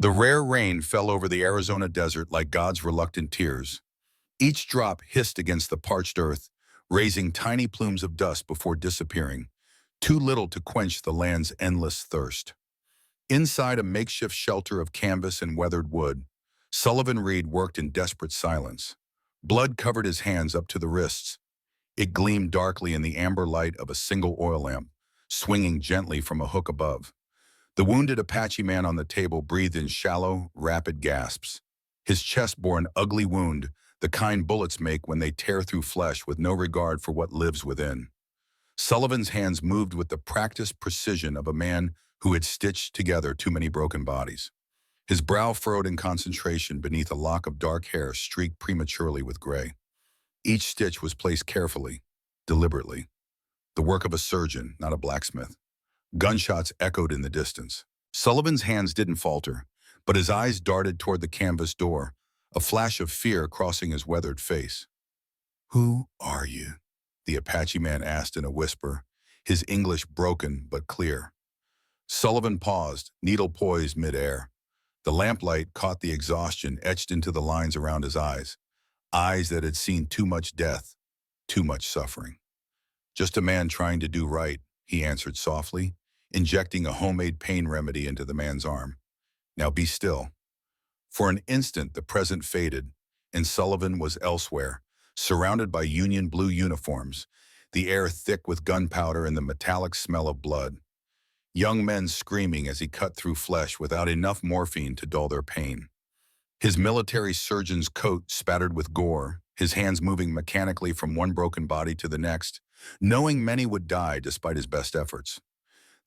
The rare rain fell over the Arizona desert like God's reluctant tears. Each drop hissed against the parched earth, raising tiny plumes of dust before disappearing, too little to quench the land's endless thirst. Inside a makeshift shelter of canvas and weathered wood, Sullivan Reed worked in desperate silence. Blood covered his hands up to the wrists. It gleamed darkly in the amber light of a single oil lamp, swinging gently from a hook above. The wounded Apache man on the table breathed in shallow, rapid gasps. His chest bore an ugly wound, the kind bullets make when they tear through flesh with no regard for what lives within. Sullivan's hands moved with the practiced precision of a man who had stitched together too many broken bodies. His brow furrowed in concentration beneath a lock of dark hair streaked prematurely with gray. Each stitch was placed carefully, deliberately. The work of a surgeon, not a blacksmith. Gunshots echoed in the distance. Sullivan's hands didn't falter, but his eyes darted toward the canvas door, a flash of fear crossing his weathered face. "Who are you?" the Apache man asked in a whisper, his English broken but clear. Sullivan paused, needle poised midair. The lamplight caught the exhaustion etched into the lines around his eyes that had seen too much death, too much suffering. "Just a man trying to do right," he answered softly, injecting a homemade pain remedy into the man's arm. "Now be still." For an instant, the present faded, and Sullivan was elsewhere, surrounded by Union blue uniforms, the air thick with gunpowder and the metallic smell of blood. Young men screaming as he cut through flesh without enough morphine to dull their pain. His military surgeon's coat spattered with gore, his hands moving mechanically from one broken body to the next, knowing many would die despite his best efforts.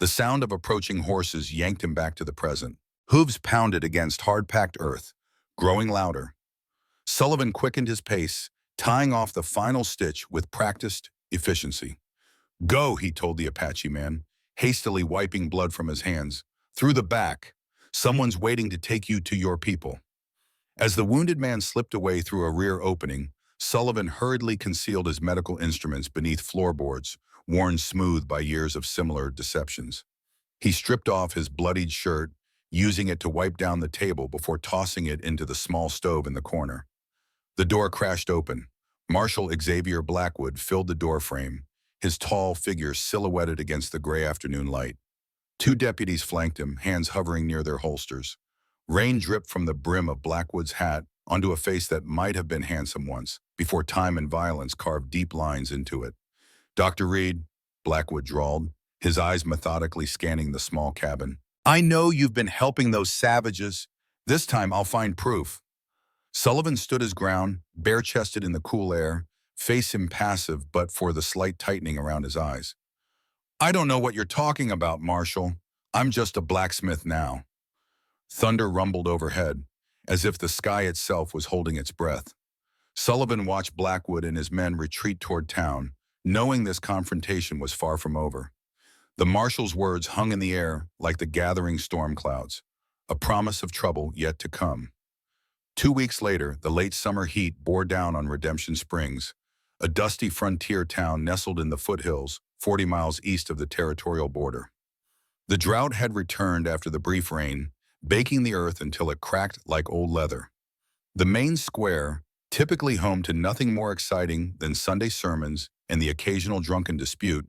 The sound of approaching horses yanked him back to the present. Hooves pounded against hard-packed earth, growing louder. Sullivan quickened his pace, tying off the final stitch with practiced efficiency. "Go," he told the Apache man, hastily wiping blood from his hands. "Through the back. Someone's waiting to take you to your people." As the wounded man slipped away through a rear opening, Sullivan hurriedly concealed his medical instruments beneath floorboards, worn smooth by years of similar deceptions. He stripped off his bloodied shirt, using it to wipe down the table before tossing it into the small stove in the corner. The door crashed open. Marshal Xavier Blackwood filled the doorframe, his tall figure silhouetted against the gray afternoon light. Two deputies flanked him, hands hovering near their holsters. Rain dripped from the brim of Blackwood's hat onto a face that might have been handsome once, before time and violence carved deep lines into it. "Dr. Reed," Blackwood drawled, his eyes methodically scanning the small cabin. "I know you've been helping those savages. This time I'll find proof." Sullivan stood his ground, bare-chested in the cool air, face impassive but for the slight tightening around his eyes. "I don't know what you're talking about, Marshal. I'm just a blacksmith now." Thunder rumbled overhead, as if the sky itself was holding its breath. Sullivan watched Blackwood and his men retreat toward town, knowing this confrontation was far from over. The marshal's words hung in the air like the gathering storm clouds, a promise of trouble yet to come. 2 weeks later, the late summer heat bore down on Redemption Springs, a dusty frontier town nestled in the foothills, 40 miles east of the territorial border. The drought had returned after the brief rain, baking the earth until it cracked like old leather. The main square, typically home to nothing more exciting than Sunday sermons and the occasional drunken dispute,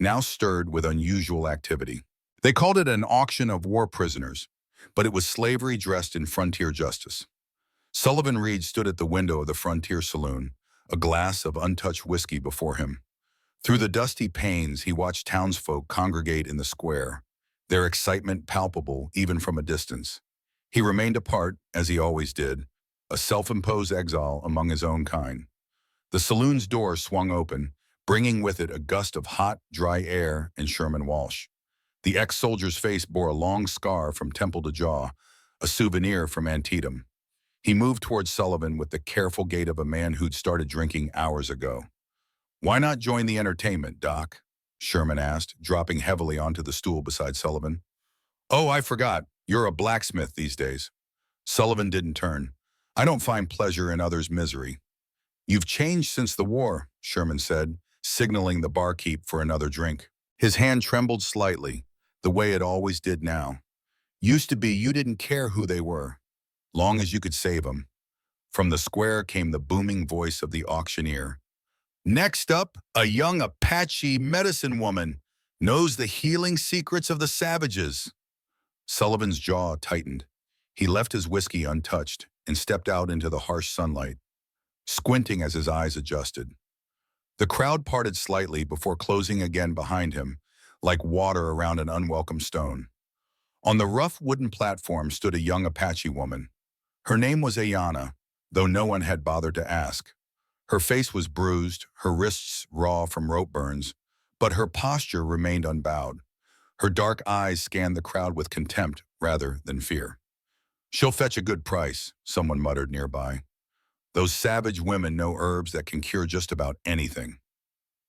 now stirred with unusual activity. They called it an auction of war prisoners, but it was slavery dressed in frontier justice. Sullivan Reed stood at the window of the Frontier Saloon, a glass of untouched whiskey before him. Through the dusty panes, he watched townsfolk congregate in the square, their excitement palpable even from a distance. He remained apart, as he always did, a self-imposed exile among his own kind. The saloon's door swung open, bringing with it a gust of hot, dry air and Sherman Walsh. The ex-soldier's face bore a long scar from temple to jaw, a souvenir from Antietam. He moved towards Sullivan with the careful gait of a man who'd started drinking hours ago. "Why not join the entertainment, Doc?" Sherman asked, dropping heavily onto the stool beside Sullivan. "Oh, I forgot. You're a blacksmith these days." Sullivan didn't turn. "I don't find pleasure in others' misery." "You've changed since the war," Sherman said, signaling the barkeep for another drink. His hand trembled slightly, the way it always did now. Used to be you didn't care who they were, long as you could save them. From the square came the booming voice of the auctioneer. Next up, a young Apache medicine woman knows the healing secrets of the savages. Sullivan's jaw tightened. He left his whiskey untouched and stepped out into the harsh sunlight, squinting as his eyes adjusted. The crowd parted slightly before closing again behind him, like water around an unwelcome stone. On the rough wooden platform stood a young Apache woman. Her name was Ayana, though no one had bothered to ask. Her face was bruised, her wrists raw from rope burns, but her posture remained unbowed. Her dark eyes scanned the crowd with contempt rather than fear. She'll fetch a good price, someone muttered nearby. Those savage women know herbs that can cure just about anything.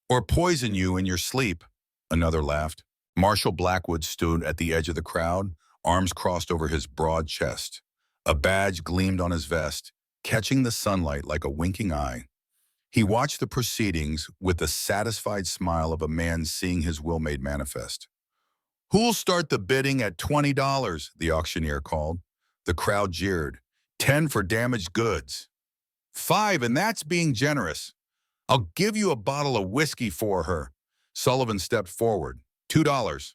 Or poison you in your sleep, another laughed. Marshal Blackwood stood at the edge of the crowd, arms crossed over his broad chest. A badge gleamed on his vest, catching the sunlight like a winking eye. He watched the proceedings with the satisfied smile of a man seeing his will made manifest. Who'll start the bidding at $20? The auctioneer called. The crowd jeered. 10 for damaged goods. 5, and that's being generous. I'll give you a bottle of whiskey for her. Sullivan stepped forward. $2.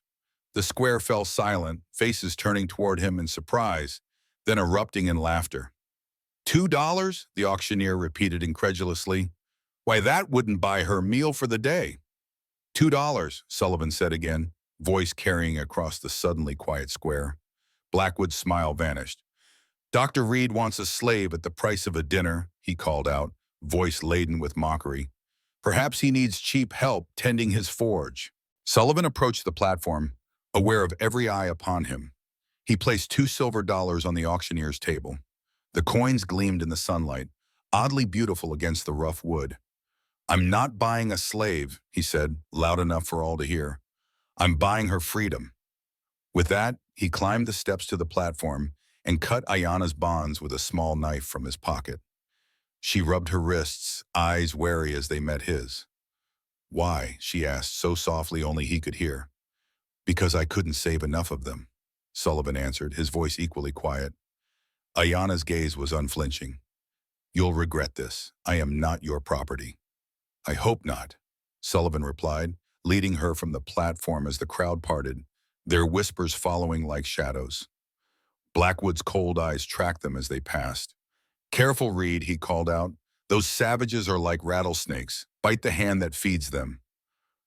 The square fell silent, faces turning toward him in surprise, then erupting in laughter. $2? The auctioneer repeated incredulously. Why, that wouldn't buy her meal for the day. $2, Sullivan said again, voice carrying across the suddenly quiet square. Blackwood's smile vanished. Dr. Reed wants a slave at the price of a dinner, he called out, voice laden with mockery. Perhaps he needs cheap help tending his forge. Sullivan approached the platform, aware of every eye upon him. He placed 2 silver dollars on the auctioneer's table. The coins gleamed in the sunlight, oddly beautiful against the rough wood. I'm not buying a slave, he said, loud enough for all to hear. I'm buying her freedom. With that, he climbed the steps to the platform and cut Ayana's bonds with a small knife from his pocket. She rubbed her wrists, eyes wary as they met his. Why? She asked, so softly only he could hear. Because I couldn't save enough of them, Sullivan answered, his voice equally quiet. Ayana's gaze was unflinching. You'll regret this. I am not your property. I hope not, Sullivan replied, leading her from the platform as the crowd parted, their whispers following like shadows. Blackwood's cold eyes tracked them as they passed. Careful, Reed, he called out. Those savages are like rattlesnakes. Bite the hand that feeds them.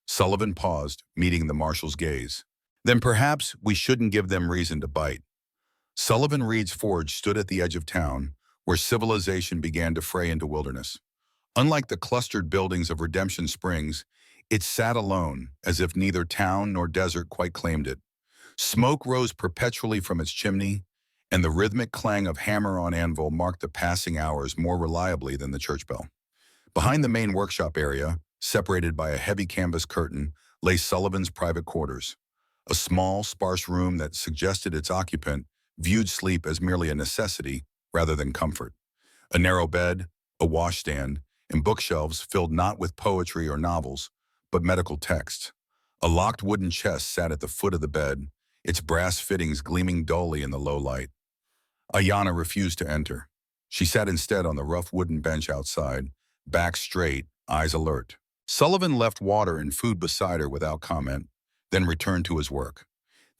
Sullivan paused, meeting the marshal's gaze. Then perhaps we shouldn't give them reason to bite. Sullivan Reed's forge stood at the edge of town, where civilization began to fray into wilderness. Unlike the clustered buildings of Redemption Springs, it sat alone, as if neither town nor desert quite claimed it. Smoke rose perpetually from its chimney, and the rhythmic clang of hammer on anvil marked the passing hours more reliably than the church bell. Behind the main workshop area, separated by a heavy canvas curtain, lay Sullivan's private quarters, a small, sparse room that suggested its occupant viewed sleep as merely a necessity rather than comfort. A narrow bed, a washstand, and bookshelves filled not with poetry or novels, but medical texts. A locked wooden chest sat at the foot of the bed, its brass fittings gleaming dully in the low light. Ayana refused to enter. She sat instead on the rough wooden bench outside, back straight, eyes alert. Sullivan left water and food beside her without comment, then returned to his work.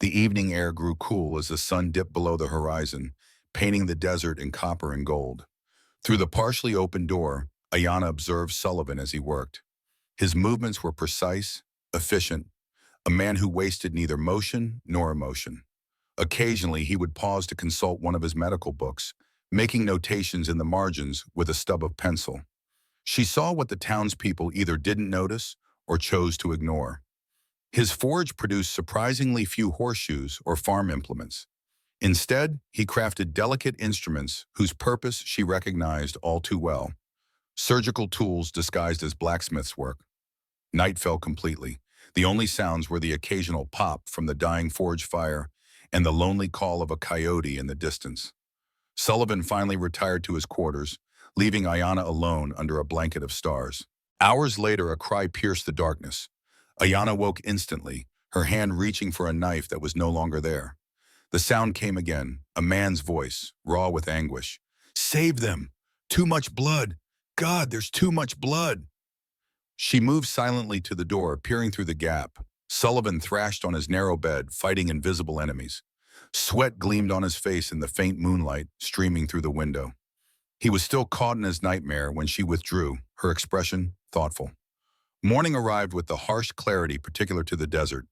The evening air grew cool as the sun dipped below the horizon, painting the desert in copper and gold. Through the partially open door, Ayana observed Sullivan as he worked. His movements were precise, efficient, a man who wasted neither motion nor emotion. Occasionally, he would pause to consult one of his medical books, making notations in the margins with a stub of pencil. She saw what the townspeople either didn't notice or chose to ignore. His forge produced surprisingly few horseshoes or farm implements. Instead, he crafted delicate instruments whose purpose she recognized all too well. Surgical tools disguised as blacksmith's work. Night fell completely. The only sounds were the occasional pop from the dying forge fire and the lonely call of a coyote in the distance. Sullivan finally retired to his quarters, leaving Ayana alone under a blanket of stars. Hours later, a cry pierced the darkness. Ayana woke instantly, her hand reaching for a knife that was no longer there. The sound came again, a man's voice, raw with anguish. Save them! Too much blood! God, there's too much blood! She moved silently to the door, peering through the gap. Sullivan thrashed on his narrow bed, fighting invisible enemies. Sweat gleamed on his face in the faint moonlight streaming through the window. He was still caught in his nightmare when she withdrew, her expression thoughtful. Morning arrived with the harsh clarity particular to the desert.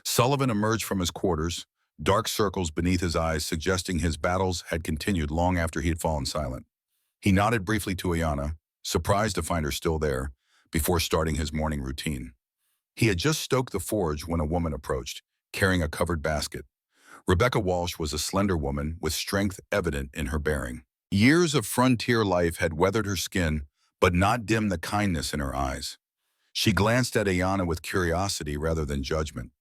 Sullivan emerged from his quarters, dark circles beneath his eyes suggesting his battles had continued long after he had fallen silent. He nodded briefly to Ayanna, surprised to find her still there, before starting his morning routine. He had just stoked the forge when a woman approached, carrying a covered basket. Rebecca Walsh was a slender woman with strength evident in her bearing. Years of frontier life had weathered her skin, but not dimmed the kindness in her eyes. She glanced at Ayanna with curiosity rather than judgment.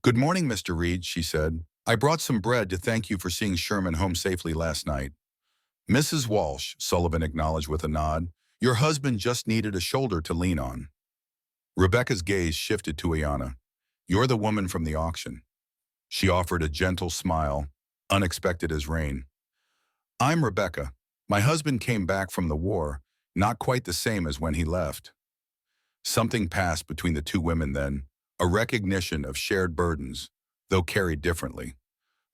Good morning, Mr. Reed, she said. I brought some bread to thank you for seeing Sherman home safely last night. Mrs. Walsh, Sullivan acknowledged with a nod, your husband just needed a shoulder to lean on. Rebecca's gaze shifted to Ayanna. You're the woman from the auction. She offered a gentle smile, unexpected as rain. I'm Rebecca. My husband came back from the war, not quite the same as when he left. Something passed between the two women then, a recognition of shared burdens, though carried differently.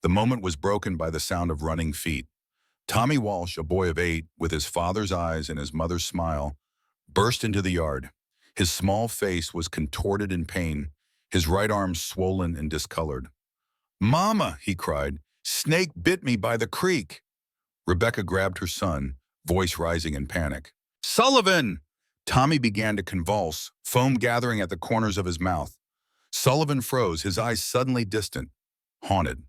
The moment was broken by the sound of running feet. Tommy Walsh, a boy of 8, with his father's eyes and his mother's smile, burst into the yard. His small face was contorted in pain, his right arm swollen and discolored. Mama, he cried, snake bit me by the creek. Rebecca grabbed her son, voice rising in panic. Sullivan! Tommy began to convulse, foam gathering at the corners of his mouth. Sullivan froze, his eyes suddenly distant, haunted.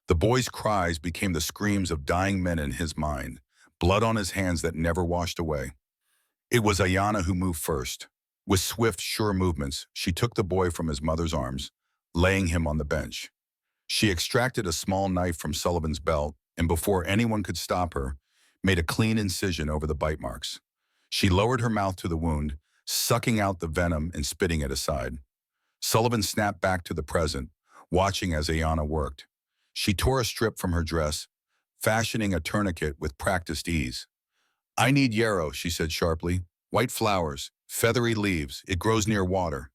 The boy's cries became the screams of dying men in his mind, blood on his hands that never washed away. It was Ayanna who moved first. With swift, sure movements, she took the boy from his mother's arms, laying him on the bench. She extracted a small knife from Sullivan's belt, and before anyone could stop her, made a clean incision over the bite marks. She lowered her mouth to the wound, sucking out the venom and spitting it aside. Sullivan snapped back to the present, watching as Ayanna worked. She tore a strip from her dress, fashioning a tourniquet with practiced ease. I need yarrow, she said sharply. White flowers, feathery leaves, it grows near water.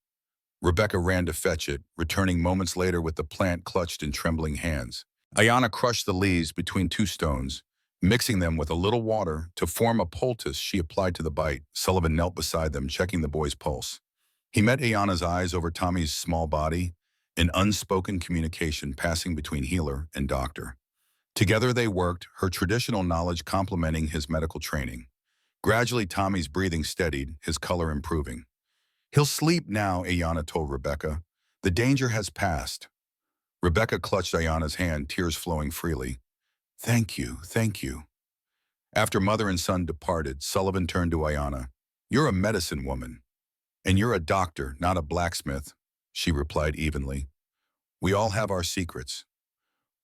Rebecca ran to fetch it, returning moments later with the plant clutched in trembling hands. Ayanna crushed the leaves between 2 stones, mixing them with a little water to form a poultice she applied to the bite. Sullivan knelt beside them, checking the boy's pulse. He met Ayanna's eyes over Tommy's small body, an unspoken communication passing between healer and doctor. Together they worked, her traditional knowledge complementing his medical training. Gradually, Tommy's breathing steadied, his color improving. He'll sleep now, Ayanna told Rebecca. The danger has passed. Rebecca clutched Ayanna's hand, tears flowing freely. Thank you, thank you. After mother and son departed, Sullivan turned to Ayanna. You're a medicine woman. And you're a doctor, not a blacksmith, she replied evenly. We all have our secrets.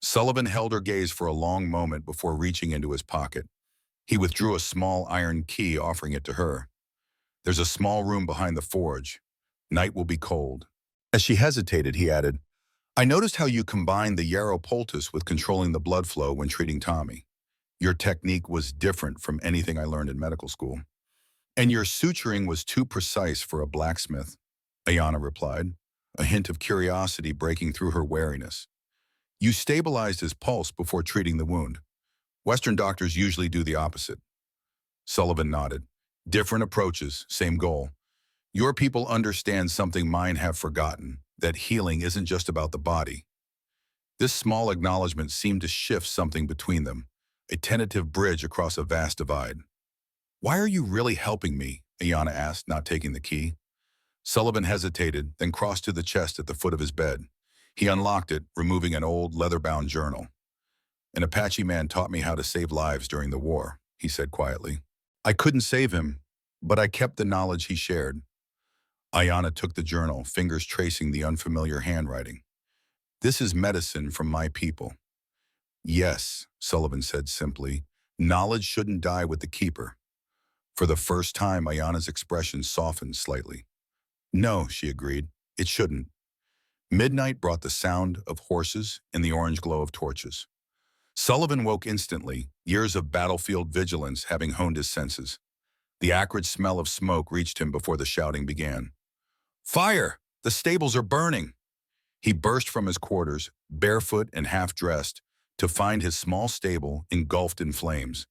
Sullivan held her gaze for a long moment before reaching into his pocket. He withdrew a small iron key, offering it to her. There's a small room behind the forge. Night will be cold. As she hesitated, he added, I noticed how you combined the yarrow poultice with controlling the blood flow when treating Tommy. Your technique was different from anything I learned in medical school. And your suturing was too precise for a blacksmith, Ayanna replied, a hint of curiosity breaking through her wariness. You stabilized his pulse before treating the wound. Western doctors usually do the opposite. Sullivan nodded. Different approaches, same goal. Your people understand something mine have forgotten, that healing isn't just about the body. This small acknowledgement seemed to shift something between them, a tentative bridge across a vast divide. Why are you really helping me? Ayanna asked, not taking the key. Sullivan hesitated, then crossed to the chest at the foot of his bed. He unlocked it, removing an old, leather-bound journal. An Apache man taught me how to save lives during the war, he said quietly. I couldn't save him, but I kept the knowledge he shared. Ayanna took the journal, fingers tracing the unfamiliar handwriting. This is medicine from my people. Yes, Sullivan said simply, knowledge shouldn't die with the keeper. For the first time, Ayanna's expression softened slightly. No, she agreed, it shouldn't. Midnight brought the sound of horses and the orange glow of torches. Sullivan woke instantly, years of battlefield vigilance having honed his senses. The acrid smell of smoke reached him before the shouting began. Fire! The stables are burning! He burst from his quarters, barefoot and half-dressed, to find his small stable engulfed in flames.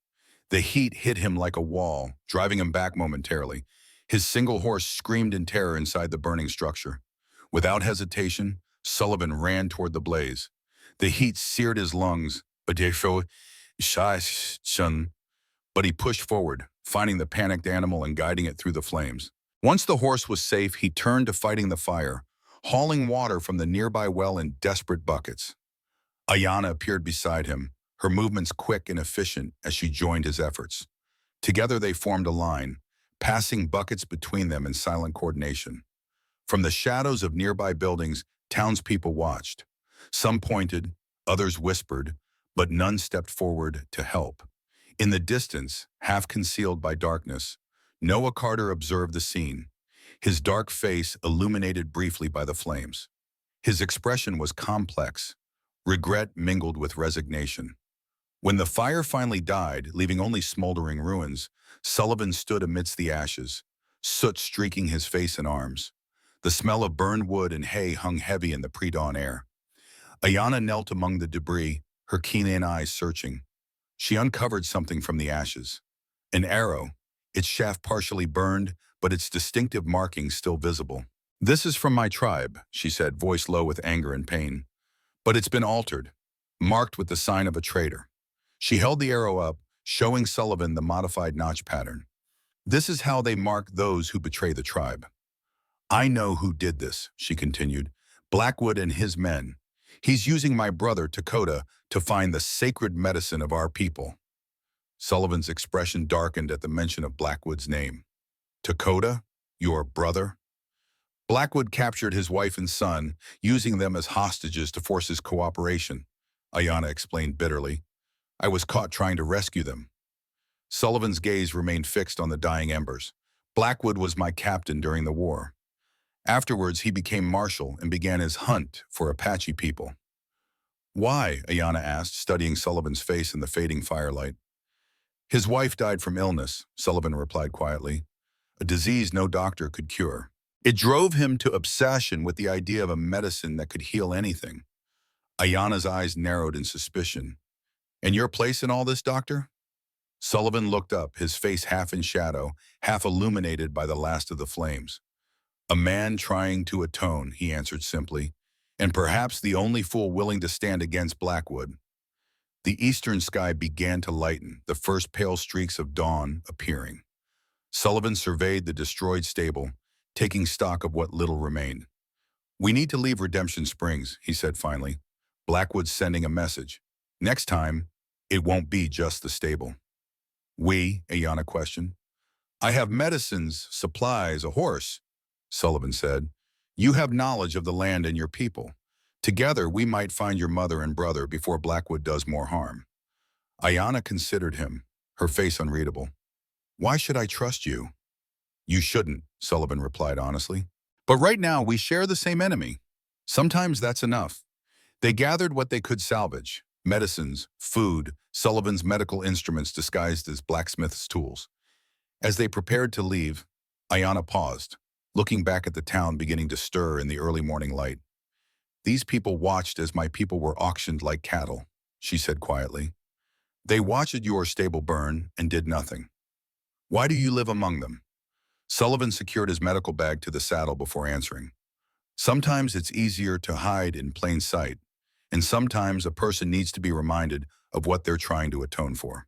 The heat hit him like a wall, driving him back momentarily. His single horse screamed in terror inside the burning structure. Without hesitation, Sullivan ran toward the blaze. The heat seared his lungs, but he pushed forward, finding the panicked animal and guiding it through the flames. Once the horse was safe, he turned to fighting the fire, hauling water from the nearby well in desperate buckets. Ayana appeared beside him, her movements quick and efficient as she joined his efforts. Together they formed a line, passing buckets between them in silent coordination. From the shadows of nearby buildings, townspeople watched. Some pointed, others whispered, but none stepped forward to help. In the distance, half concealed by darkness, Noah Carter observed the scene, his dark face illuminated briefly by the flames. His expression was complex, regret mingled with resignation. When the fire finally died, leaving only smoldering ruins, Sullivan stood amidst the ashes, soot streaking his face and arms. The smell of burned wood and hay hung heavy in the pre-dawn air. Ayana knelt among the debris, her keen eyes searching. She uncovered something from the ashes. An arrow, its shaft partially burned, but its distinctive markings still visible. This is from my tribe, she said, voice low with anger and pain. But it's been altered, marked with the sign of a traitor. She held the arrow up, showing Sullivan the modified notch pattern. This is how they mark those who betray the tribe. I know who did this, she continued. Blackwood and his men. He's using my brother, Dakota, to find the sacred medicine of our people. Sullivan's expression darkened at the mention of Blackwood's name. Dakota? Your brother? Blackwood captured his wife and son, using them as hostages to force his cooperation, Ayana explained bitterly. I was caught trying to rescue them. Sullivan's gaze remained fixed on the dying embers. Blackwood was my captain during the war. Afterwards, he became marshal and began his hunt for Apache people. Why? Ayana asked, studying Sullivan's face in the fading firelight. His wife died from illness, Sullivan replied quietly, a disease no doctor could cure. It drove him to obsession with the idea of a medicine that could heal anything. Ayana's eyes narrowed in suspicion. And your place in all this, doctor? Sullivan looked up, his face half in shadow, half illuminated by the last of the flames. A man trying to atone, he answered simply, and perhaps the only fool willing to stand against Blackwood. The eastern sky began to lighten, the first pale streaks of dawn appearing. Sullivan surveyed the destroyed stable, taking stock of what little remained. We need to leave Redemption Springs, he said finally. Blackwood's sending a message. Next time, it won't be just the stable. We? Ayana questioned. I have medicines, supplies, a horse, Sullivan said. You have knowledge of the land and your people. Together, we might find your mother and brother before Blackwood does more harm. Ayana considered him, her face unreadable. Why should I trust you? You shouldn't, Sullivan replied honestly. But right now, we share the same enemy. Sometimes that's enough. They gathered what they could salvage. Medicines, food, Sullivan's medical instruments disguised as blacksmith's tools. As they prepared to leave, Ayana paused, looking back at the town beginning to stir in the early morning light. These people watched as my people were auctioned like cattle, she said quietly. They watched your stable burn and did nothing. Why do you live among them? Sullivan secured his medical bag to the saddle before answering. Sometimes it's easier to hide in plain sight, and sometimes a person needs to be reminded of what they're trying to atone for.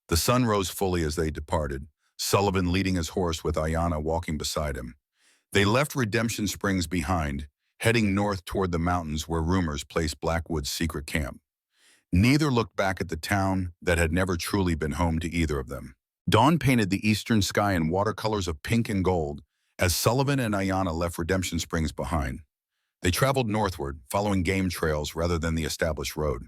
The sun rose fully as they departed, Sullivan leading his horse with Ayana walking beside him. They left Redemption Springs behind, heading north toward the mountains where rumors placed Blackwood's secret camp. Neither looked back at the town that had never truly been home to either of them. Dawn painted the eastern sky in watercolors of pink and gold as Sullivan and Ayana left Redemption Springs behind. They traveled northward, following game trails rather than the established road.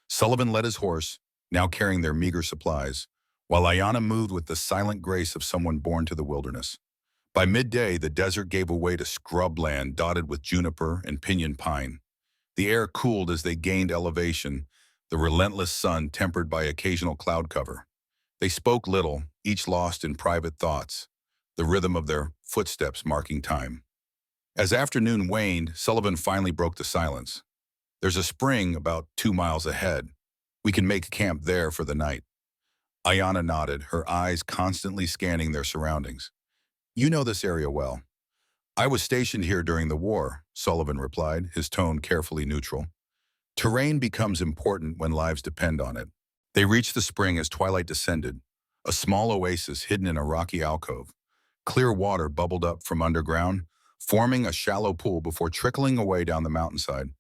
Sullivan led his horse, now carrying their meager supplies, while Ayana moved with the silent grace of someone born to the wilderness. By midday, the desert gave way to scrubland dotted with juniper and pinyon pine. The air cooled as they gained elevation, the relentless sun tempered by occasional cloud cover. They spoke little, each lost in private thoughts, the rhythm of their footsteps marking time. As afternoon waned, Sullivan finally broke the silence. "There's a spring about 2 miles ahead. We can make camp there for the night." Ayana nodded, her eyes constantly scanning their surroundings. "You know this area well." "I was stationed here during the war," Sullivan replied, his tone carefully neutral. "Terrain becomes important when lives depend on it." They reached the spring as twilight descended, a small oasis hidden in a rocky alcove. Clear water bubbled up from underground, forming a shallow pool before trickling away down the mountainside.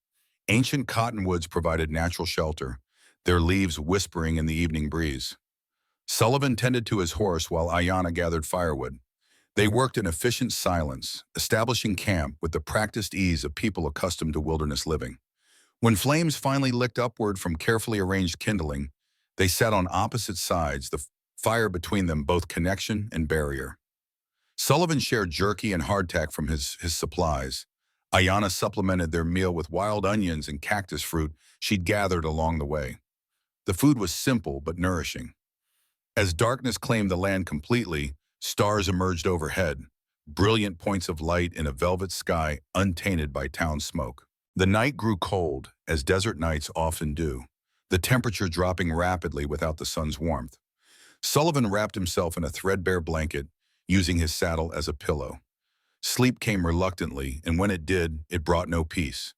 Ancient cottonwoods provided natural shelter, their leaves whispering in the evening breeze. Sullivan tended to his horse while Ayana gathered firewood. They worked in efficient silence, establishing camp with the practiced ease of people accustomed to wilderness living. When flames finally licked upward from carefully arranged kindling, they sat on opposite sides, the fire between them both connection and barrier. Sullivan shared jerky and hardtack from his supplies. Ayana supplemented their meal with wild onions and cactus fruit she'd gathered along the way. The food was simple but nourishing. As darkness claimed the land completely, stars emerged overhead, brilliant points of light in a velvet sky untainted by town smoke. The night grew cold, as desert nights often do, the temperature dropping rapidly without the sun's warmth. Sullivan wrapped himself in a threadbare blanket, using his saddle as a pillow. Sleep came reluctantly, and when it did, it brought no peace.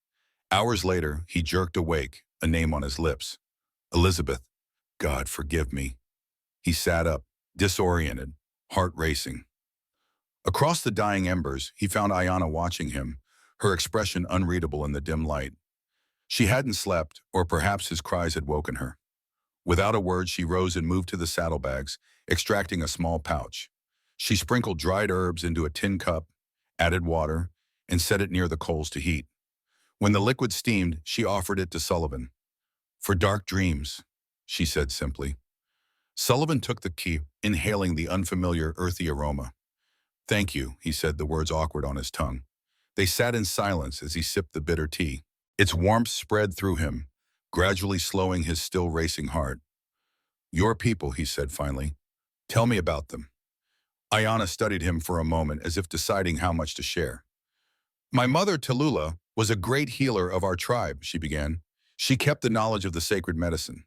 Hours later, he jerked awake, a name on his lips. "Elizabeth." "God forgive me." He sat up, disoriented, heart racing. Across the dying embers, he found Ayana watching him, her expression unreadable in the dim light. She hadn't slept, or perhaps his cries had woken her. Without a word, she rose and moved to the saddlebags, extracting a small pouch. She sprinkled dried herbs into a tin cup, added water, and set it near the coals to heat. When the liquid steamed, she offered it to Sullivan. "For dark dreams," she said simply. Sullivan took the key, inhaling the unfamiliar earthy aroma. "Thank you," he said, the words awkward on his tongue. They sat in silence as he sipped the bitter tea. Its warmth spread through him, gradually slowing his still racing heart. "Your people," he said finally. "Tell me about them." Ayana studied him for a moment as if deciding how much to share. "My mother, Tallulah, was a great healer of our tribe," she began. "She kept the knowledge of the sacred medicine."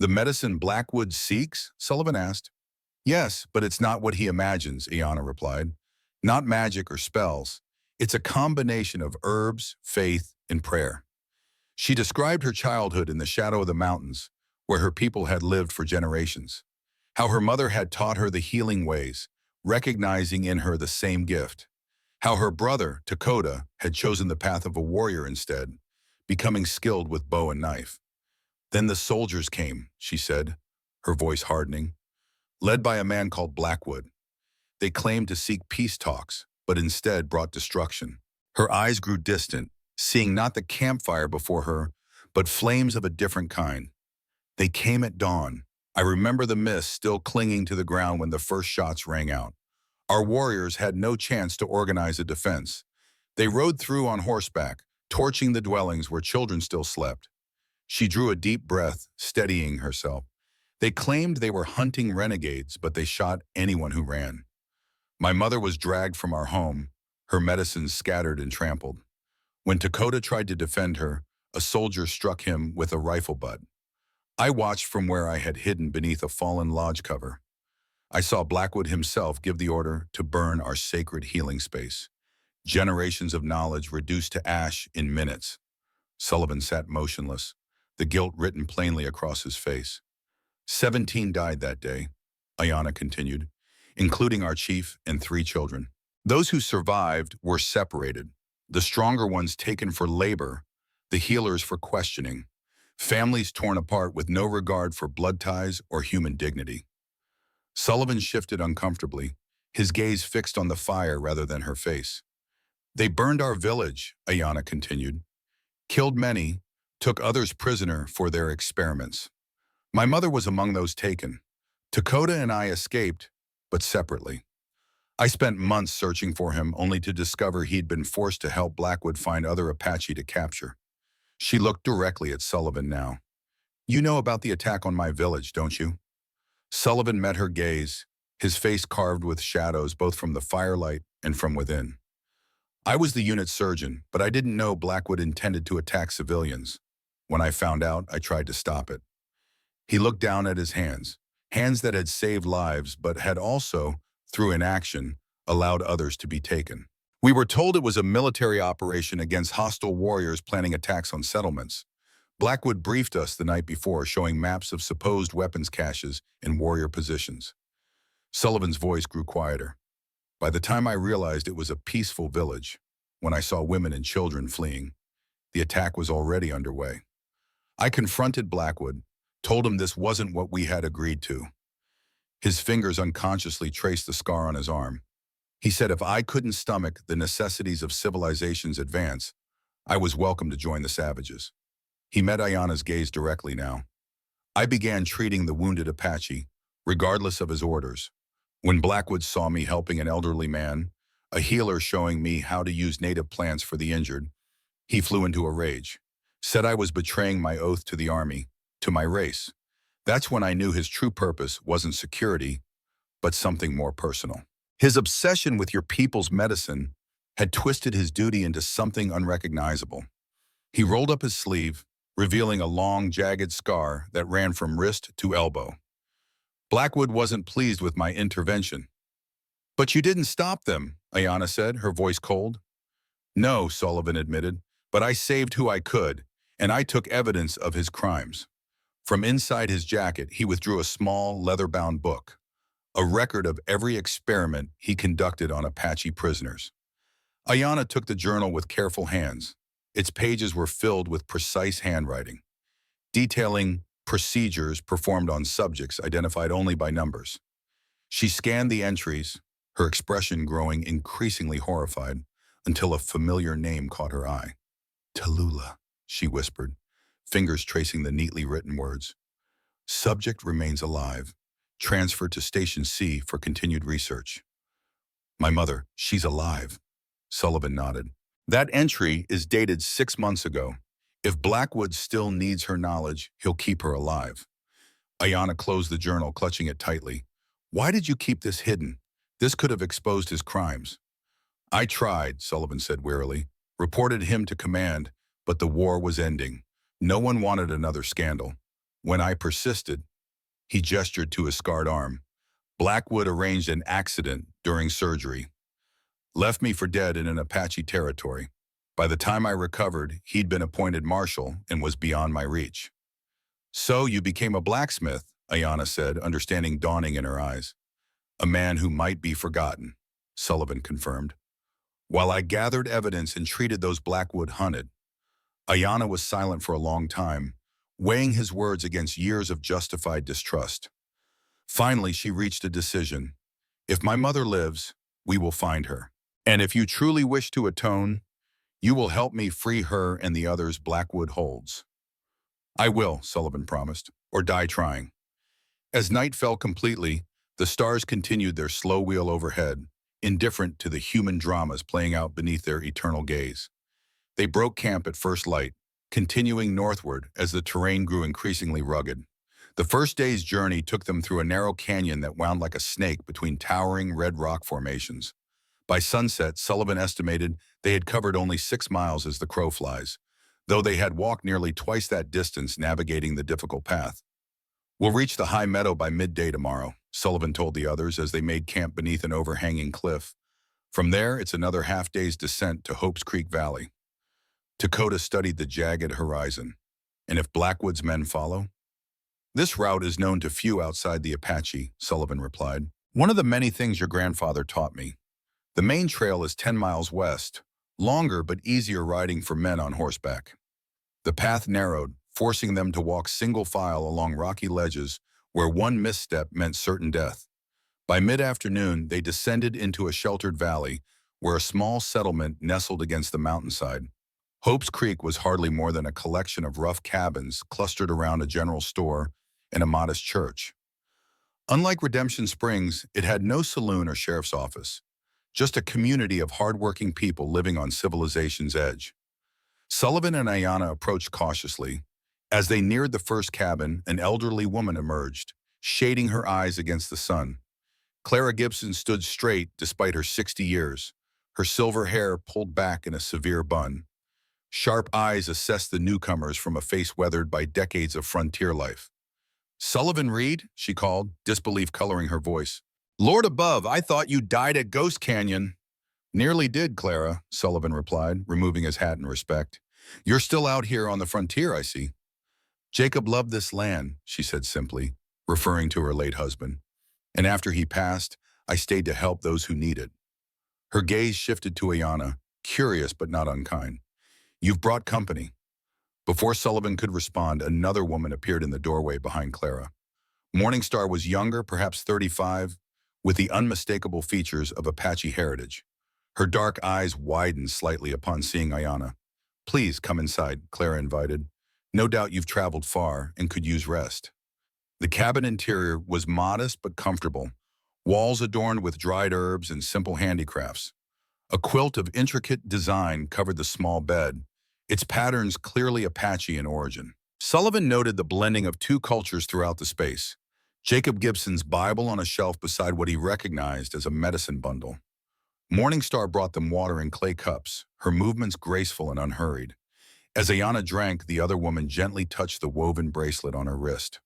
"The medicine Blackwood seeks?" Sullivan asked. "Yes, but it's not what he imagines," Ayana replied. "Not magic or spells. It's a combination of herbs, faith, and prayer." She described her childhood in the shadow of the mountains, where her people had lived for generations. How her mother had taught her the healing ways, recognizing in her the same gift. How her brother, Dakota, had chosen the path of a warrior instead, becoming skilled with bow and knife. "Then the soldiers came," she said, her voice hardening, "led by a man called Blackwood. They claimed to seek peace talks, but instead brought destruction." Her eyes grew distant, seeing not the campfire before her, but flames of a different kind. "They came at dawn. I remember the mist still clinging to the ground when the first shots rang out. Our warriors had no chance to organize a defense. They rode through on horseback, torching the dwellings where children still slept." She drew a deep breath, steadying herself. "They claimed they were hunting renegades, but they shot anyone who ran. My mother was dragged from our home, her medicines scattered and trampled. When Dakota tried to defend her, a soldier struck him with a rifle butt. I watched from where I had hidden beneath a fallen lodge cover. I saw Blackwood himself give the order to burn our sacred healing space. Generations of knowledge reduced to ash in minutes." Sullivan sat motionless, the guilt written plainly across his face. 17 died that day," Ayana continued, "including our chief and 3 children. Those who survived were separated, the stronger ones taken for labor, the healers for questioning, families torn apart with no regard for blood ties or human dignity." Sullivan shifted uncomfortably, his gaze fixed on the fire rather than her face. "They burned our village," Ayana continued, "killed many, took others prisoner for their experiments. My mother was among those taken. Dakota and I escaped, but separately. I spent months searching for him only to discover he'd been forced to help Blackwood find other Apache to capture. She looked directly at Sullivan now. You know about the attack on my village, don't you? Sullivan met her gaze, his face carved with shadows both from the firelight and from within. I was the unit surgeon, but I didn't know Blackwood intended to attack civilians. When I found out, I tried to stop it. He looked down at his hands, hands that had saved lives but had also, through inaction, allowed others to be taken. We were told it was a military operation against hostile warriors planning attacks on settlements. Blackwood briefed us the night before, showing maps of supposed weapons caches and warrior positions. Sullivan's voice grew quieter. By the time I realized it was a peaceful village, when I saw women and children fleeing, the attack was already underway. I confronted Blackwood, told him this wasn't what we had agreed to. His fingers unconsciously traced the scar on his arm. He said if I couldn't stomach the necessities of civilization's advance, I was welcome to join the savages. He met Ayana's gaze directly now. I began treating the wounded Apache, regardless of his orders. When Blackwood saw me helping an elderly man, a healer showing me how to use native plants for the injured, he flew into a rage, said I was betraying my oath to the army, to my race. That's when I knew his true purpose wasn't security, but something more personal. His obsession with your people's medicine had twisted his duty into something unrecognizable. He rolled up his sleeve, revealing a long, jagged scar that ran from wrist to elbow. Blackwood wasn't pleased with my intervention. But you didn't stop them, Ayana said, her voice cold. No, Sullivan admitted, but I saved who I could, and I took evidence of his crimes. From inside his jacket, he withdrew a small, leather-bound book, a record of every experiment he conducted on Apache prisoners. Ayana took the journal with careful hands. Its pages were filled with precise handwriting, detailing procedures performed on subjects identified only by numbers. She scanned the entries, her expression growing increasingly horrified, until a familiar name caught her eye. Tallulah, she whispered, fingers tracing the neatly written words. Subject remains alive. Transferred to Station C for continued research. My mother, she's alive. Sullivan nodded. That entry is dated 6 months ago. If Blackwood still needs her knowledge, he'll keep her alive. Ayana closed the journal, clutching it tightly. Why did you keep this hidden? This could have exposed his crimes. I tried, Sullivan said wearily. Reported him to command, but the war was ending. No one wanted another scandal. When I persisted, he gestured to his scarred arm. Blackwood arranged an accident during surgery. Left me for dead in an Apache territory. By the time I recovered, he'd been appointed marshal and was beyond my reach. So you became a blacksmith, Ayana said, understanding dawning in her eyes. A man who might be forgotten, Sullivan confirmed. While I gathered evidence and treated those Blackwood hunted, Ayana was silent for a long time, weighing his words against years of justified distrust. Finally, she reached a decision. If my mother lives, we will find her. And if you truly wish to atone, you will help me free her and the others Blackwood holds. I will, Sullivan promised, or die trying. As night fell completely, the stars continued their slow wheel overhead, indifferent to the human dramas playing out beneath their eternal gaze. They broke camp at first light, continuing northward as the terrain grew increasingly rugged. The first day's journey took them through a narrow canyon that wound like a snake between towering red rock formations. By sunset, Sullivan estimated they had covered only 6 miles as the crow flies, though they had walked nearly twice that distance navigating the difficult path. We'll reach the high meadow by midday tomorrow, Sullivan told the others as they made camp beneath an overhanging cliff. From there, it's another half-day's descent to Hope's Creek Valley. Dakota studied the jagged horizon. And if Blackwood's men follow? This route is known to few outside the Apache, Sullivan replied. One of the many things your grandfather taught me. The main trail is 10 miles west, longer but easier riding for men on horseback. The path narrowed, forcing them to walk single file along rocky ledges where one misstep meant certain death. By mid-afternoon, they descended into a sheltered valley where a small settlement nestled against the mountainside. Hope's Creek was hardly more than a collection of rough cabins clustered around a general store and a modest church. Unlike Redemption Springs, it had no saloon or sheriff's office. just a community of hardworking people living on civilization's edge. Sullivan and Ayanna approached cautiously. As they neared the first cabin, an elderly woman emerged, shading her eyes against the sun. Clara Gibson stood straight despite her 60 years, her silver hair pulled back in a severe bun. Sharp eyes assessed the newcomers from a face weathered by decades of frontier life. "Sullivan Reed?" she called, disbelief coloring her voice. "Lord above, I thought you died at Ghost Canyon." "Nearly did, Clara," Sullivan replied, removing his hat in respect. "You're still out here on the frontier, I see." "Jacob loved this land," she said simply, referring to her late husband. "And after he passed, I stayed to help those who need it." Her gaze shifted to Ayanna, curious but not unkind. "You've brought company." Before Sullivan could respond, another woman appeared in the doorway behind Clara. Morningstar was younger, perhaps 35, with the unmistakable features of Apache heritage. Her dark eyes widened slightly upon seeing Ayanna. "Please come inside," Clara invited. "No doubt you've traveled far and could use rest." The cabin interior was modest but comfortable, walls adorned with dried herbs and simple handicrafts. A quilt of intricate design covered the small bed, its patterns clearly Apache in origin. Sullivan noted the blending of two cultures throughout the space. Jacob Gibson's Bible on a shelf beside what he recognized as a medicine bundle. Morningstar brought them water in clay cups, her movements graceful and unhurried. As Ayanna drank, the other woman gently touched the woven bracelet on her wrist.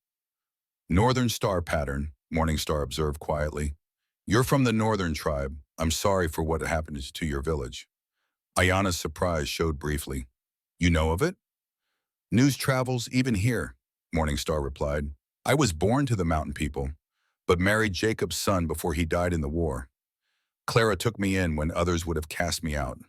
"Northern Star pattern," Morningstar observed quietly. "You're from the Northern tribe. I'm sorry for what happened to your village." Ayanna's surprise showed briefly. "You know of it?" "News travels even here," Morningstar replied. "I was born to the mountain people, but married Jacob's son before he died in the war. Clara took me in when others would have cast me out."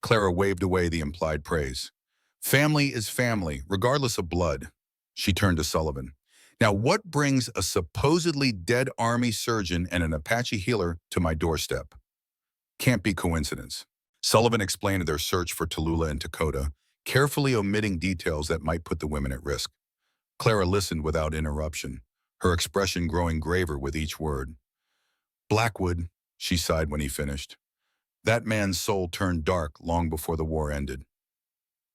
Clara waved away the implied praise. "Family is family, regardless of blood." She turned to Sullivan. "Now, what brings a supposedly dead Army surgeon and an Apache healer to my doorstep?" "Can't be coincidence." Sullivan explained their search for Tallulah and Dakota, carefully omitting details that might put the women at risk. Clara listened without interruption, her expression growing graver with each word. "Blackwood," she sighed when he finished. "That man's soul turned dark long before the war ended."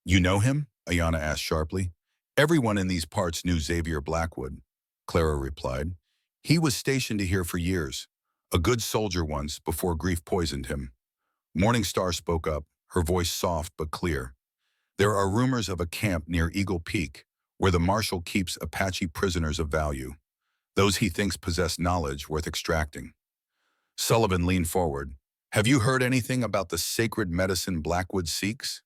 "You know him?" Ayanna asked sharply. "Everyone in these parts knew Xavier Blackwood," Clara replied. "He was stationed here for years, a good soldier once before grief poisoned him." Morningstar spoke up, her voice soft but clear. "There are rumors of a camp near Eagle Peak, where the marshal keeps Apache prisoners of value, those he thinks possess knowledge worth extracting." Sullivan leaned forward. "Have you heard anything about the sacred medicine Blackwood seeks?"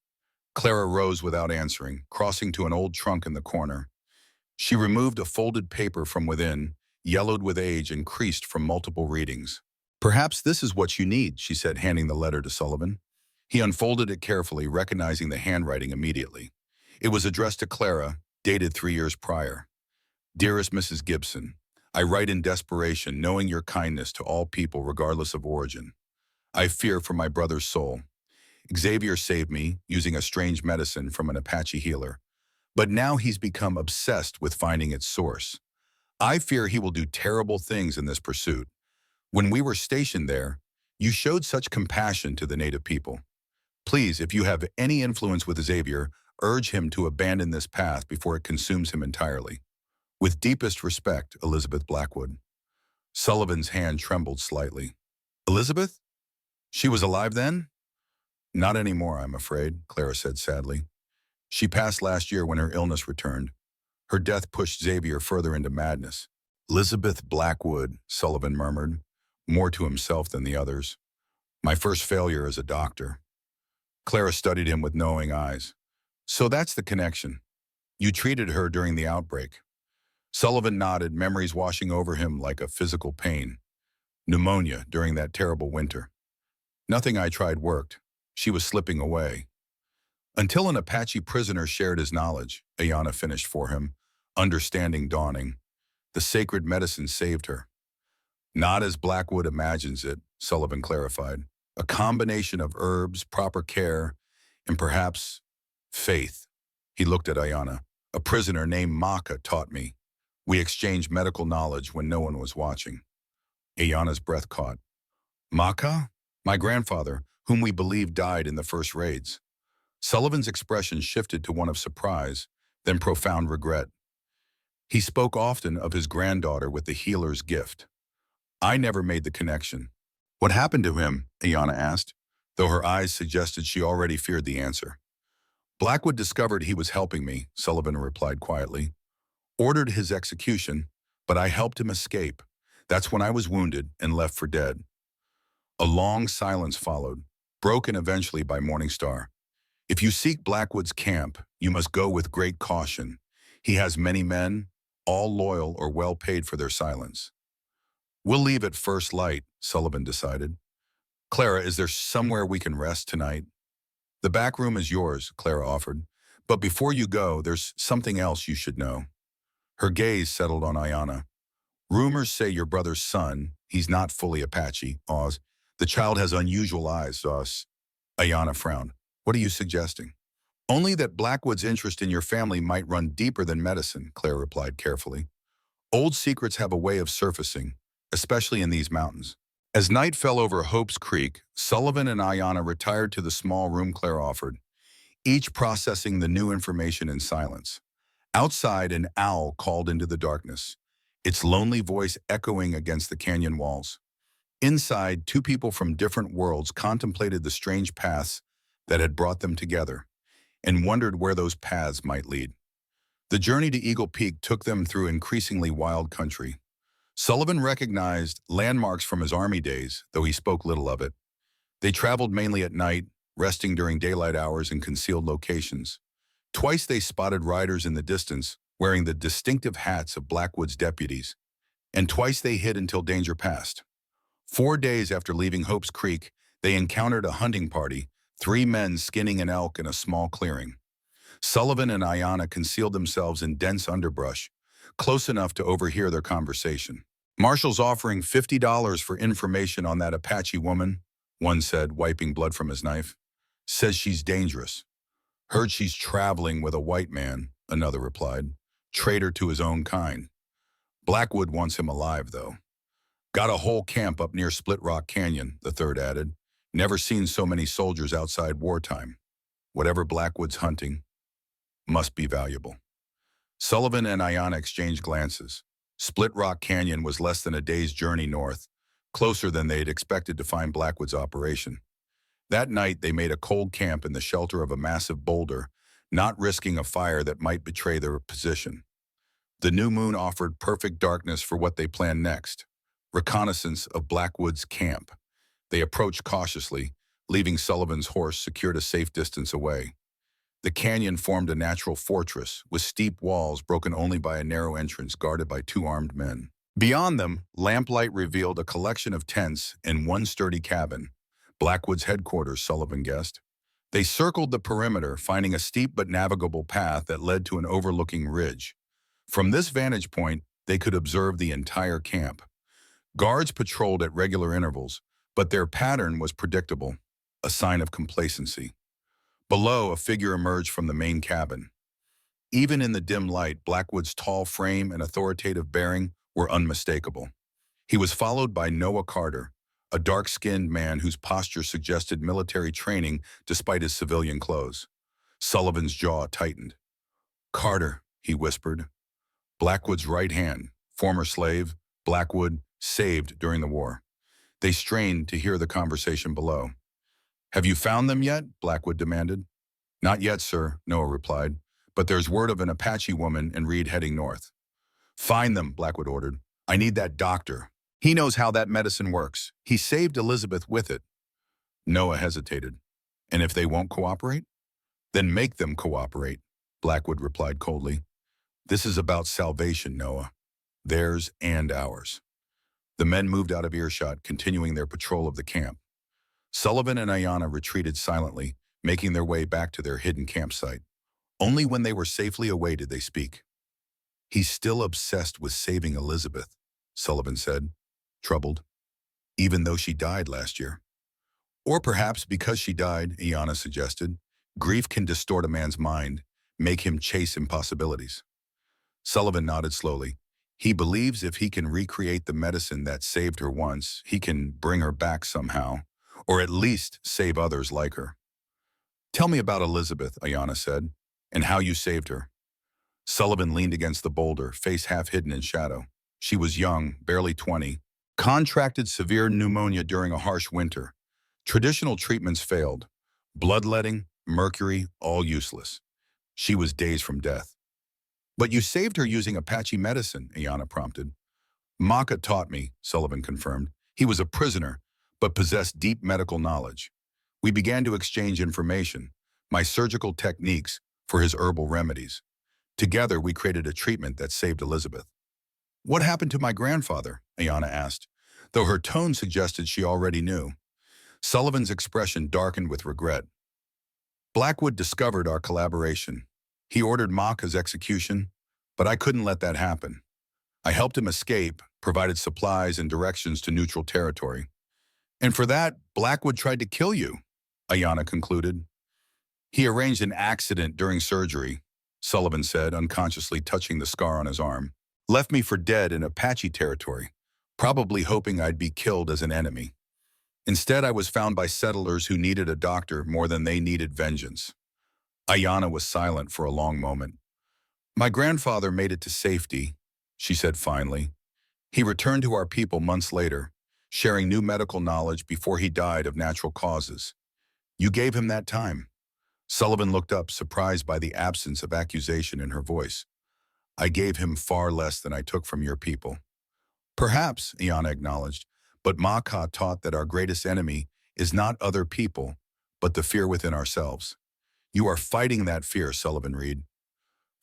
Clara rose without answering, crossing to an old trunk in the corner. She removed a folded paper from within, yellowed with age and creased from multiple readings. "Perhaps this is what you need," she said, handing the letter to Sullivan. He unfolded it carefully, recognizing the handwriting immediately. It was addressed to Clara, dated 3 years prior. "Dearest Mrs. Gibson, I write in desperation, knowing your kindness to all people regardless of origin. I fear for my brother's soul. Xavier saved me using a strange medicine from an Apache healer, but now he's become obsessed with finding its source. I fear he will do terrible things in this pursuit. When we were stationed there, you showed such compassion to the native people. Please, if you have any influence with Xavier, urge him to abandon this path before it consumes him entirely. With deepest respect, Elizabeth Blackwood." Sullivan's hand trembled slightly. "Elizabeth? She was alive then?" "Not anymore, I'm afraid," Clara said sadly. "She passed last year when her illness returned. Her death pushed Xavier further into madness." "Elizabeth Blackwood," Sullivan murmured, more to himself than the others. "My first failure as a doctor." Clara studied him with knowing eyes. "So that's the connection. You treated her during the outbreak." Sullivan nodded, memories washing over him like a physical pain. "Pneumonia during that terrible winter. Nothing I tried worked. She was slipping away." "Until an Apache prisoner shared his knowledge," Ayanna finished for him, understanding dawning. "The sacred medicine saved her." "Not as Blackwood imagines it," Sullivan clarified. "A combination of herbs, proper care, and perhaps faith." He looked at Ayanna. "A prisoner named Maka taught me. We exchanged medical knowledge when no one was watching." Ayanna's breath caught. "Maka?" My grandfather, whom we believe died in the first raids. Sullivan's expression shifted to one of surprise, then profound regret. He spoke often of his granddaughter with the healer's gift. I never made the connection. What happened to him? Ayanna asked, though her eyes suggested she already feared the answer. Blackwood discovered he was helping me, Sullivan replied quietly. Ordered his execution, but I helped him escape. That's when I was wounded and left for dead. A long silence followed, broken eventually by Morningstar. If you seek Blackwood's camp, you must go with great caution. He has many men, all loyal or well paid for their silence. We'll leave at first light, Sullivan decided. Clara, is there somewhere we can rest tonight? The back room is yours, Clara offered. But before you go, there's something else you should know. Her gaze settled on Ayanna. Rumors say your brother's son, he's not fully Apache, Oz. The child has unusual eyes, Oz. Ayanna frowned. What are you suggesting? Only that Blackwood's interest in your family might run deeper than medicine, Claire replied carefully. Old secrets have a way of surfacing, especially in these mountains. As night fell over Hope's Creek, Sullivan and Ayanna retired to the small room Claire offered, each processing the new information in silence. Outside, an owl called into the darkness, its lonely voice echoing against the canyon walls. Inside, two people from different worlds contemplated the strange paths that had brought them together and wondered where those paths might lead. The journey to Eagle Peak took them through increasingly wild country. Sullivan recognized landmarks from his army days, though he spoke little of it. They traveled mainly at night, resting during daylight hours in concealed locations. Twice they spotted riders in the distance, wearing the distinctive hats of Blackwood's deputies, and twice they hid until danger passed. 4 days after leaving Hope's Creek, they encountered a hunting party, 3 men skinning an elk in a small clearing. Sullivan and Ayanna concealed themselves in dense underbrush, close enough to overhear their conversation. Marshall's offering $50 for information on that Apache woman, one said, wiping blood from his knife. Says she's dangerous. Heard she's traveling with a white man, another replied. Traitor to his own kind. Blackwood wants him alive, though. Got a whole camp up near Split Rock Canyon, the third added. Never seen so many soldiers outside wartime. Whatever Blackwood's hunting must be valuable. Sullivan and Ayanna exchanged glances. Split Rock Canyon was less than a day's journey north, closer than they'd expected to find Blackwood's operation. That night, they made a cold camp in the shelter of a massive boulder, not risking a fire that might betray their position. The new moon offered perfect darkness for what they planned next, reconnaissance of Blackwood's camp. They approached cautiously, leaving Sullivan's horse secured a safe distance away. The canyon formed a natural fortress, with steep walls broken only by a narrow entrance guarded by 2 armed men. Beyond them, lamplight revealed a collection of tents and one sturdy cabin, Blackwood's headquarters, Sullivan guessed. They circled the perimeter, finding a steep but navigable path that led to an overlooking ridge. From this vantage point, they could observe the entire camp. Guards patrolled at regular intervals, but their pattern was predictable, a sign of complacency. Below, a figure emerged from the main cabin. Even in the dim light, Blackwood's tall frame and authoritative bearing were unmistakable. He was followed by Noah Carter, a dark-skinned man whose posture suggested military training despite his civilian clothes. Sullivan's jaw tightened. Carter, he whispered. Blackwood's right hand, former slave, Blackwood, saved during the war. They strained to hear the conversation below. Have you found them yet? Blackwood demanded. Not yet, sir, Noah replied, but there's word of an Apache woman and Reed heading north. Find them, Blackwood ordered. I need that doctor. He knows how that medicine works. He saved Elizabeth with it. Noah hesitated. And if they won't cooperate? Then make them cooperate, Blackwood replied coldly. This is about salvation, Noah. Theirs and ours. The men moved out of earshot, continuing their patrol of the camp. Sullivan and Ayanna retreated silently, making their way back to their hidden campsite. Only when they were safely away did they speak. He's still obsessed with saving Elizabeth, Sullivan said, troubled, even though she died last year. Or perhaps because she died, Ayanna suggested, grief can distort a man's mind, make him chase impossibilities. Sullivan nodded slowly. He believes if he can recreate the medicine that saved her once, he can bring her back somehow, or at least save others like her. Tell me about Elizabeth, Ayanna said, and how you saved her. Sullivan leaned against the boulder, face half hidden in shadow. She was young, barely 20, contracted severe pneumonia during a harsh winter. Traditional treatments failed. Bloodletting, mercury, all useless. She was days from death. But you saved her using Apache medicine, Ayanna prompted. Maka taught me, Sullivan confirmed. He was a prisoner, but possessed deep medical knowledge. We began to exchange information, my surgical techniques for his herbal remedies. Together, we created a treatment that saved Elizabeth. What happened to my grandfather? Ayanna asked, though her tone suggested she already knew. Sullivan's expression darkened with regret. Blackwood discovered our collaboration. He ordered Maka's execution, but I couldn't let that happen. I helped him escape, provided supplies and directions to neutral territory. And for that, Blackwood tried to kill you, Ayanna concluded. He arranged an accident during surgery, Sullivan said, unconsciously touching the scar on his arm. Left me for dead in Apache territory, probably hoping I'd be killed as an enemy. Instead, I was found by settlers who needed a doctor more than they needed vengeance. Ayanna was silent for a long moment. My grandfather made it to safety, she said finally. He returned to our people months later, sharing new medical knowledge before he died of natural causes. You gave him that time. Sullivan looked up, surprised by the absence of accusation in her voice. I gave him far less than I took from your people. Perhaps, Ayanna acknowledged, but Maka taught that our greatest enemy is not other people, but the fear within ourselves. You are fighting that fear, Sullivan read.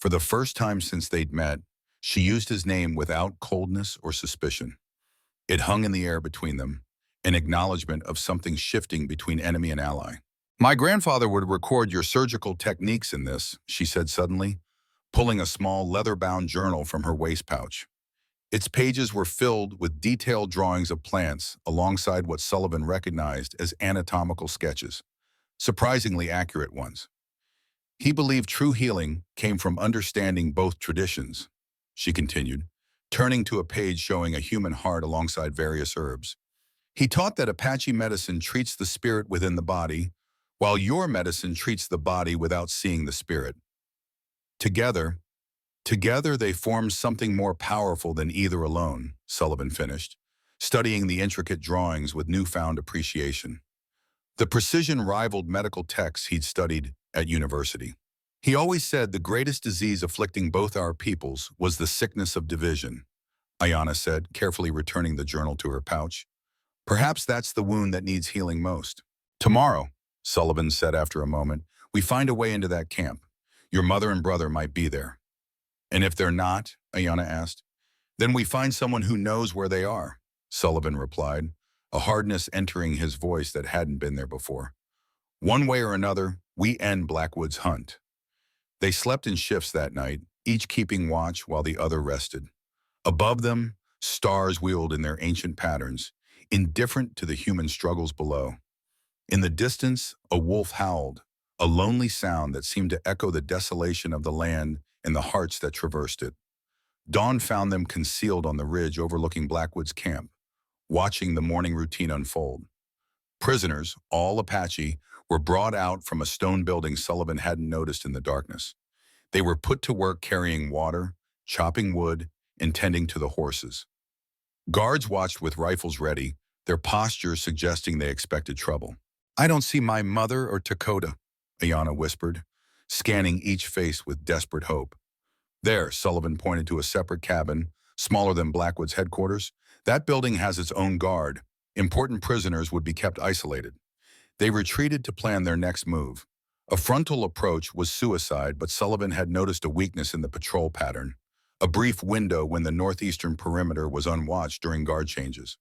For the first time since they'd met, she used his name without coldness or suspicion. It hung in the air between them, an acknowledgement of something shifting between enemy and ally. My grandfather would record your surgical techniques in this, she said suddenly, pulling a small leather-bound journal from her waist pouch. Its pages were filled with detailed drawings of plants alongside what Sullivan recognized as anatomical sketches, surprisingly accurate ones. He believed true healing came from understanding both traditions, she continued, turning to a page showing a human heart alongside various herbs. He taught that Apache medicine treats the spirit within the body, while your medicine treats the body without seeing the spirit. Together they form something more powerful than either alone, Sullivan finished, studying the intricate drawings with newfound appreciation. The precision rivaled medical texts he'd studied at university. He always said the greatest disease afflicting both our peoples was the sickness of division, Ayanna said, carefully returning the journal to her pouch. Perhaps that's the wound that needs healing most. Tomorrow, Sullivan said after a moment, we find a way into that camp. Your mother and brother might be there. And if they're not, Ayanna asked, then we find someone who knows where they are, Sullivan replied, a hardness entering his voice that hadn't been there before. One way or another, we end Blackwood's hunt. They slept in shifts that night, each keeping watch while the other rested. Above them, stars wheeled in their ancient patterns, indifferent to the human struggles below. In the distance, a wolf howled, a lonely sound that seemed to echo the desolation of the land and the hearts that traversed it. Dawn found them concealed on the ridge overlooking Blackwood's camp, watching the morning routine unfold. Prisoners, all Apache, were brought out from a stone building Sullivan hadn't noticed in the darkness. They were put to work carrying water, chopping wood, and tending to the horses. Guards watched with rifles ready, their postures suggesting they expected trouble. I don't see my mother or Dakota, Ayanna whispered, scanning each face with desperate hope. There, Sullivan pointed to a separate cabin, smaller than Blackwood's headquarters. That building has its own guard. Important prisoners would be kept isolated. They retreated to plan their next move. A frontal approach was suicide, but Sullivan had noticed a weakness in the patrol pattern, a brief window when the northeastern perimeter was unwatched during guard changes.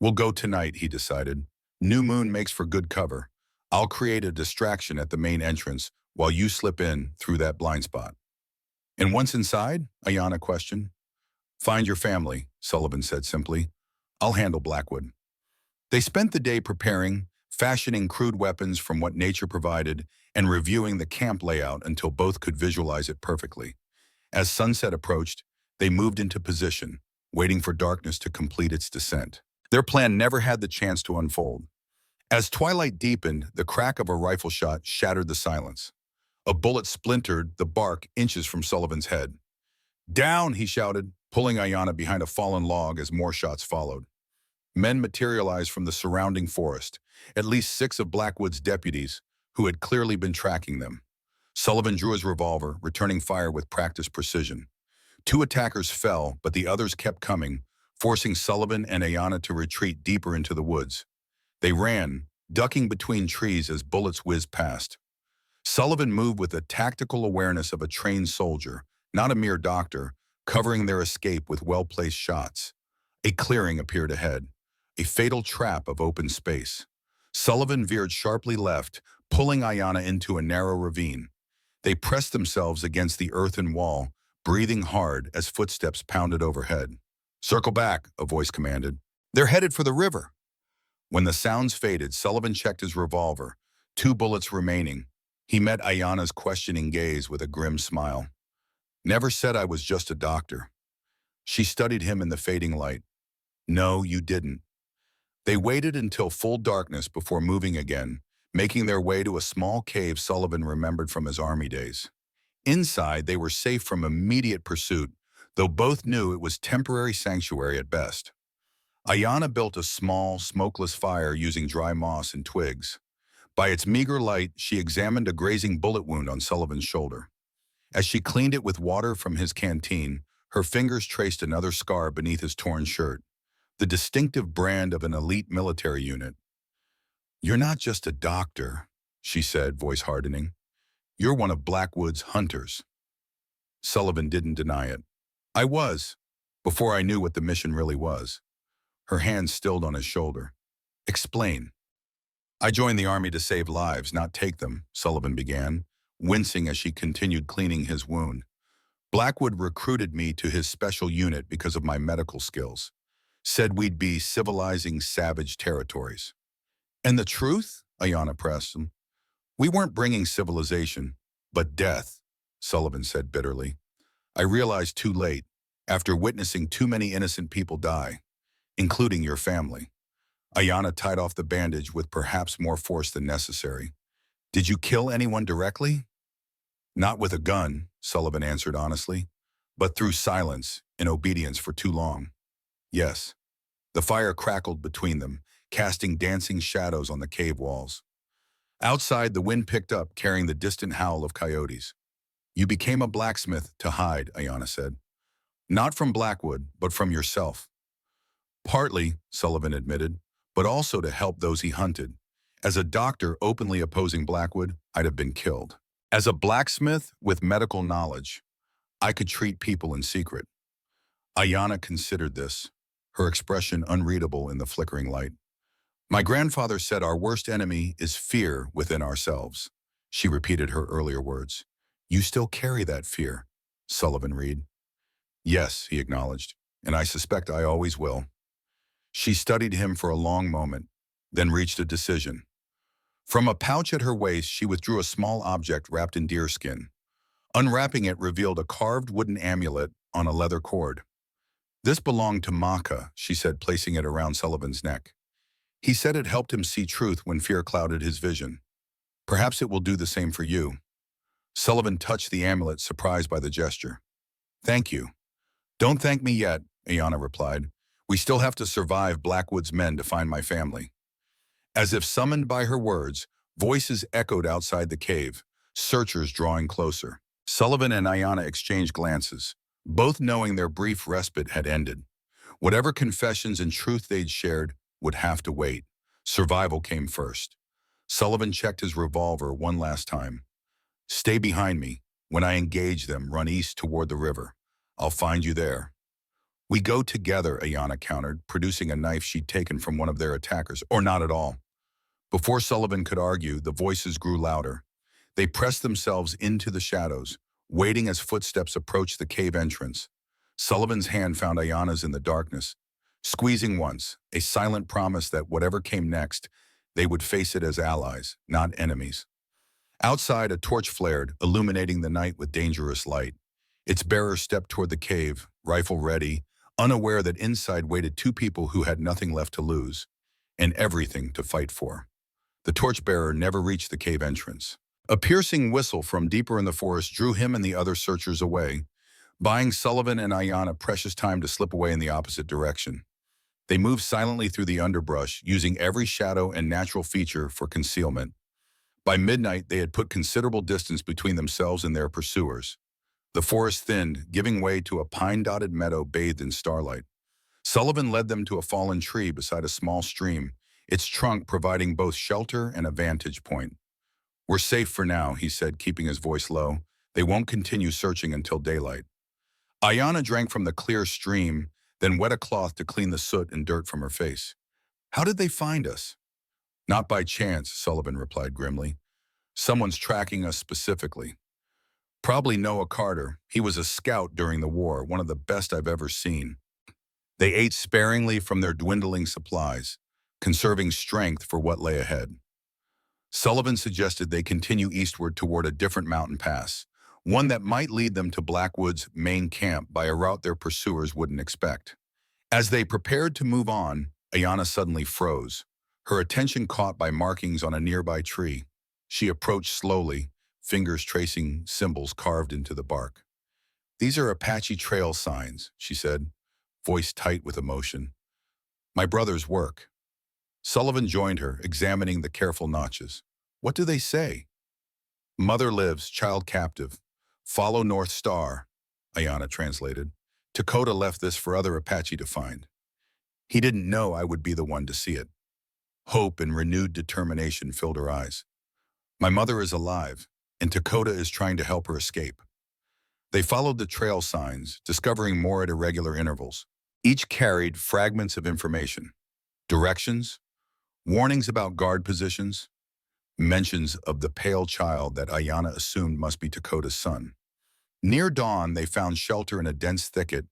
We'll go tonight, he decided. New moon makes for good cover. I'll create a distraction at the main entrance while you slip in through that blind spot. And once inside, Ayanna questioned. Find your family, Sullivan said simply. I'll handle Blackwood. They spent the day preparing, fashioning crude weapons from what nature provided, and reviewing the camp layout until both could visualize it perfectly. As sunset approached, they moved into position, waiting for darkness to complete its descent. Their plan never had the chance to unfold. As twilight deepened, the crack of a rifle shot shattered the silence. A bullet splintered the bark inches from Sullivan's head. "Down!" he shouted, pulling Ayanna behind a fallen log as more shots followed. Men materialized from the surrounding forest, at least 6 of Blackwood's deputies, who had clearly been tracking them. Sullivan drew his revolver, returning fire with practiced precision. 2 attackers fell, but the others kept coming, forcing Sullivan and Ayanna to retreat deeper into the woods. They ran, ducking between trees as bullets whizzed past. Sullivan moved with the tactical awareness of a trained soldier, not a mere doctor, covering their escape with well-placed shots. A clearing appeared ahead, a fatal trap of open space. Sullivan veered sharply left, pulling Ayanna into a narrow ravine. They pressed themselves against the earthen wall, breathing hard as footsteps pounded overhead. "Circle back," a voice commanded. "They're headed for the river." When the sounds faded, Sullivan checked his revolver, 2 bullets remaining. He met Ayanna's questioning gaze with a grim smile. "Never said I was just a doctor." She studied him in the fading light. "No, you didn't." They waited until full darkness before moving again, making their way to a small cave Sullivan remembered from his army days. Inside, they were safe from immediate pursuit, though both knew it was temporary sanctuary at best. Ayanna built a small, smokeless fire using dry moss and twigs. By its meager light, she examined a grazing bullet wound on Sullivan's shoulder. As she cleaned it with water from his canteen, her fingers traced another scar beneath his torn shirt, the distinctive brand of an elite military unit. "You're not just a doctor," she said, voice hardening. "You're one of Blackwood's hunters." Sullivan didn't deny it. "I was, before I knew what the mission really was." Her hand stilled on his shoulder. "Explain." "I joined the army to save lives, not take them," Sullivan began, wincing as she continued cleaning his wound. "Blackwood recruited me to his special unit because of my medical skills. Said we'd be civilizing savage territories." "And the truth?" Ayanna pressed him. "We weren't bringing civilization, but death," Sullivan said bitterly. "I realized too late, after witnessing too many innocent people die, including your family." Ayanna tied off the bandage with perhaps more force than necessary. "Did you kill anyone directly?" "Not with a gun," Sullivan answered honestly, "but through silence, in obedience for too long." "Yes." The fire crackled between them, casting dancing shadows on the cave walls. Outside, the wind picked up, carrying the distant howl of coyotes. "You became a blacksmith to hide," Ayanna said. "Not from Blackwood, but from yourself." "Partly," Sullivan admitted, "but also to help those he hunted. As a doctor openly opposing Blackwood, I'd have been killed. As a blacksmith with medical knowledge, I could treat people in secret." Ayanna considered this, her expression unreadable in the flickering light. "My grandfather said our worst enemy is fear within ourselves." She repeated her earlier words. "You still carry that fear," Sullivan read. "Yes," he acknowledged, "and I suspect I always will." She studied him for a long moment, then reached a decision. From a pouch at her waist, she withdrew a small object wrapped in deerskin. Unwrapping it revealed a carved wooden amulet on a leather cord. "This belonged to Maka," she said, placing it around Sullivan's neck. "He said it helped him see truth when fear clouded his vision. Perhaps it will do the same for you." Sullivan touched the amulet, surprised by the gesture. "Thank you." "Don't thank me yet," Ayanna replied. "We still have to survive Blackwood's men to find my family." As if summoned by her words, voices echoed outside the cave, searchers drawing closer. Sullivan and Ayanna exchanged glances, both knowing their brief respite had ended. Whatever confessions and truth they'd shared would have to wait. Survival came first. Sullivan checked his revolver one last time. "Stay behind me. When I engage them, run east toward the river. I'll find you there." "We go together," Ayanna countered, producing a knife she'd taken from one of their attackers, "or not at all." Before Sullivan could argue, the voices grew louder. They pressed themselves into the shadows, waiting as footsteps approached the cave entrance. Sullivan's hand found Ayanna's in the darkness. Squeezing once, a silent promise that whatever came next, they would face it as allies, not enemies. Outside, a torch flared, illuminating the night with dangerous light. Its bearer stepped toward the cave, rifle ready, unaware that inside waited 2 people who had nothing left to lose and everything to fight for. The torchbearer never reached the cave entrance. A piercing whistle from deeper in the forest drew him and the other searchers away, buying Sullivan and Ayanna precious time to slip away in the opposite direction. They moved silently through the underbrush, using every shadow and natural feature for concealment. By midnight, they had put considerable distance between themselves and their pursuers. The forest thinned, giving way to a pine-dotted meadow bathed in starlight. Sullivan led them to a fallen tree beside a small stream, its trunk providing both shelter and a vantage point. "We're safe for now," he said, keeping his voice low. "They won't continue searching until daylight." Ayanna drank from the clear stream, then wet a cloth to clean the soot and dirt from her face. "How did they find us?" "Not by chance," Sullivan replied grimly. "Someone's tracking us specifically. Probably Noah Carter. He was a scout during the war, one of the best I've ever seen." They ate sparingly from their dwindling supplies, conserving strength for what lay ahead. Sullivan suggested they continue eastward toward a different mountain pass, one that might lead them to Blackwood's main camp by a route their pursuers wouldn't expect. As they prepared to move on, Ayanna suddenly froze, her attention caught by markings on a nearby tree. She approached slowly, fingers tracing symbols carved into the bark. "These are Apache trail signs," she said, voice tight with emotion. "My brother's work." Sullivan joined her, examining the careful notches. "What do they say?" "Mother lives, child captive. Follow North Star," Ayanna translated. "Dakota left this for other Apache to find. He didn't know I would be the one to see it." Hope and renewed determination filled her eyes. "My mother is alive, and Dakota is trying to help her escape." They followed the trail signs, discovering more at irregular intervals. Each carried fragments of information, directions, warnings about guard positions, mentions of the pale child that Ayanna assumed must be Dakota's son. Near dawn, they found shelter in a dense thicket,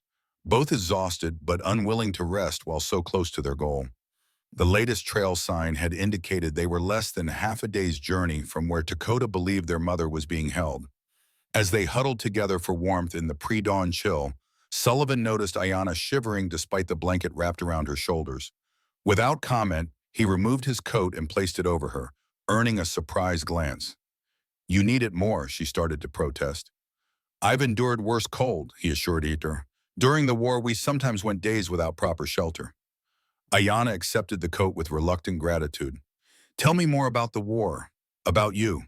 both exhausted but unwilling to rest while so close to their goal. The latest trail sign had indicated they were less than half a day's journey from where Dakota believed their mother was being held. As they huddled together for warmth in the pre-dawn chill, Sullivan noticed Ayanna shivering despite the blanket wrapped around her shoulders. Without comment, he removed his coat and placed it over her, earning a surprised glance. "You need it more," she started to protest. "I've endured worse cold," he assured her. "During the war, we sometimes went days without proper shelter." Ayanna accepted the coat with reluctant gratitude. "Tell me more about the war, about you."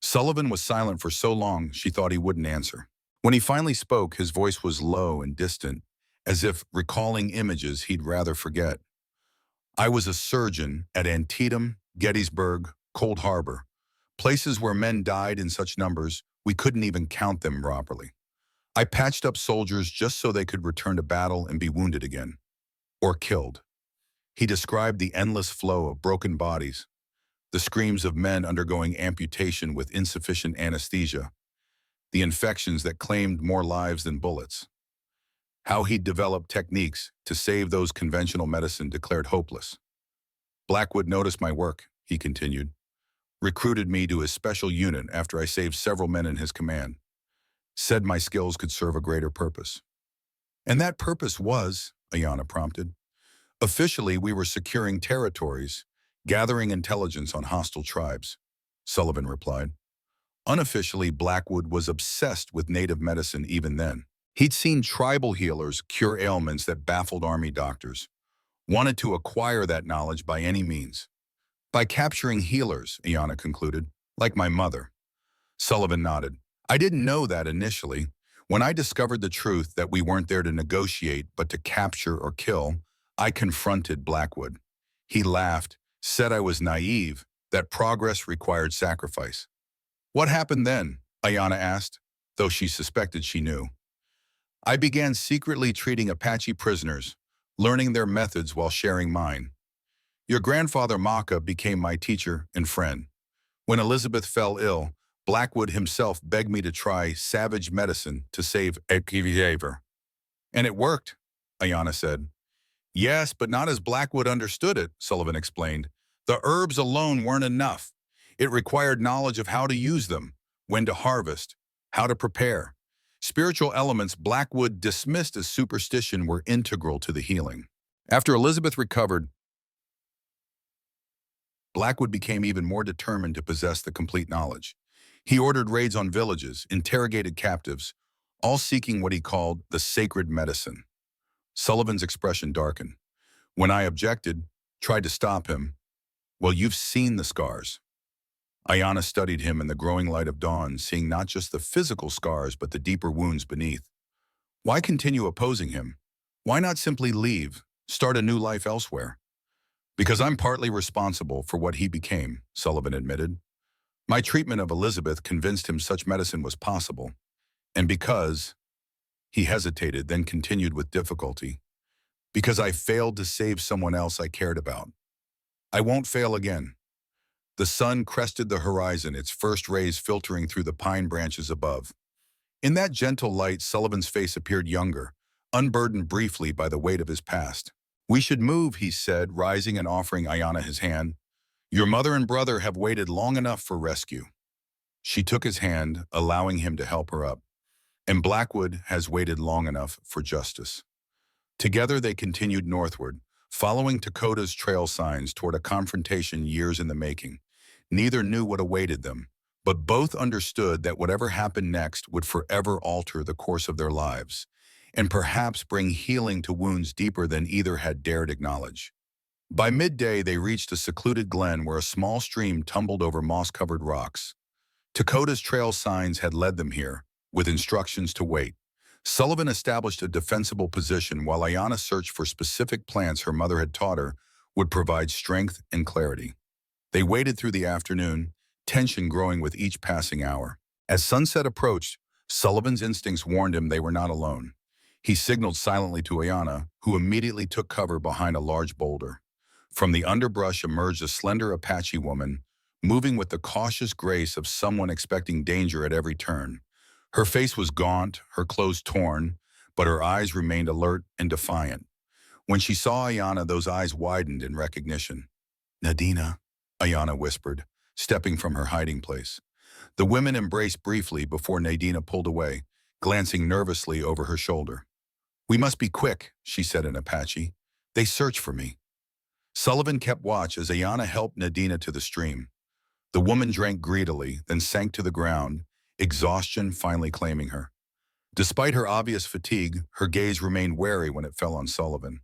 Sullivan was silent for so long she thought he wouldn't answer. When he finally spoke, his voice was low and distant, as if recalling images he'd rather forget. "I was a surgeon at Antietam, Gettysburg, Cold Harbor, places where men died in such numbers we couldn't even count them properly. I patched up soldiers just so they could return to battle and be wounded again. Or killed." He described the endless flow of broken bodies, the screams of men undergoing amputation with insufficient anesthesia, the infections that claimed more lives than bullets. How he'd developed techniques to save those conventional medicine declared hopeless. "Blackwood noticed my work," he continued, "recruited me to his special unit after I saved several men in his command. Said my skills could serve a greater purpose." "And that purpose was," Ayanna prompted. "Officially, we were securing territories, gathering intelligence on hostile tribes," Sullivan replied. Unofficially, Blackwood was obsessed with native medicine even then. He'd seen tribal healers cure ailments that baffled army doctors, wanted to acquire that knowledge by any means. "By capturing healers," Ayanna concluded, "like my mother." Sullivan nodded. "I didn't know that initially. When I discovered the truth that we weren't there to negotiate but to capture or kill, I confronted Blackwood. He laughed, said I was naive, that progress required sacrifice." "What happened then?" Ayanna asked, though she suspected she knew. "I began secretly treating Apache prisoners, learning their methods while sharing mine. Your grandfather Maka became my teacher and friend. When Elizabeth fell ill, Blackwood himself begged me to try savage medicine to save Ekiviaver. And it worked," Ayanna said. "Yes, but not as Blackwood understood it," Sullivan explained. "The herbs alone weren't enough. It required knowledge of how to use them, when to harvest, how to prepare. Spiritual elements Blackwood dismissed as superstition were integral to the healing. After Elizabeth recovered, Blackwood became even more determined to possess the complete knowledge. He ordered raids on villages, interrogated captives, all seeking what he called the sacred medicine. Sullivan's expression darkened. When I objected, tried to stop him, well, you've seen the scars. Ayana studied him in the growing light of dawn, seeing not just the physical scars, but the deeper wounds beneath. Why continue opposing him? Why not simply leave, start a new life elsewhere? Because I'm partly responsible for what he became, Sullivan admitted. My treatment of Elizabeth convinced him such medicine was possible. And because, he hesitated, then continued with difficulty, because I failed to save someone else I cared about. I won't fail again. The sun crested the horizon, its first rays filtering through the pine branches above. In that gentle light, Sullivan's face appeared younger, unburdened briefly by the weight of his past. We should move, he said, rising and offering Ayana his hand. Your mother and brother have waited long enough for rescue. She took his hand, allowing him to help her up. And Blackwood has waited long enough for justice. Together they continued northward, following Dakota's trail signs toward a confrontation years in the making. Neither knew what awaited them, but both understood that whatever happened next would forever alter the course of their lives, and perhaps bring healing to wounds deeper than either had dared acknowledge. By midday, they reached a secluded glen where a small stream tumbled over moss-covered rocks. Dakota's trail signs had led them here, with instructions to wait. Sullivan established a defensible position while Ayana searched for specific plants her mother had taught her would provide strength and clarity. They waited through the afternoon, tension growing with each passing hour. As sunset approached, Sullivan's instincts warned him they were not alone. He signaled silently to Ayana, who immediately took cover behind a large boulder. From the underbrush emerged a slender Apache woman, moving with the cautious grace of someone expecting danger at every turn. Her face was gaunt, her clothes torn, but her eyes remained alert and defiant. When she saw Ayana, those eyes widened in recognition. "Nadina," Ayana whispered, stepping from her hiding place. The women embraced briefly before Nadina pulled away, glancing nervously over her shoulder. "We must be quick," she said in Apache. "They search for me." Sullivan kept watch as Ayana helped Nadina to the stream. The woman drank greedily, then sank to the ground, exhaustion finally claiming her. Despite her obvious fatigue, her gaze remained wary when it fell on Sullivan.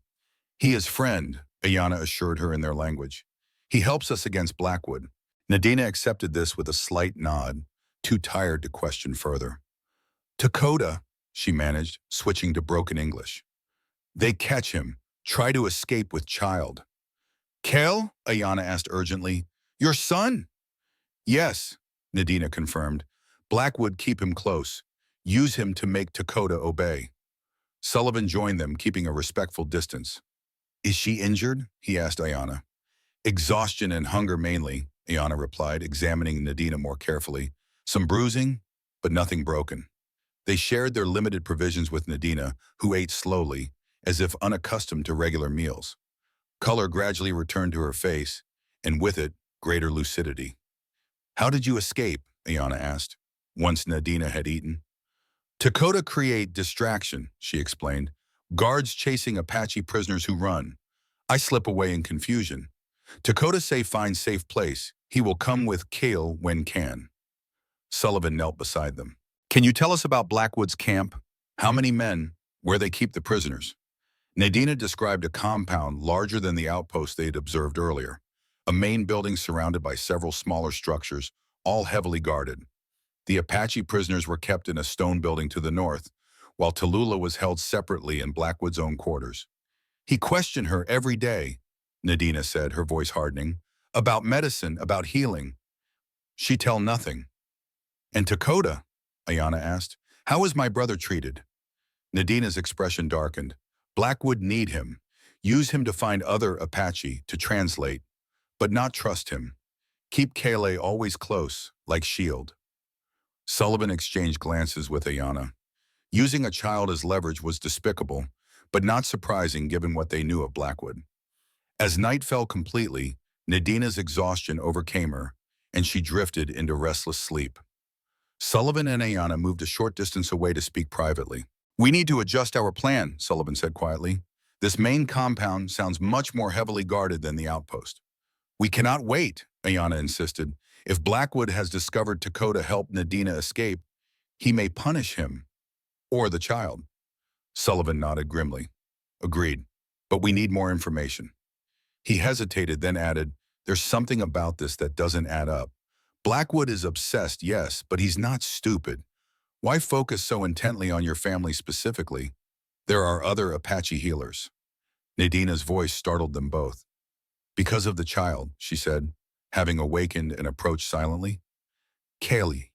"He is friend," Ayana assured her in their language. "He helps us against Blackwood." Nadina accepted this with a slight nod, too tired to question further. "Dakota," she managed, switching to broken English. "They catch him, try to escape with child." "Kel?" Ayana asked urgently. "Your son?" "Yes," Nadina confirmed. "Blackwood keep him close. Use him to make Dakota obey." Sullivan joined them, keeping a respectful distance. "Is she injured?" he asked Ayana. "Exhaustion and hunger mainly," Ayana replied, examining Nadina more carefully. "Some bruising, but nothing broken." They shared their limited provisions with Nadina, who ate slowly, as if unaccustomed to regular meals. Color gradually returned to her face, and with it, greater lucidity. "How did you escape?" Ayana asked, once Nadina had eaten. "Dakota create distraction," she explained. "Guards chasing Apache prisoners who run. I slip away in confusion. Dakota say find safe place. He will come with Kale when can." Sullivan knelt beside them. "Can you tell us about Blackwood's camp? How many men? Where they keep the prisoners?" Nadina described a compound larger than the outpost they had observed earlier. A main building surrounded by several smaller structures, all heavily guarded. The Apache prisoners were kept in a stone building to the north, while Tallulah was held separately in Blackwood's own quarters. "He questioned her every day," Nadina said, her voice hardening. "About medicine, about healing. She tell nothing." "And Dakota?" Ayana asked. "How is my brother treated?" Nadina's expression darkened. "Blackwood need him. Use him to find other Apache, to translate, but not trust him. Keep Kale always close, like shield." Sullivan exchanged glances with Ayana. Using a child as leverage was despicable, but not surprising given what they knew of Blackwood. As night fell completely, Nadina's exhaustion overcame her, and she drifted into restless sleep. Sullivan and Ayana moved a short distance away to speak privately. "We need to adjust our plan," Sullivan said quietly. "This main compound sounds much more heavily guarded than the outpost." We cannot wait, Ayana insisted. If Blackwood has discovered Dakota helped Nadina escape, he may punish him, or the child. Sullivan nodded grimly. Agreed, but we need more information. He hesitated, then added, there's something about this that doesn't add up. Blackwood is obsessed, yes, but he's not stupid. Why focus so intently on your family specifically? There are other Apache healers. Nadina's voice startled them both. Because of the child, she said, having awakened and approached silently. Kaylee,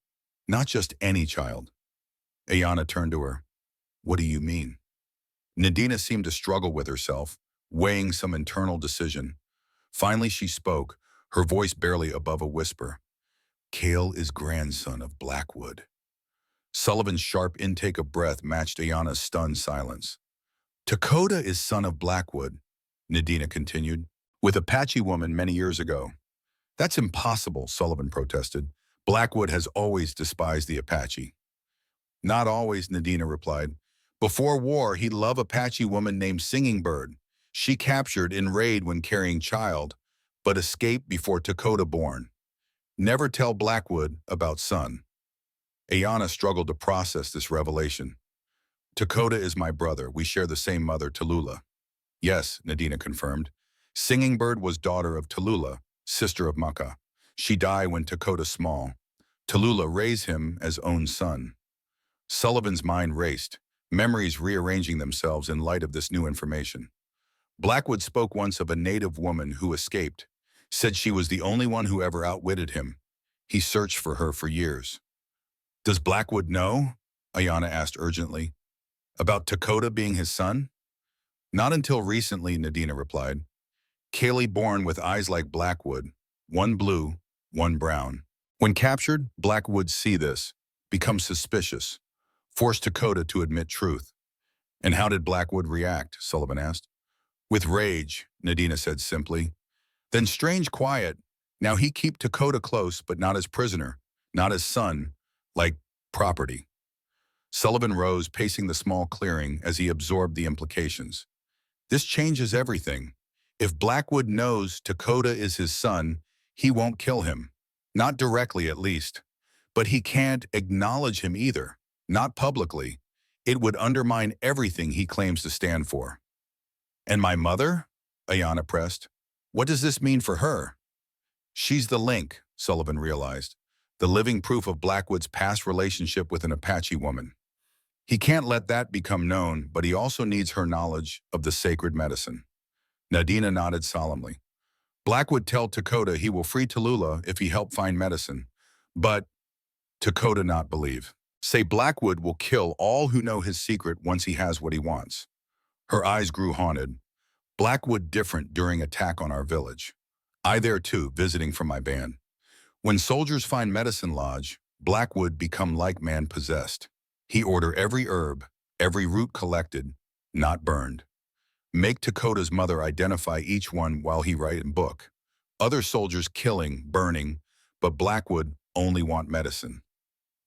not just any child. Ayana turned to her. What do you mean? Nadina seemed to struggle with herself, weighing some internal decision. Finally she spoke, her voice barely above a whisper. Kale is grandson of Blackwood. Sullivan's sharp intake of breath matched Ayana's stunned silence. Dakota is son of Blackwood, Nadina continued, with Apache woman many years ago. That's impossible, Sullivan protested. Blackwood has always despised the Apache. Not always, Nadina replied. Before war, he loved Apache woman named Singing Bird. She captured in raid when carrying child, but escaped before Dakota born. Never tell Blackwood about son. Ayana struggled to process this revelation. Dakota is my brother. We share the same mother, Tallulah. Yes, Nadina confirmed. Singing Bird was daughter of Tallulah, sister of Maka. She died when Dakota small. Tallulah raised him as own son. Sullivan's mind raced, memories rearranging themselves in light of this new information. Blackwood spoke once of a native woman who escaped, said she was the only one who ever outwitted him. He searched for her for years. Does Blackwood know? Ayana asked urgently. About Dakota being his son? Not until recently, Nadina replied. Kaylee born with eyes like Blackwood, one blue, one brown. When captured, Blackwood see this, become suspicious, force Dakota to admit truth. And how did Blackwood react? Sullivan asked. With rage, Nadina said simply. Then strange quiet. Now he keep Dakota close, but not as prisoner, not as son, like property. Sullivan rose, pacing the small clearing as he absorbed the implications. This changes everything. If Blackwood knows Dakota is his son, he won't kill him. Not directly, at least. But he can't acknowledge him either. Not publicly. It would undermine everything he claims to stand for. And my mother? Ayana pressed. What does this mean for her? She's the link, Sullivan realized. The living proof of Blackwood's past relationship with an Apache woman. He can't let that become known, but he also needs her knowledge of the sacred medicine. Nadina nodded solemnly. Blackwood tell Dakota he will free Tallulah if he help find medicine. But Dakota not believe. Say Blackwood will kill all who know his secret once he has what he wants. Her eyes grew haunted. Blackwood different during attack on our village. I there too, visiting from my band. When soldiers find medicine lodge, Blackwood become like man possessed. He order every herb, every root collected, not burned. Make Dakota's mother identify each one while he write in book. Other soldiers killing, burning, but Blackwood only want medicine.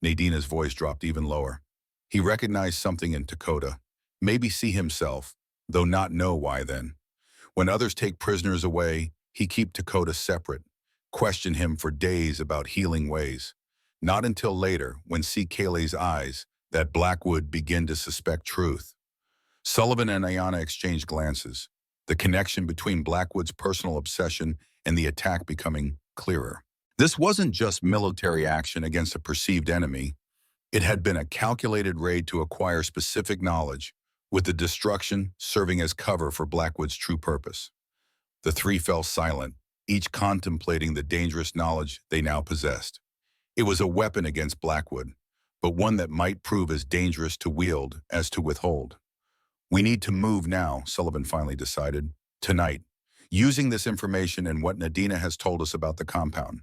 Nadina's voice dropped even lower. He recognized something in Dakota, maybe see himself, though not know why then. When others take prisoners away, he keep Dakota separate, question him for days about healing ways. Not until later, when see Kaylee's eyes, that Blackwood begin to suspect truth. Sullivan and Ayana exchanged glances, the connection between Blackwood's personal obsession and the attack becoming clearer. This wasn't just military action against a perceived enemy. It had been a calculated raid to acquire specific knowledge, with the destruction serving as cover for Blackwood's true purpose. The three fell silent, each contemplating the dangerous knowledge they now possessed. It was a weapon against Blackwood, but one that might prove as dangerous to wield as to withhold. We need to move now, Sullivan finally decided, tonight, using this information and what Nadina has told us about the compound.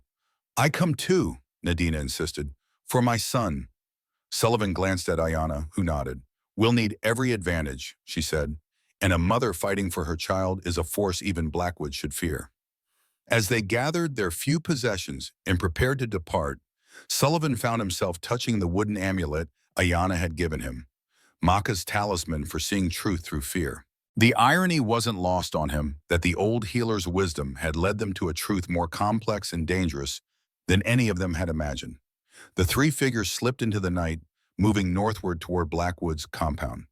I come too, Nadina insisted, for my son. Sullivan glanced at Ayana, who nodded. We'll need every advantage, she said, and a mother fighting for her child is a force even Blackwood should fear. As they gathered their few possessions and prepared to depart, Sullivan found himself touching the wooden amulet Ayana had given him, Maka's talisman for seeing truth through fear. The irony wasn't lost on him that the old healer's wisdom had led them to a truth more complex and dangerous than any of them had imagined. The three figures slipped into the night, moving northward toward Blackwood's compound.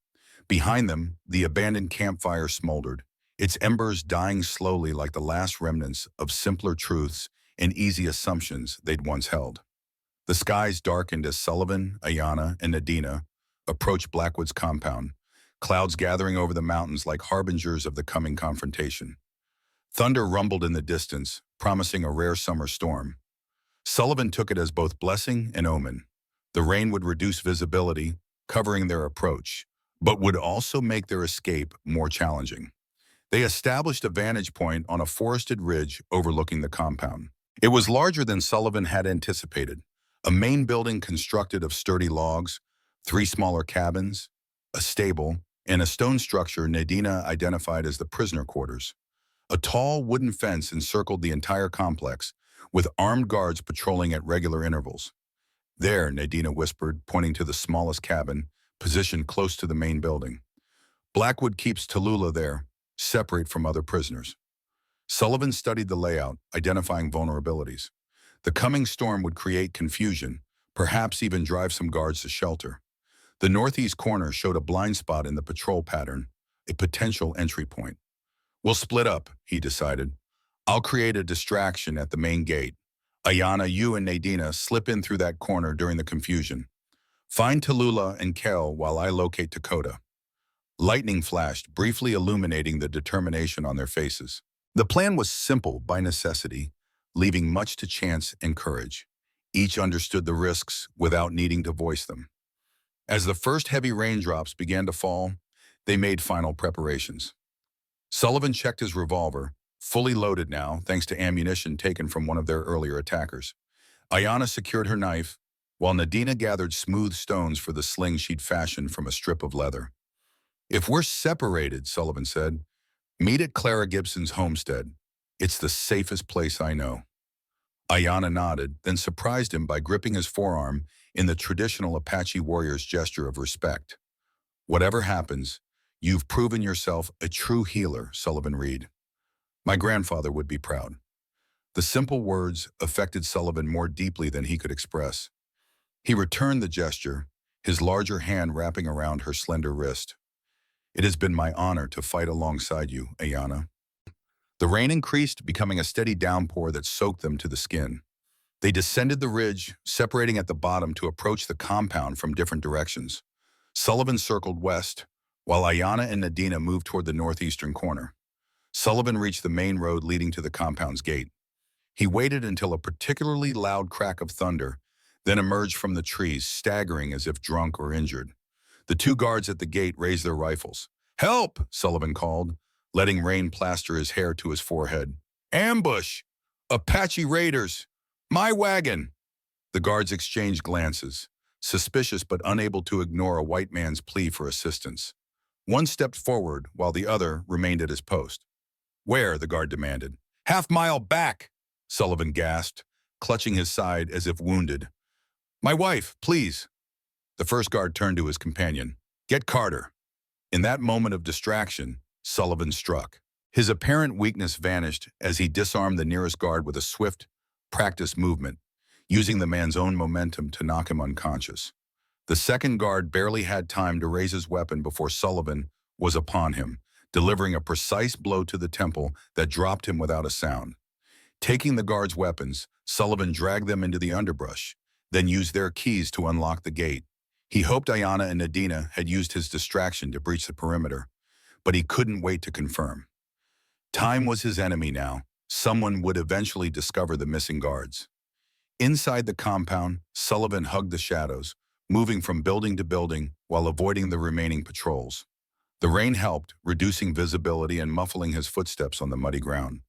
Behind them, the abandoned campfire smoldered, its embers dying slowly like the last remnants of simpler truths and easy assumptions they'd once held. The skies darkened as Sullivan, Ayana, and Nadina approached Blackwood's compound, clouds gathering over the mountains like harbingers of the coming confrontation. Thunder rumbled in the distance, promising a rare summer storm. Sullivan took it as both blessing and omen. The rain would reduce visibility, covering their approach, but would also make their escape more challenging. They established a vantage point on a forested ridge overlooking the compound. It was larger than Sullivan had anticipated. A main building constructed of sturdy logs, three smaller cabins, a stable, and a stone structure Nadina identified as the prisoner quarters. A tall wooden fence encircled the entire complex, with armed guards patrolling at regular intervals. There, Nadina whispered, pointing to the smallest cabin, positioned close to the main building. Blackwood keeps Tallulah there, separate from other prisoners. Sullivan studied the layout, identifying vulnerabilities. The coming storm would create confusion, perhaps even drive some guards to shelter. The northeast corner showed a blind spot in the patrol pattern, a potential entry point. We'll split up, he decided. I'll create a distraction at the main gate. Ayana, you and Nadina slip in through that corner during the confusion. Find Tallulah and Kel while I locate Dakota. Lightning flashed, briefly illuminating the determination on their faces. The plan was simple by necessity, leaving much to chance and courage. Each understood the risks without needing to voice them. As the first heavy raindrops began to fall, they made final preparations. Sullivan checked his revolver, fully loaded now thanks to ammunition taken from one of their earlier attackers. Ayana secured her knife, while Nadina gathered smooth stones for the sling she'd fashioned from a strip of leather. If we're separated, Sullivan said, meet at Clara Gibson's homestead. It's the safest place I know. Ayana nodded, then surprised him by gripping his forearm in the traditional Apache warrior's gesture of respect. Whatever happens, you've proven yourself a true healer, Sullivan read. My grandfather would be proud. The simple words affected Sullivan more deeply than he could express. He returned the gesture, his larger hand wrapping around her slender wrist. It has been my honor to fight alongside you, Ayana. The rain increased, becoming a steady downpour that soaked them to the skin. They descended the ridge, separating at the bottom to approach the compound from different directions. Sullivan circled west, while Ayana and Nadina moved toward the northeastern corner. Sullivan reached the main road leading to the compound's gate. He waited until a particularly loud crack of thunder, then emerged from the trees, staggering as if drunk or injured. The two guards at the gate raised their rifles. Help! Sullivan called, letting rain plaster his hair to his forehead. Ambush! Apache raiders! My wagon! The guards exchanged glances, suspicious but unable to ignore a white man's plea for assistance. One stepped forward while the other remained at his post. Where? The guard demanded. Half-mile back! Sullivan gasped, clutching his side as if wounded. My wife, please! The first guard turned to his companion. Get Carter. In that moment of distraction, Sullivan struck. His apparent weakness vanished as he disarmed the nearest guard with a swift, practiced movement, using the man's own momentum to knock him unconscious. The second guard barely had time to raise his weapon before Sullivan was upon him, delivering a precise blow to the temple that dropped him without a sound. Taking the guard's weapons, Sullivan dragged them into the underbrush, then used their keys to unlock the gate. He hoped Ayana and Nadina had used his distraction to breach the perimeter, but he couldn't wait to confirm. Time was his enemy now. Someone would eventually discover the missing guards. Inside the compound, Sullivan hugged the shadows, moving from building to building while avoiding the remaining patrols. The rain helped, reducing visibility and muffling his footsteps on the muddy ground.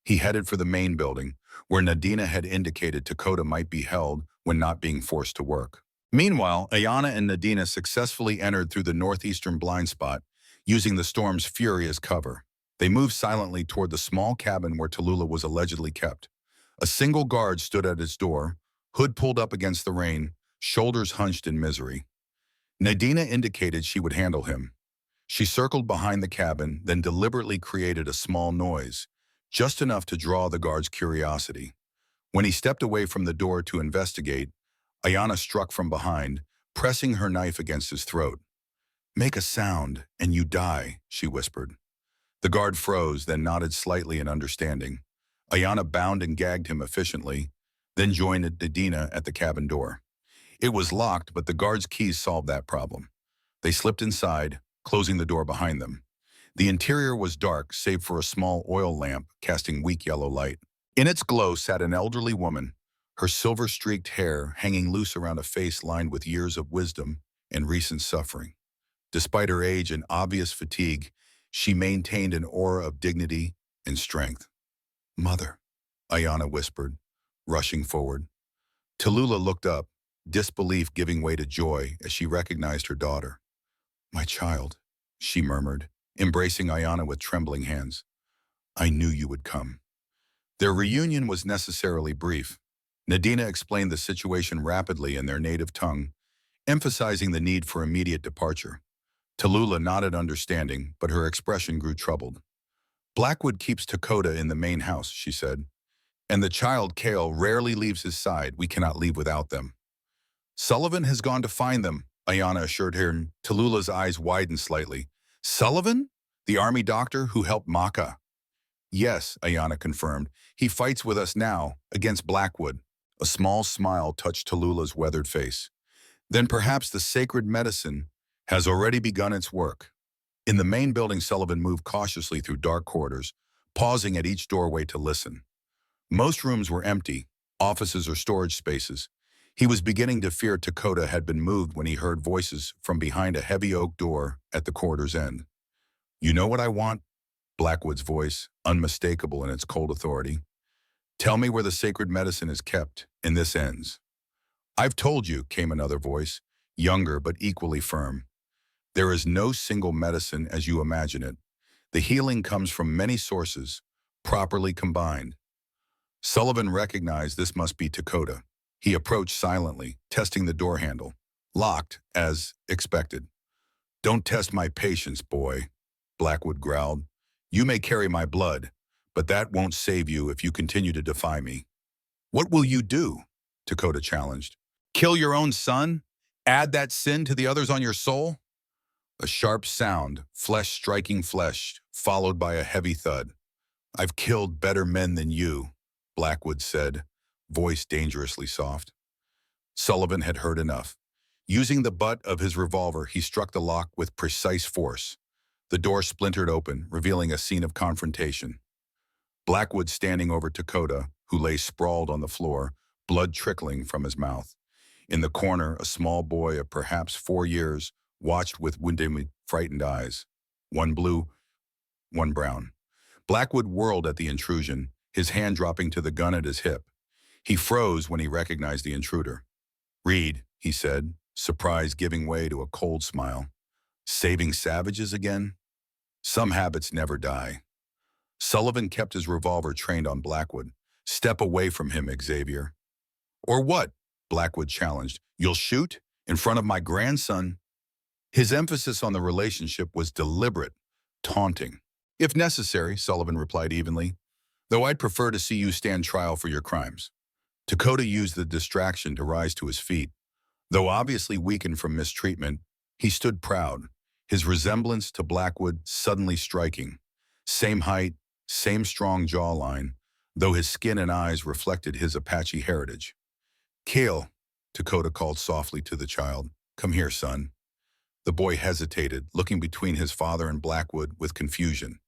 He headed for the main building, where Nadina had indicated Dakota might be held when not being forced to work. Meanwhile, Ayana and Nadina successfully entered through the northeastern blind spot, using the storm's fury as cover. They moved silently toward the small cabin where Tallulah was allegedly kept. A single guard stood at its door, hood pulled up against the rain, shoulders hunched in misery. Nadina indicated she would handle him. She circled behind the cabin, then deliberately created a small noise, just enough to draw the guard's curiosity. When he stepped away from the door to investigate, Ayana struck from behind, pressing her knife against his throat. "Make a sound, and you die," she whispered. The guard froze, then nodded slightly in understanding. Ayana bound and gagged him efficiently, then joined Nadina at the cabin door. It was locked, but the guard's keys solved that problem. They slipped inside, closing the door behind them. The interior was dark, save for a small oil lamp casting weak yellow light. In its glow sat an elderly woman, her silver-streaked hair hanging loose around a face lined with years of wisdom and recent suffering. Despite her age and obvious fatigue, she maintained an aura of dignity and strength. "Mother," Ayana whispered, rushing forward. Tallulah looked up, disbelief giving way to joy as she recognized her daughter. "My child," she murmured, embracing Ayana with trembling hands. "I knew you would come." Their reunion was necessarily brief. Nadina explained the situation rapidly in their native tongue, emphasizing the need for immediate departure. Tallulah nodded understanding, but her expression grew troubled. "Blackwood keeps Dakota in the main house," she said, "and the child, Kale, rarely leaves his side. We cannot leave without them." "Sullivan has gone to find them," Ayana assured her. Tallulah's eyes widened slightly. "Sullivan? The army doctor who helped Maka?" "Yes," Ayana confirmed. "He fights with us now, against Blackwood." A small smile touched Tallulah's weathered face. "Then perhaps the sacred medicine has already begun its work." In the main building, Sullivan moved cautiously through dark corridors, pausing at each doorway to listen. Most rooms were empty, offices or storage spaces. He was beginning to fear Dakota had been moved when he heard voices from behind a heavy oak door at the corridor's end. "You know what I want?" Blackwood's voice, unmistakable in its cold authority. "Tell me where the sacred medicine is kept, and this ends." "I've told you," came another voice, younger but equally firm. "There is no single medicine as you imagine it. The healing comes from many sources, properly combined." Sullivan recognized this must be Dakota. He approached silently, testing the door handle. Locked, as expected. "Don't test my patience, boy," Blackwood growled. "You may carry my blood, but that won't save you if you continue to defy me." "What will you do?" Dakota challenged. "Kill your own son? Add that sin to the others on your soul?" A sharp sound, flesh striking flesh, followed by a heavy thud. "I've killed better men than you," Blackwood said, voice dangerously soft. Sullivan had heard enough. Using the butt of his revolver, he struck the lock with precise force. The door splintered open, revealing a scene of confrontation. Blackwood standing over Dakota, who lay sprawled on the floor, blood trickling from his mouth. In the corner, a small boy of perhaps 4 years watched with winding, frightened eyes. One blue, one brown. Blackwood whirled at the intrusion, his hand dropping to the gun at his hip. He froze when he recognized the intruder. "Reed," he said, surprise giving way to a cold smile. "Saving savages again? Some habits never die." Sullivan kept his revolver trained on Blackwood. "Step away from him, Xavier." "Or what?" Blackwood challenged. "You'll shoot? In front of my grandson?" His emphasis on the relationship was deliberate, taunting. "If necessary," Sullivan replied evenly, "though I'd prefer to see you stand trial for your crimes." Dakota used the distraction to rise to his feet. Though obviously weakened from mistreatment, he stood proud, his resemblance to Blackwood suddenly striking. Same height, same strong jawline, though his skin and eyes reflected his Apache heritage. "Kale," Dakota called softly to the child. "Come here, son." The boy hesitated, looking between his father and Blackwood with confusion.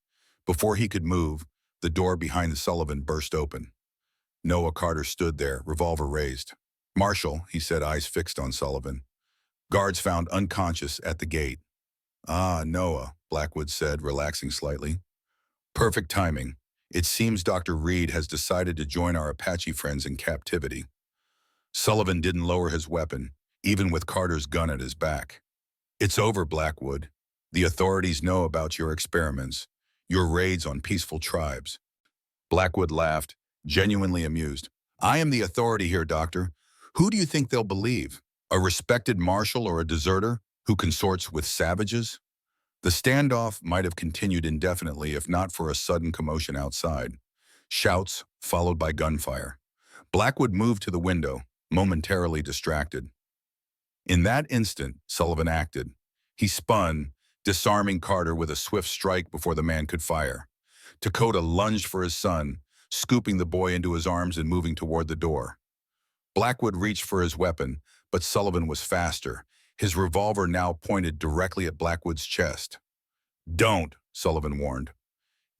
Before he could move, the door behind Sullivan burst open. Noah Carter stood there, revolver raised. "Marshal," he said, eyes fixed on Sullivan. "Guards found unconscious at the gate." "Ah, Noah," Blackwood said, relaxing slightly. "Perfect timing. It seems Dr. Reed has decided to join our Apache friends in captivity." Sullivan didn't lower his weapon, even with Carter's gun at his back. "It's over, Blackwood. The authorities know about your experiments, your raids on peaceful tribes." Blackwood laughed, genuinely amused. "I am the authority here, Doctor. Who do you think they'll believe? A respected marshal or a deserter who consorts with savages?" The standoff might have continued indefinitely if not for a sudden commotion outside. Shouts, followed by gunfire. Blackwood moved to the window, momentarily distracted. In that instant, Sullivan acted. He spun, disarming Carter with a swift strike before the man could fire. Dakota lunged for his son, scooping the boy into his arms and moving toward the door. Blackwood reached for his weapon, but Sullivan was faster, his revolver now pointed directly at Blackwood's chest. "Don't," Sullivan warned.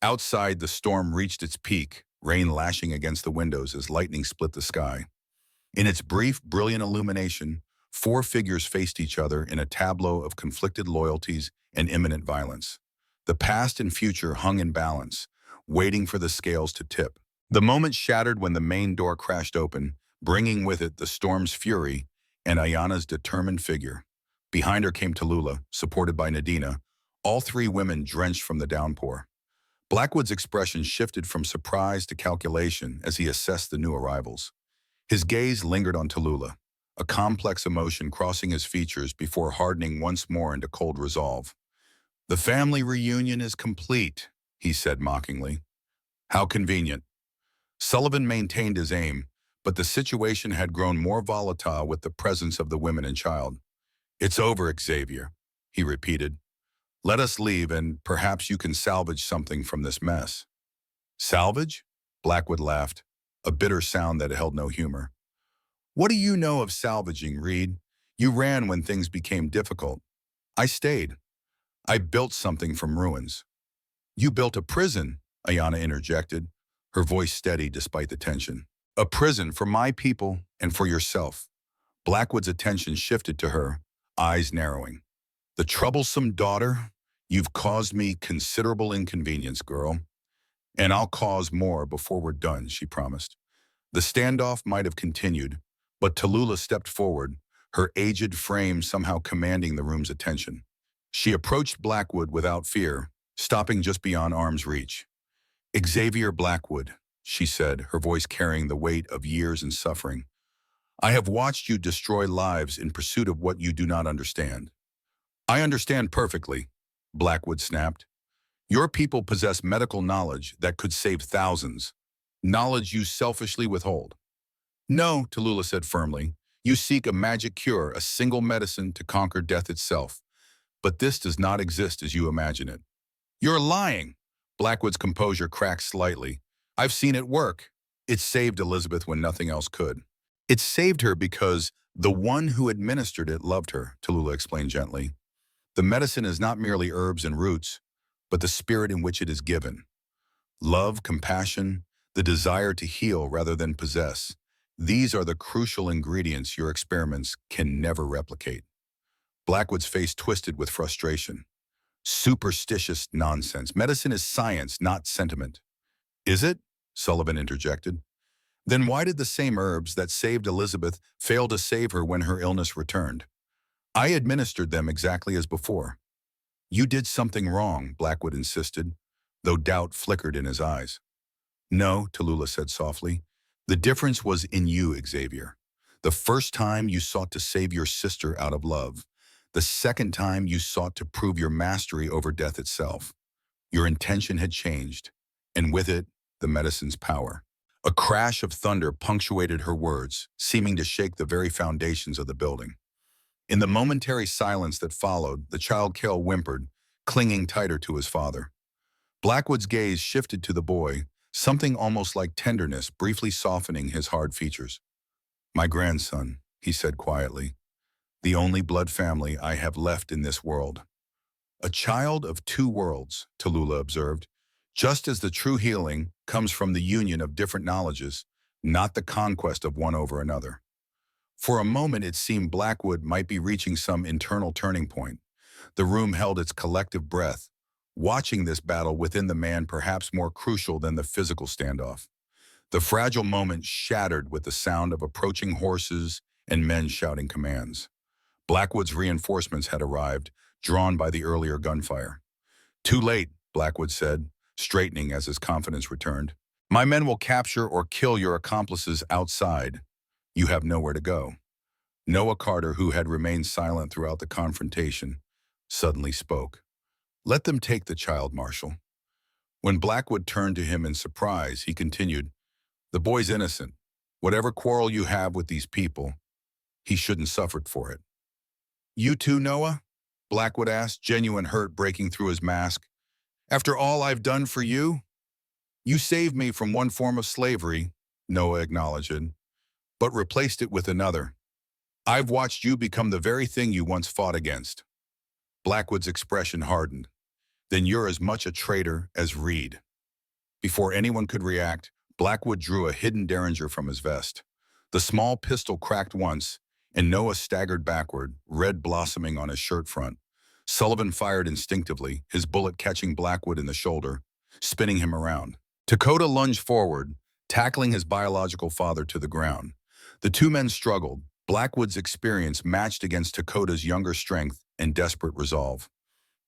Outside, the storm reached its peak, rain lashing against the windows as lightning split the sky. In its brief, brilliant illumination, four figures faced each other in a tableau of conflicted loyalties and imminent violence. The past and future hung in balance, waiting for the scales to tip. The moment shattered when the main door crashed open, bringing with it the storm's fury and Ayana's determined figure. Behind her came Tallulah, supported by Nadina, all three women drenched from the downpour. Blackwood's expression shifted from surprise to calculation as he assessed the new arrivals. His gaze lingered on Tallulah, a complex emotion crossing his features before hardening once more into cold resolve. "The family reunion is complete," he said mockingly. "How convenient." Sullivan maintained his aim, but the situation had grown more volatile with the presence of the women and child. "It's over, Xavier," he repeated. "Let us leave, and perhaps you can salvage something from this mess." "Salvage?" Blackwood laughed, a bitter sound that held no humor. "What do you know of salvaging, Reed? You ran when things became difficult. I stayed. I built something from ruins." "You built a prison," Ayana interjected, her voice steady despite the tension. "A prison for my people and for yourself." Blackwood's attention shifted to her, eyes narrowing. "The troublesome daughter? You've caused me considerable inconvenience, girl. And I'll cause more before we're done," she promised. The standoff might have continued, but Tallulah stepped forward, her aged frame somehow commanding the room's attention. She approached Blackwood without fear, stopping just beyond arm's reach. "Xavier Blackwood," she said, her voice carrying the weight of years and suffering. "I have watched you destroy lives in pursuit of what you do not understand." "I understand perfectly," Blackwood snapped. "Your people possess medical knowledge that could save thousands, knowledge you selfishly withhold." "No," Tallulah said firmly. "You seek a magic cure, a single medicine to conquer death itself. But this does not exist as you imagine it." "You're lying." Blackwood's composure cracked slightly. "I've seen it work. It saved Elizabeth when nothing else could." "It saved her because the one who administered it loved her," Tallulah explained gently. "The medicine is not merely herbs and roots, but the spirit in which it is given. Love, compassion, the desire to heal rather than possess. These are the crucial ingredients your experiments can never replicate." Blackwood's face twisted with frustration. "Superstitious nonsense. Medicine is science, not sentiment." "Is it?" Sullivan interjected. "Then why did the same herbs that saved Elizabeth fail to save her when her illness returned? I administered them exactly as before." "You did something wrong," Blackwood insisted, though doubt flickered in his eyes. "No," Tallulah said softly. "The difference was in you, Xavier. The first time you sought to save your sister out of love. The second time you sought to prove your mastery over death itself. Your intention had changed, and with it, the medicine's power." A crash of thunder punctuated her words, seeming to shake the very foundations of the building. In the momentary silence that followed, the child Cale whimpered, clinging tighter to his father. Blackwood's gaze shifted to the boy, something almost like tenderness briefly softening his hard features. "My grandson," he said quietly, "the only blood family I have left in this world." "A child of two worlds," Tallulah observed, "just as the true healing comes from the union of different knowledges, not the conquest of one over another." For a moment it seemed Blackwood might be reaching some internal turning point. The room held its collective breath, watching this battle within the man perhaps more crucial than the physical standoff. The fragile moment shattered with the sound of approaching horses and men shouting commands. Blackwood's reinforcements had arrived, drawn by the earlier gunfire. "Too late," Blackwood said, straightening as his confidence returned. "My men will capture or kill your accomplices outside. You have nowhere to go." Noah Carter, who had remained silent throughout the confrontation, suddenly spoke. Let them take the child, Marshal. When Blackwood turned to him in surprise, he continued, the boy's innocent. Whatever quarrel you have with these people, he shouldn't suffer for it. You too, Noah? Blackwood asked, genuine hurt breaking through his mask. After all I've done for you? You saved me from one form of slavery, Noah acknowledged, but replaced it with another. I've watched you become the very thing you once fought against. Blackwood's expression hardened. Then you're as much a traitor as Reed. Before anyone could react, Blackwood drew a hidden derringer from his vest. The small pistol cracked once, and Noah staggered backward, red blossoming on his shirt front. Sullivan fired instinctively, his bullet catching Blackwood in the shoulder, spinning him around. Dakota lunged forward, tackling his biological father to the ground. The two men struggled, Blackwood's experience matched against Dakota's younger strength and desperate resolve.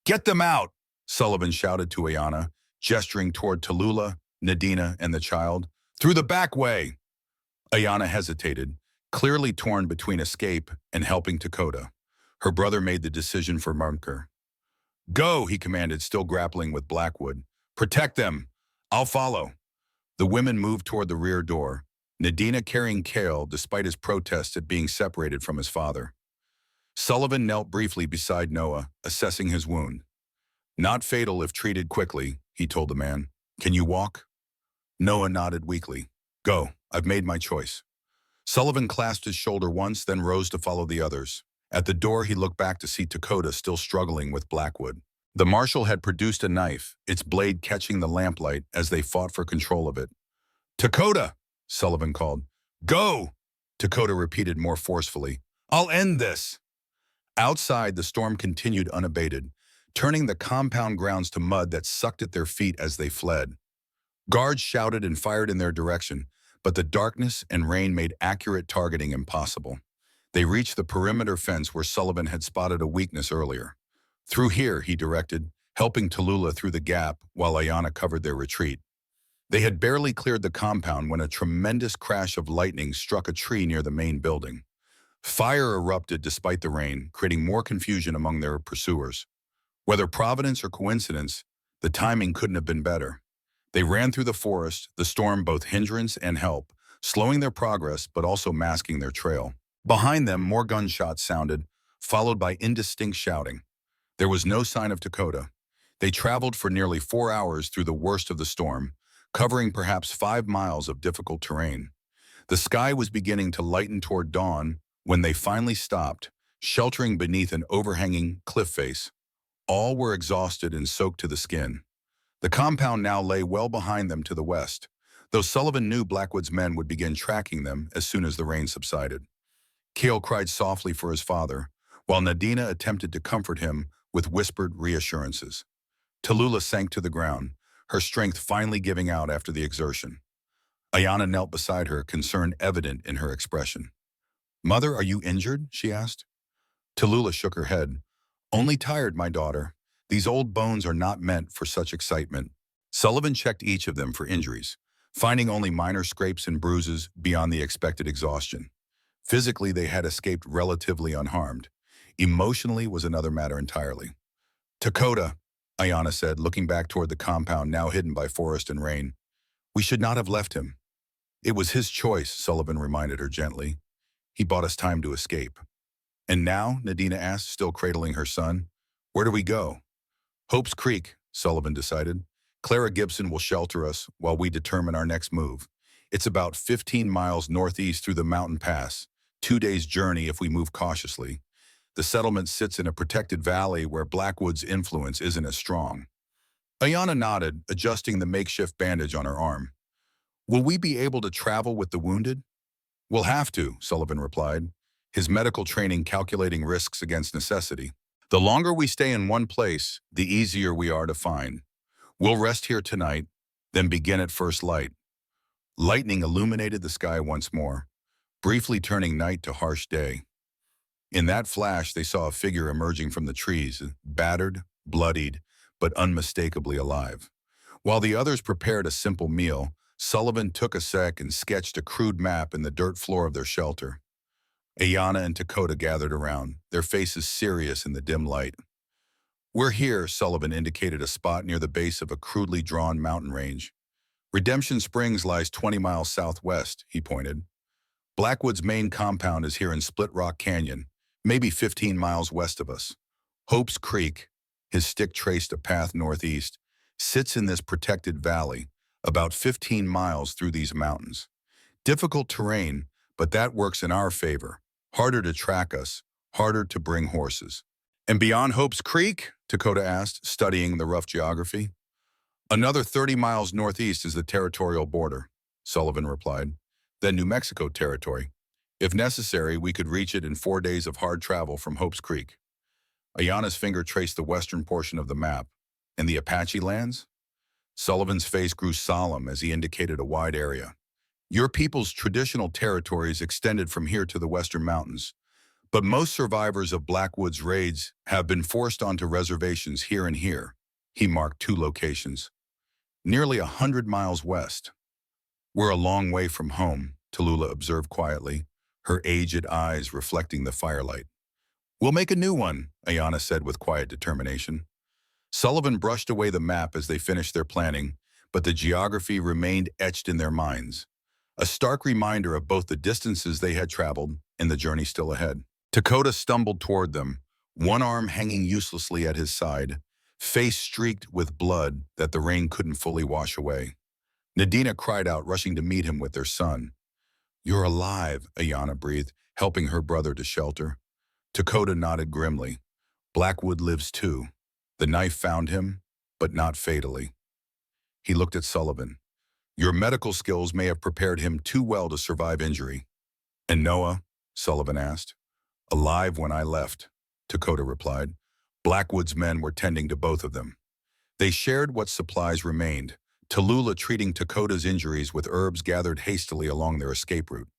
Get them out! Sullivan shouted to Ayanna, gesturing toward Tallulah, Nadina, and the child. Through the back way! Ayanna hesitated, clearly torn between escape and helping Dakota. Her brother made the decision for Munker. Go, he commanded, still grappling with Blackwood. Protect them. I'll follow. The women moved toward the rear door, Nadina carrying Cale despite his protests at being separated from his father. Sullivan knelt briefly beside Noah, assessing his wound. Not fatal if treated quickly, he told the man. Can you walk? Noah nodded weakly. Go, I've made my choice. Sullivan clasped his shoulder once, then rose to follow the others. At the door, he looked back to see Dakota still struggling with Blackwood. The marshal had produced a knife, its blade catching the lamplight as they fought for control of it. Dakota, Sullivan called. Go, Dakota repeated more forcefully. I'll end this. Outside, the storm continued unabated, turning the compound grounds to mud that sucked at their feet as they fled. Guards shouted and fired in their direction, but the darkness and rain made accurate targeting impossible. They reached the perimeter fence where Sullivan had spotted a weakness earlier. Through here, he directed, helping Tallulah through the gap while Ayanna covered their retreat. They had barely cleared the compound when a tremendous crash of lightning struck a tree near the main building. Fire erupted despite the rain, creating more confusion among their pursuers. Whether providence or coincidence, the timing couldn't have been better. They ran through the forest, the storm both hindrance and help, slowing their progress but also masking their trail. Behind them, more gunshots sounded, followed by indistinct shouting. There was no sign of Dakota. They traveled for nearly 4 hours through the worst of the storm, covering perhaps 5 miles of difficult terrain. The sky was beginning to lighten toward dawn when they finally stopped, sheltering beneath an overhanging cliff face. All were exhausted and soaked to the skin. The compound now lay well behind them to the west, though Sullivan knew Blackwood's men would begin tracking them as soon as the rain subsided. Cale cried softly for his father, while Nadina attempted to comfort him with whispered reassurances. Tallulah sank to the ground, her strength finally giving out after the exertion. Ayanna knelt beside her, concern evident in her expression. Mother, are you injured? She asked. Tallulah shook her head. Only tired, my daughter. These old bones are not meant for such excitement. Sullivan checked each of them for injuries, finding only minor scrapes and bruises beyond the expected exhaustion. Physically, they had escaped relatively unharmed. Emotionally was another matter entirely. Dakota, Ayanna said, looking back toward the compound now hidden by forest and rain. We should not have left him. It was his choice, Sullivan reminded her gently. He bought us time to escape. And now, Nadina asked, still cradling her son, where do we go? Hope's Creek, Sullivan decided. Clara Gibson will shelter us while we determine our next move. It's about 15 miles northeast through the mountain pass, 2 days' journey if we move cautiously. The settlement sits in a protected valley where Blackwood's influence isn't as strong. Ayanna nodded, adjusting the makeshift bandage on her arm. Will we be able to travel with the wounded? We'll have to, Sullivan replied, his medical training calculating risks against necessity. The longer we stay in one place, the easier we are to find. We'll rest here tonight, then begin at first light. Lightning illuminated the sky once more, briefly turning night to harsh day. In that flash, they saw a figure emerging from the trees, battered, bloodied, but unmistakably alive. While the others prepared a simple meal, Sullivan took a sec and sketched a crude map in the dirt floor of their shelter. Ayanna and Dakota gathered around, their faces serious in the dim light. We're here, Sullivan indicated a spot near the base of a crudely drawn mountain range. Redemption Springs lies 20 miles southwest, he pointed. Blackwood's main compound is here in Split Rock Canyon, maybe 15 miles west of us. Hope's Creek, his stick traced a path northeast, sits in this protected valley, about 15 miles through these mountains. Difficult terrain, but that works in our favor. Harder to track us, harder to bring horses. And beyond Hope's Creek? Dakota asked, studying the rough geography. Another 30 miles northeast is the territorial border, Sullivan replied. Then New Mexico territory. If necessary, we could reach it in 4 days of hard travel from Hope's Creek. Ayana's finger traced the western portion of the map. And the Apache lands? Sullivan's face grew solemn as he indicated a wide area. Your people's traditional territories extended from here to the western mountains, but most survivors of Blackwood's raids have been forced onto reservations here and here. He marked 2 locations. Nearly 100 miles west. We're a long way from home, Tallulah observed quietly, her aged eyes reflecting the firelight. We'll make a new one, Ayana said with quiet determination. Sullivan brushed away the map as they finished their planning, but the geography remained etched in their minds. A stark reminder of both the distances they had traveled and the journey still ahead. Dakota stumbled toward them, one arm hanging uselessly at his side, face streaked with blood that the rain couldn't fully wash away. Nadina cried out, rushing to meet him with their son. You're alive, Ayana breathed, helping her brother to shelter. Dakota nodded grimly. Blackwood lives too. The knife found him, but not fatally. He looked at Sullivan. Your medical skills may have prepared him too well to survive injury. And Noah? Sullivan asked. Alive when I left, Dakota replied. Blackwood's men were tending to both of them. They shared what supplies remained, Tallulah treating Dakota's injuries with herbs gathered hastily along their escape route.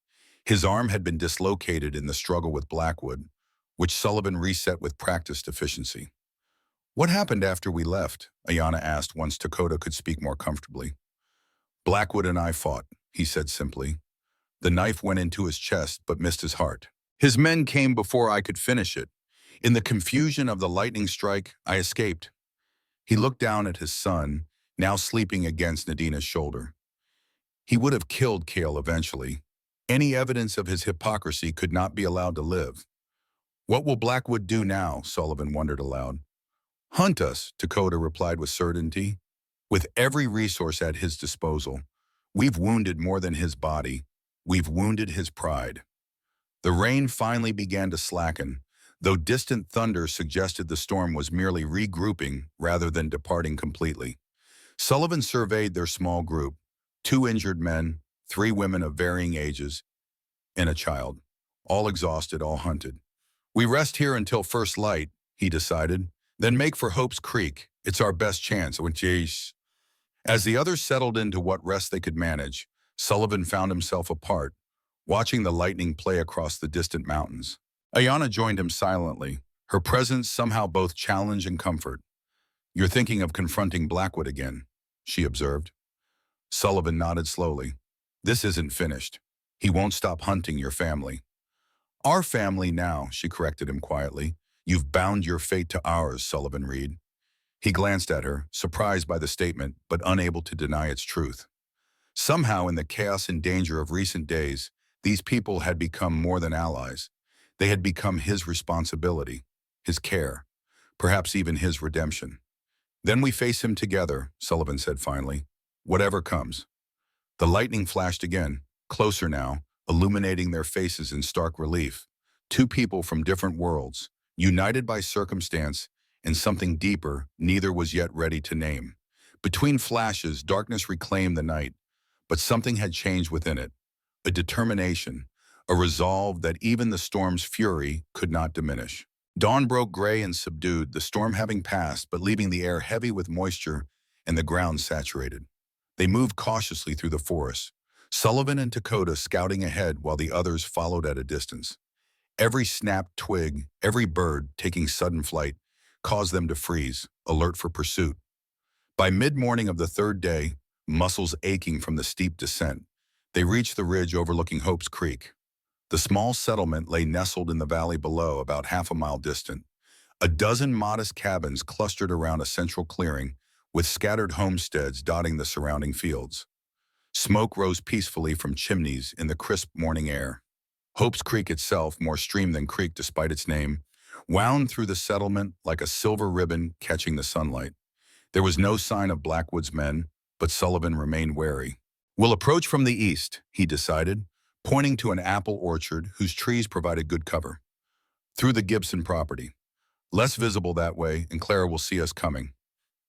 His arm had been dislocated in the struggle with Blackwood, which Sullivan reset with practiced efficiency. What happened after we left? Ayana asked once Dakota could speak more comfortably. Blackwood and I fought, he said simply. The knife went into his chest but missed his heart. His men came before I could finish it. In the confusion of the lightning strike, I escaped. He looked down at his son, now sleeping against Nadina's shoulder. He would have killed Cale eventually. Any evidence of his hypocrisy could not be allowed to live. What will Blackwood do now? Sullivan wondered aloud. Hunt us, Dakota replied with certainty. With every resource at his disposal, we've wounded more than his body. We've wounded his pride. The rain finally began to slacken, though distant thunder suggested the storm was merely regrouping rather than departing completely. Sullivan surveyed their small group, 2 injured men, 3 women of varying ages, and a child, all exhausted, all hunted. We rest here until first light, he decided, then make for Hope's Creek. It's our best chance. As the others settled into what rest they could manage, Sullivan found himself apart, watching the lightning play across the distant mountains. Ayana joined him silently, her presence somehow both challenge and comfort. You're thinking of confronting Blackwood again, she observed. Sullivan nodded slowly. This isn't finished. He won't stop hunting your family. Our family now, she corrected him quietly. You've bound your fate to ours, Sullivan read. He glanced at her, surprised by the statement, but unable to deny its truth. Somehow, in the chaos and danger of recent days, these people had become more than allies. They had become his responsibility, his care, perhaps even his redemption. Then we face him together, Sullivan said finally, whatever comes. The lightning flashed again, closer now, illuminating their faces in stark relief. 2 people from different worlds, united by circumstance and something deeper neither was yet ready to name. Between flashes, darkness reclaimed the night, but something had changed within it. A determination, a resolve that even the storm's fury could not diminish. Dawn broke gray and subdued, the storm having passed but leaving the air heavy with moisture and the ground saturated. They moved cautiously through the forest, Sullivan and Dakota scouting ahead while the others followed at a distance. Every snapped twig, every bird taking sudden flight, caused them to freeze, alert for pursuit. By mid-morning of the 3rd day, muscles aching from the steep descent, they reached the ridge overlooking Hope's Creek. The small settlement lay nestled in the valley below, about half a mile distant. A dozen modest cabins clustered around a central clearing, with scattered homesteads dotting the surrounding fields. Smoke rose peacefully from chimneys in the crisp morning air. Hope's Creek itself, more stream than creek despite its name, wound through the settlement like a silver ribbon catching the sunlight. There was no sign of Blackwood's men, but Sullivan remained wary. "We'll approach from the east," he decided, pointing to an apple orchard whose trees provided good cover. "Through the Gibson property. Less visible that way, and Clara will see us coming."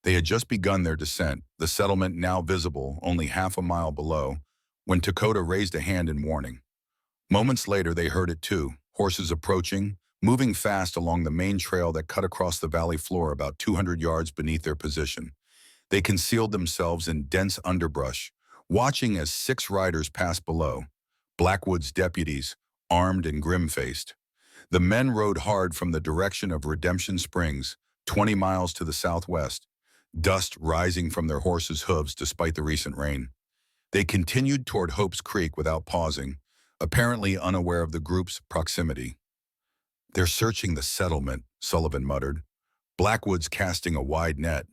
They had just begun their descent, the settlement now visible only half a mile below, when Dakota raised a hand in warning. Moments later, they heard it too, horses approaching, moving fast along the main trail that cut across the valley floor about 200 yards beneath their position. They concealed themselves in dense underbrush, watching as 6 riders passed below, Blackwood's deputies, armed and grim-faced. The men rode hard from the direction of Redemption Springs, 20 miles to the southwest, dust rising from their horses' hooves despite the recent rain. They continued toward Hope's Creek without pausing, apparently unaware of the group's proximity. "They're searching the settlement," Sullivan muttered. "Blackwood's casting a wide net."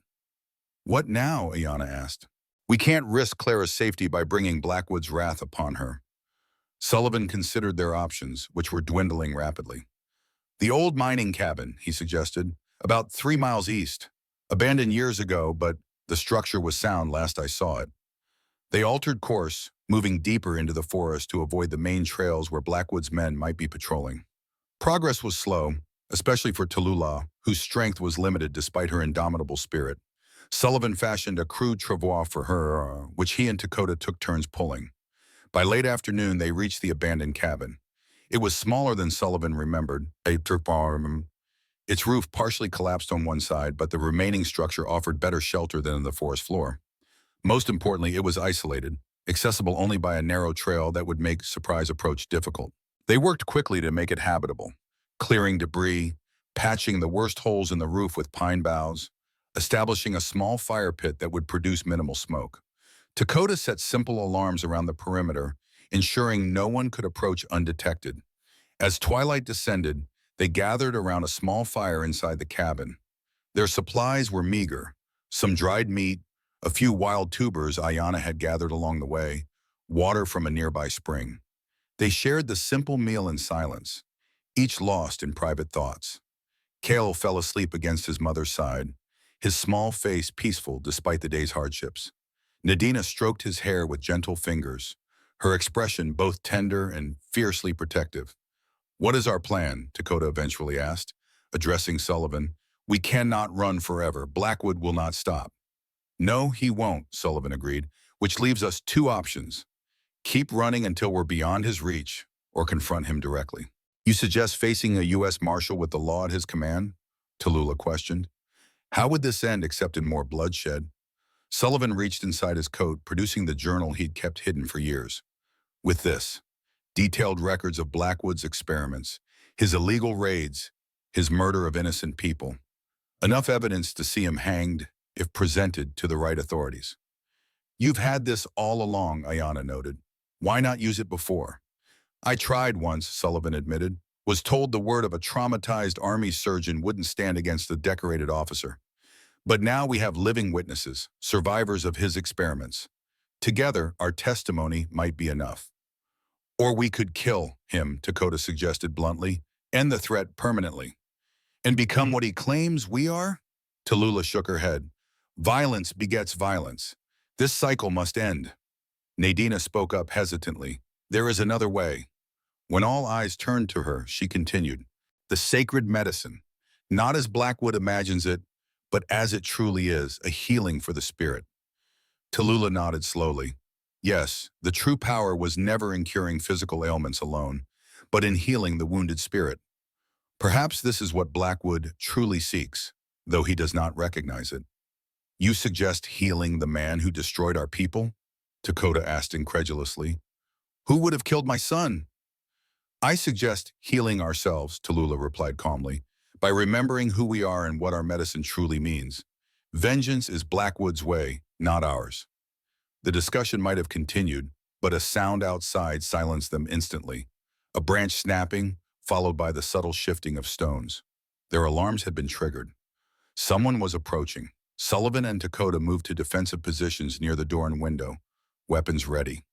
"What now?" Ayanna asked. "We can't risk Clara's safety by bringing Blackwood's wrath upon her." Sullivan considered their options, which were dwindling rapidly. "The old mining cabin," he suggested, "about 3 miles east. Abandoned years ago, but the structure was sound last I saw it." They altered course, moving deeper into the forest to avoid the main trails where Blackwood's men might be patrolling. Progress was slow, especially for Tallulah, whose strength was limited despite her indomitable spirit. Sullivan fashioned a crude travois for her, which he and Dakota took turns pulling. By late afternoon, they reached the abandoned cabin. It was smaller than Sullivan remembered. Its roof partially collapsed on one side, but the remaining structure offered better shelter than the forest floor. Most importantly, it was isolated, accessible only by a narrow trail that would make surprise approach difficult. They worked quickly to make it habitable, clearing debris, patching the worst holes in the roof with pine boughs, establishing a small fire pit that would produce minimal smoke. Dakota set simple alarms around the perimeter, ensuring no one could approach undetected. As twilight descended, they gathered around a small fire inside the cabin. Their supplies were meager: some dried meat, a few wild tubers Ayanna had gathered along the way, water from a nearby spring. They shared the simple meal in silence, each lost in private thoughts. Cale fell asleep against his mother's side, his small face peaceful despite the day's hardships. Nadina stroked his hair with gentle fingers, her expression both tender and fiercely protective. "What is our plan?" Dakota eventually asked, addressing Sullivan. "We cannot run forever. Blackwood will not stop." "No, he won't," Sullivan agreed, "which leaves us 2 options. Keep running until we're beyond his reach, or confront him directly." "You suggest facing a U.S. Marshal with the law at his command?" Tallulah questioned. "How would this end except in more bloodshed?" Sullivan reached inside his coat, producing the journal he'd kept hidden for years. With this, detailed records of Blackwood's experiments, his illegal raids, his murder of innocent people. Enough evidence to see him hanged if presented to the right authorities. "You've had this all along," Ayanna noted. "Why not use it before?" "I tried once," Sullivan admitted. "Was told the word of a traumatized army surgeon wouldn't stand against a decorated officer. But now we have living witnesses, survivors of his experiments. Together, our testimony might be enough." "Or we could kill him," Dakota suggested bluntly, "end the threat permanently." "And become what he claims we are?" Tallulah shook her head. "Violence begets violence. This cycle must end." Nadina spoke up hesitantly. "There is another way." When all eyes turned to her, she continued, "The sacred medicine, not as Blackwood imagines it, but as it truly is, a healing for the spirit." Tallulah nodded slowly. Yes, the true power was never in curing physical ailments alone, but in healing the wounded spirit. Perhaps this is what Blackwood truly seeks, though he does not recognize it. "You suggest healing the man who destroyed our people?" Dakota asked incredulously. "Who would have killed my son?" "I suggest healing ourselves," Tallulah replied calmly, "by remembering who we are and what our medicine truly means. Vengeance is Blackwood's way, not ours." The discussion might have continued, but a sound outside silenced them instantly. A branch snapping, followed by the subtle shifting of stones. Their alarms had been triggered. Someone was approaching. Sullivan and Dakota moved to defensive positions near the door and window, weapons ready.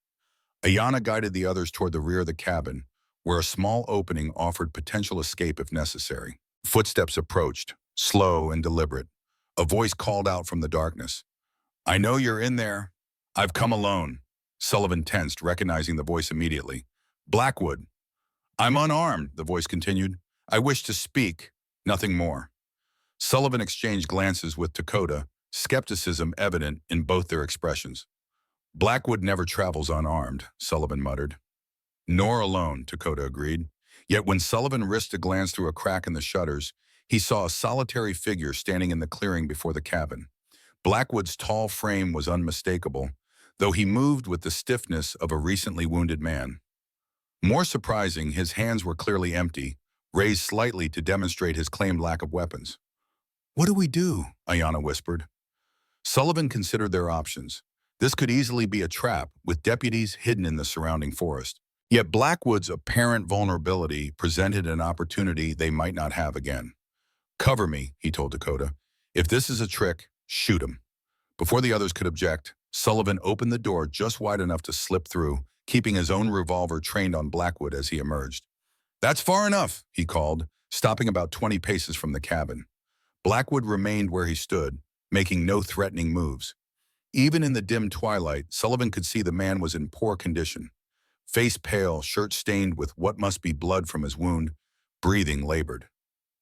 Ayana guided the others toward the rear of the cabin, where a small opening offered potential escape if necessary. Footsteps approached, slow and deliberate. A voice called out from the darkness. "I know you're in there. I've come alone." Sullivan tensed, recognizing the voice immediately. "Blackwood." "I'm unarmed," the voice continued. "I wish to speak, nothing more." Sullivan exchanged glances with Dakota, skepticism evident in both their expressions. "Blackwood never travels unarmed," Sullivan muttered. "Nor alone," Dakota agreed. Yet when Sullivan risked a glance through a crack in the shutters, he saw a solitary figure standing in the clearing before the cabin. Blackwood's tall frame was unmistakable, though he moved with the stiffness of a recently wounded man. More surprising, his hands were clearly empty, raised slightly to demonstrate his claimed lack of weapons. "What do we do?" Ayana whispered. Sullivan considered their options. This could easily be a trap, with deputies hidden in the surrounding forest. Yet Blackwood's apparent vulnerability presented an opportunity they might not have again. "Cover me," he told Dakota. "If this is a trick, shoot him." Before the others could object, Sullivan opened the door just wide enough to slip through, keeping his own revolver trained on Blackwood as he emerged. "That's far enough," he called, stopping about 20 paces from the cabin. Blackwood remained where he stood, making no threatening moves. Even in the dim twilight, Sullivan could see the man was in poor condition. Face pale, shirt stained with what must be blood from his wound, breathing labored.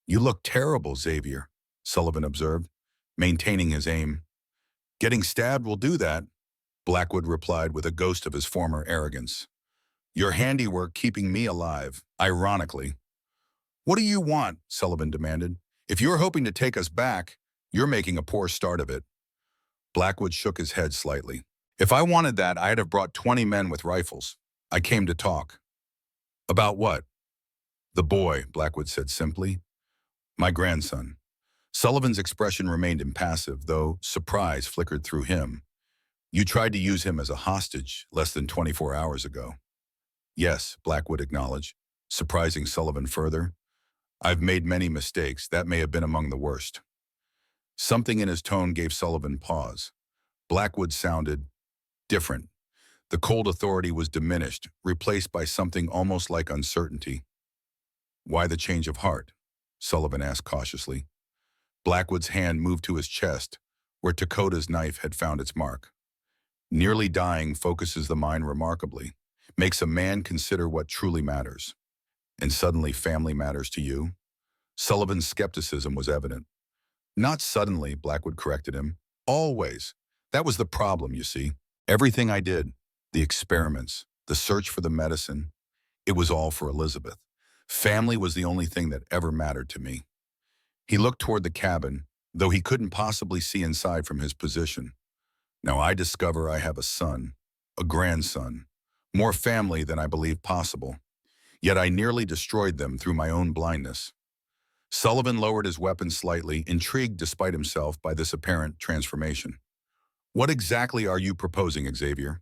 "You look terrible, Xavier," Sullivan observed, maintaining his aim. "Getting stabbed will do that," Blackwood replied with a ghost of his former arrogance. "Your handiwork keeping me alive, ironically." "What do you want?" Sullivan demanded. "If you're hoping to take us back, you're making a poor start of it." Blackwood shook his head slightly. "If I wanted that, I'd have brought 20 men with rifles. I came to talk." "About what?" "The boy," Blackwood said simply. "My grandson." Sullivan's expression remained impassive, though surprise flickered through him. "You tried to use him as a hostage less than 24 hours ago." "Yes," Blackwood acknowledged, surprising Sullivan further. "I've made many mistakes. That may have been among the worst." Something in his tone gave Sullivan pause. Blackwood sounded different. The cold authority was diminished, replaced by something almost like uncertainty. "Why the change of heart?" Sullivan asked cautiously. Blackwood's hand moved to his chest, where Dakota's knife had found its mark. "Nearly dying focuses the mind remarkably, makes a man consider what truly matters. And suddenly family matters to you?" Sullivan's skepticism was evident. "Not suddenly," Blackwood corrected him. "Always. That was the problem, you see. Everything I did, the experiments, the search for the medicine, it was all for Elizabeth. Family was the only thing that ever mattered to me." He looked toward the cabin, though he couldn't possibly see inside from his position. "Now I discover I have a son, a grandson, more family than I believed possible. Yet I nearly destroyed them through my own blindness." Sullivan lowered his weapon slightly, intrigued despite himself by this apparent transformation. "What exactly are you proposing, Xavier?"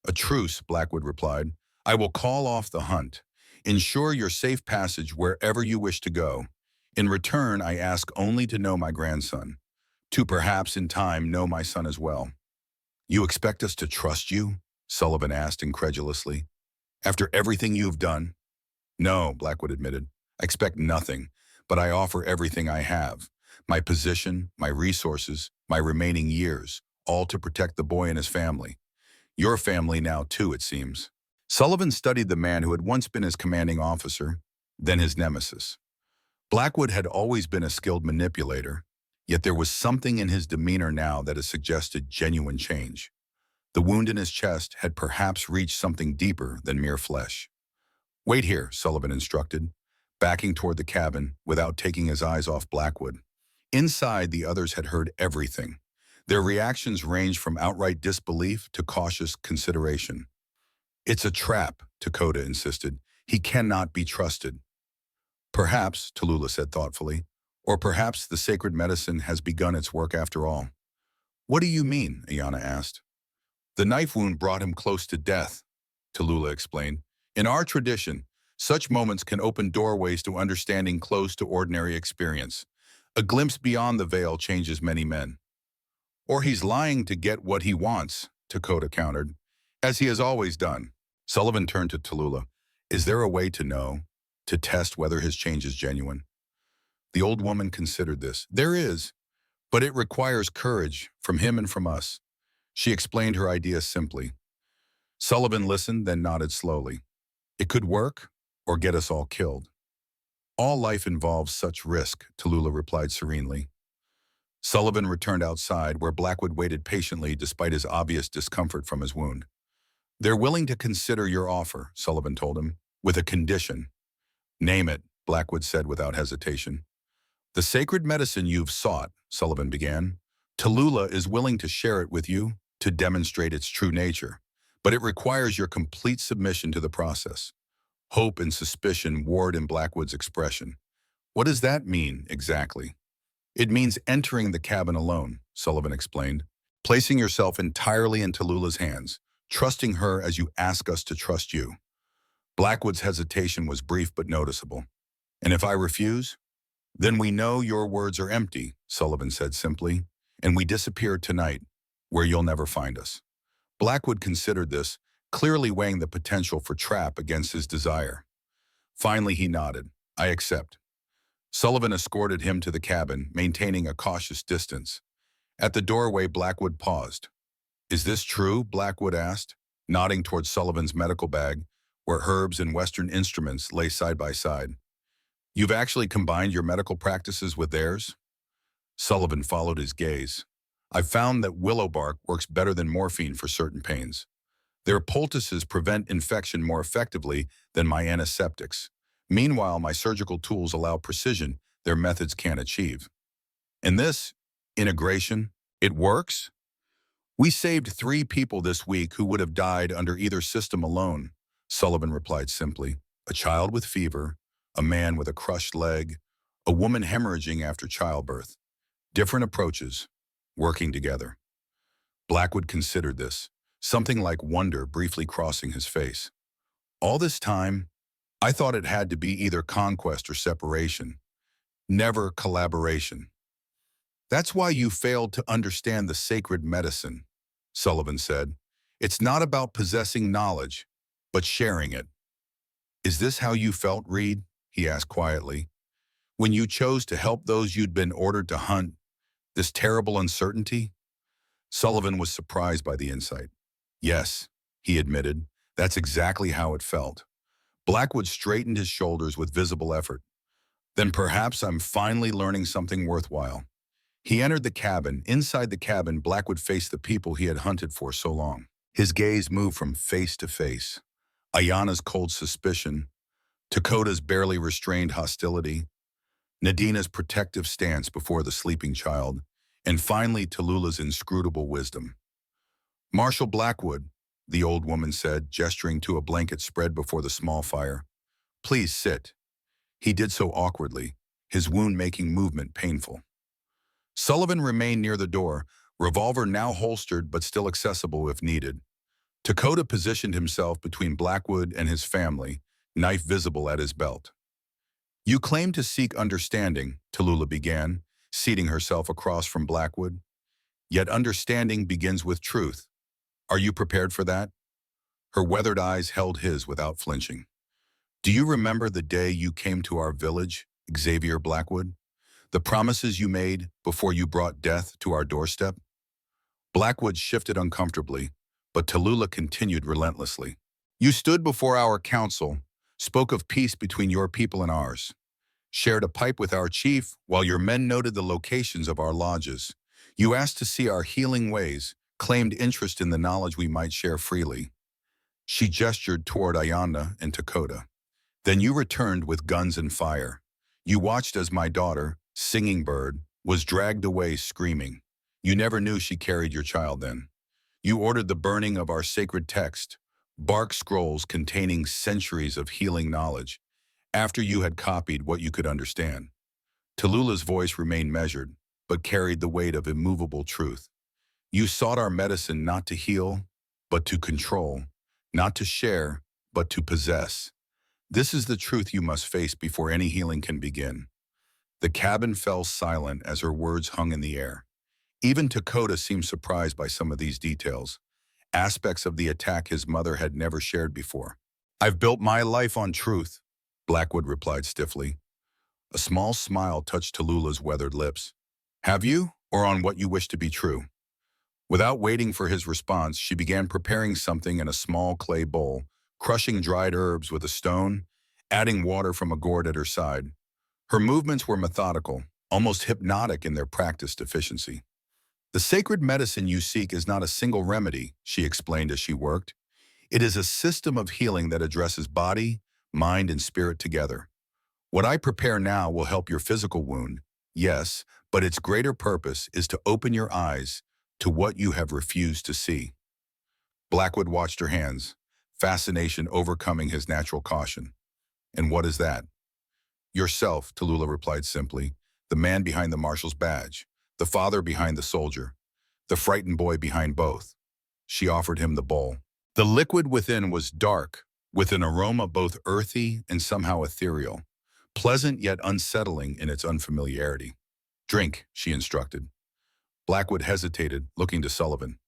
"A truce," Blackwood replied. "I will call off the hunt. Ensure your safe passage wherever you wish to go. In return, I ask only to know my grandson, to perhaps in time know my son as well." "You expect us to trust you?" Sullivan asked incredulously. "After everything you've done?" "No," Blackwood admitted. "I expect nothing, but I offer everything I have. My position, my resources, my remaining years, all to protect the boy and his family. Your family now, too, it seems." Sullivan studied the man who had once been his commanding officer, then his nemesis. Blackwood had always been a skilled manipulator, yet there was something in his demeanor now that had suggested genuine change. The wound in his chest had perhaps reached something deeper than mere flesh. "Wait here," Sullivan instructed, backing toward the cabin without taking his eyes off Blackwood. Inside, the others had heard everything. Their reactions ranged from outright disbelief to cautious consideration. "It's a trap," Dakota insisted. "He cannot be trusted." "Perhaps," Tallulah said thoughtfully, "or perhaps the sacred medicine has begun its work after all." "What do you mean?" Ayana asked. "The knife wound brought him close to death," Tallulah explained. "In our tradition, Such moments can open doorways to understanding close to ordinary experience. A glimpse beyond the veil changes many men. Or he's lying to get what he wants, Dakota countered, as he has always done. Sullivan turned to Tallulah. Is there a way to know, to test whether his change is genuine? The old woman considered this. There is, but it requires courage from him and from us. She explained her idea simply. Sullivan listened, then nodded slowly. It could work or get us all killed. All life involves such risk, Tallulah replied serenely. Sullivan returned outside, where Blackwood waited patiently despite his obvious discomfort from his wound. They're willing to consider your offer, Sullivan told him, with a condition. Name it, Blackwood said without hesitation. The sacred medicine you've sought, Sullivan began. Tallulah is willing to share it with you to demonstrate its true nature, but it requires your complete submission to the process. Hope and suspicion warred in Blackwood's expression. What does that mean, exactly? It means entering the cabin alone, Sullivan explained, placing yourself entirely in Tallulah's hands, trusting her as you ask us to trust you. Blackwood's hesitation was brief but noticeable. And if I refuse? Then we know your words are empty, Sullivan said simply, and we disappear tonight, where you'll never find us. Blackwood considered this, clearly weighing the potential for trap against his desire. Finally, he nodded. I accept. Sullivan escorted him to the cabin, maintaining a cautious distance. At the doorway, Blackwood paused. Is this true? Blackwood asked, nodding towards Sullivan's medical bag, where herbs and Western instruments lay side by side. You've actually combined your medical practices with theirs? Sullivan followed his gaze. I've found that willow bark works better than morphine for certain pains. Their poultices prevent infection more effectively than my antiseptics. Meanwhile, my surgical tools allow precision their methods can't achieve. And this integration, it works? We saved 3 people this week who would have died under either system alone, Sullivan replied simply. A child with fever, a man with a crushed leg, a woman hemorrhaging after childbirth. Different approaches, working together. Blackwood considered this, something like wonder briefly crossing his face. All this time, I thought it had to be either conquest or separation, never collaboration. That's why you failed to understand the sacred medicine, Sullivan said. It's not about possessing knowledge, but sharing it. Is this how you felt, Reed? He asked quietly. When you chose to help those you'd been ordered to hunt, this terrible uncertainty? Sullivan was surprised by the insight. Yes, he admitted, that's exactly how it felt. Blackwood straightened his shoulders with visible effort. Then perhaps I'm finally learning something worthwhile. He entered the cabin. Inside the cabin, Blackwood faced the people he had hunted for so long. His gaze moved from face to face. Ayana's cold suspicion, Dakota's barely restrained hostility, Nadina's protective stance before the sleeping child, and finally Tallulah's inscrutable wisdom. Marshal Blackwood, the old woman said, gesturing to a blanket spread before the small fire. Please sit. He did so awkwardly, his wound-making movement painful. Sullivan remained near the door, revolver now holstered but still accessible if needed. Dakota positioned himself between Blackwood and his family, knife visible at his belt. You claim to seek understanding, Tallulah began, seating herself across from Blackwood. Yet understanding begins with truth. Are you prepared for that? Her weathered eyes held his without flinching. Do you remember the day you came to our village, Xavier Blackwood? The promises you made before you brought death to our doorstep? Blackwood shifted uncomfortably, but Tallulah continued relentlessly. You stood before our council, spoke of peace between your people and ours, shared a pipe with our chief while your men noted the locations of our lodges. You asked to see our healing ways, claimed interest in the knowledge we might share freely. She gestured toward Ayana and Dakota. Then you returned with guns and fire. You watched as my daughter, Singing Bird, was dragged away screaming. You never knew she carried your child then. You ordered the burning of our sacred text, bark scrolls containing centuries of healing knowledge, after you had copied what you could understand. Tallulah's voice remained measured, but carried the weight of immovable truth. You sought our medicine not to heal, but to control, not to share, but to possess. This is the truth you must face before any healing can begin. The cabin fell silent as her words hung in the air. Even Dakota seemed surprised by some of these details, aspects of the attack his mother had never shared before. "I've built my life on truth," Blackwood replied stiffly. A small smile touched Tallulah's weathered lips. "Have you, or on what you wish to be true?" Without waiting for his response, she began preparing something in a small clay bowl, crushing dried herbs with a stone, adding water from a gourd at her side. Her movements were methodical, almost hypnotic in their practiced efficiency. "The sacred medicine you seek is not a single remedy," she explained as she worked. "It is a system of healing that addresses body, mind, and spirit together. What I prepare now will help your physical wound, yes, but its greater purpose is to open your eyes to what you have refused to see." Blackwood watched her hands, fascination overcoming his natural caution. "And what is that?" "Yourself," Tallulah replied simply, "the man behind the marshal's badge, the father behind the soldier, the frightened boy behind both." She offered him the bowl. The liquid within was dark, with an aroma both earthy and somehow ethereal, pleasant yet unsettling in its unfamiliarity. "Drink," she instructed. Blackwood hesitated, looking to Sullivan.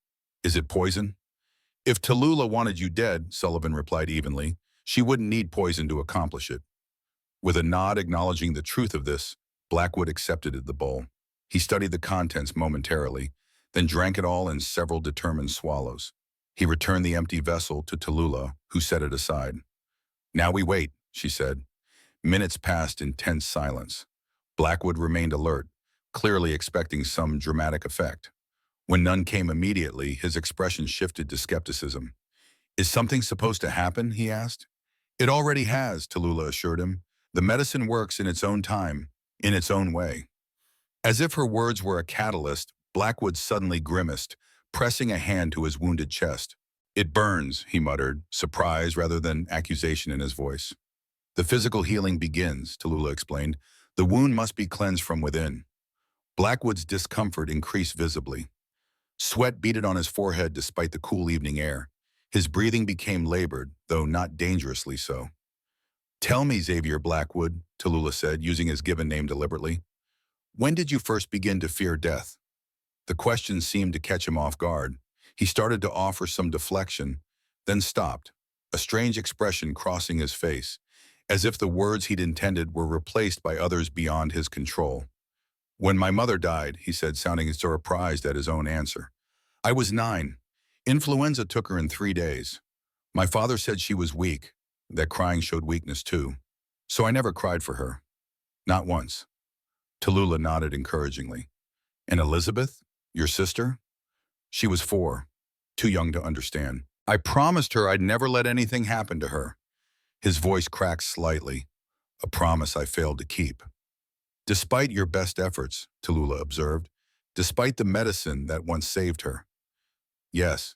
"Is it poison?" "If Tallulah wanted you dead," Sullivan replied evenly, "she wouldn't need poison to accomplish it." With a nod acknowledging the truth of this, Blackwood accepted the bowl. He studied the contents momentarily, then drank it all in several determined swallows. He returned the empty vessel to Tallulah, who set it aside. "Now we wait," she said. Minutes passed in tense silence. Blackwood remained alert, clearly expecting some dramatic effect. When none came immediately, his expression shifted to skepticism. "Is something supposed to happen?" he asked. "It already has," Tallulah assured him. "The medicine works in its own time, in its own way." As if her words were a catalyst, Blackwood suddenly grimaced, pressing a hand to his wounded chest. "It burns," he muttered, surprise rather than accusation in his voice. "The physical healing begins," Tallulah explained. "The wound must be cleansed from within." Blackwood's discomfort increased visibly. Sweat beaded on his forehead despite the cool evening air. His breathing became labored, though not dangerously so. "Tell me, Xavier Blackwood," Tallulah said, using his given name deliberately. "When did you first begin to fear death?" The question seemed to catch him off guard. He started to offer some deflection, then stopped, a strange expression crossing his face, as if the words he'd intended were replaced by others beyond his control. "When my mother died," he said, sounding surprised at his own answer. "I was 9. Influenza took her in 3 days. My father said she was weak, that crying showed weakness too. So I never cried for her. Not once." Tallulah nodded encouragingly. "And Elizabeth, your sister?" "She was 4, too young to understand. I promised her I'd never let anything happen to her." His voice cracked slightly, a promise I failed to keep. "Despite your best efforts," Tallulah observed, "despite the medicine that once saved her." "Yes."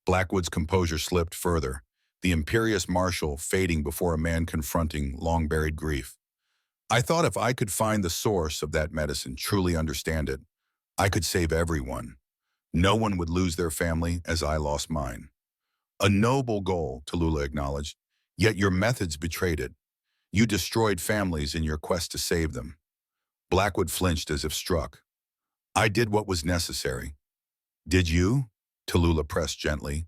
Blackwood's composure slipped further, the imperious marshal fading before a man confronting long-buried grief. "I thought if I could find the source of that medicine, truly understand it, I could save everyone. No one would lose their family as I lost mine." "A noble goal," Tallulah acknowledged, "yet your methods betrayed it. You destroyed families in your quest to save them." Blackwood flinched as if struck. "I did what was necessary." "Did you?" Tallulah pressed gently.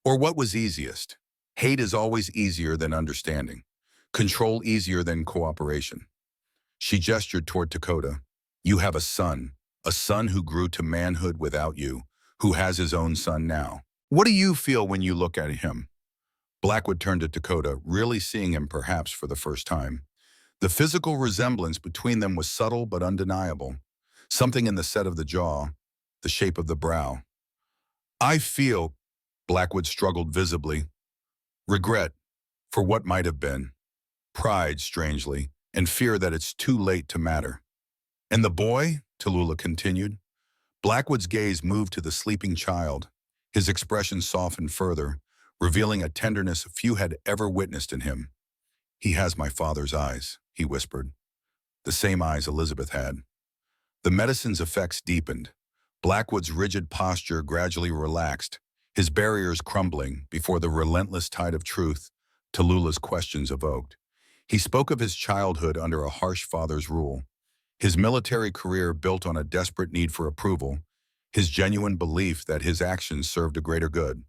"Or what was easiest? Hate is always easier than understanding. Control easier than cooperation." She gestured toward Dakota. "You have a son who grew to manhood without you, who has his own son now. What do you feel when you look at him?" Blackwood turned to Dakota, really seeing him perhaps for the first time. The physical resemblance between them was subtle but undeniable. Something in the set of the jaw, the shape of the brow. "I feel," Blackwood struggled visibly, "regret for what might have been, pride, strangely, and fear that it's too late to matter." "And the boy?" Tallulah continued. Blackwood's gaze moved to the sleeping child. His expression softened further, revealing a tenderness few had ever witnessed in him. "He has my father's eyes," he whispered. "The same eyes Elizabeth had." The medicine's effects deepened. Blackwood's rigid posture gradually relaxed, his barriers crumbling before the relentless tide of truth Tallulah's questions evoked. He spoke of his childhood under a harsh father's rule, his military career built on a desperate need for approval, his genuine belief that his actions served a greater good.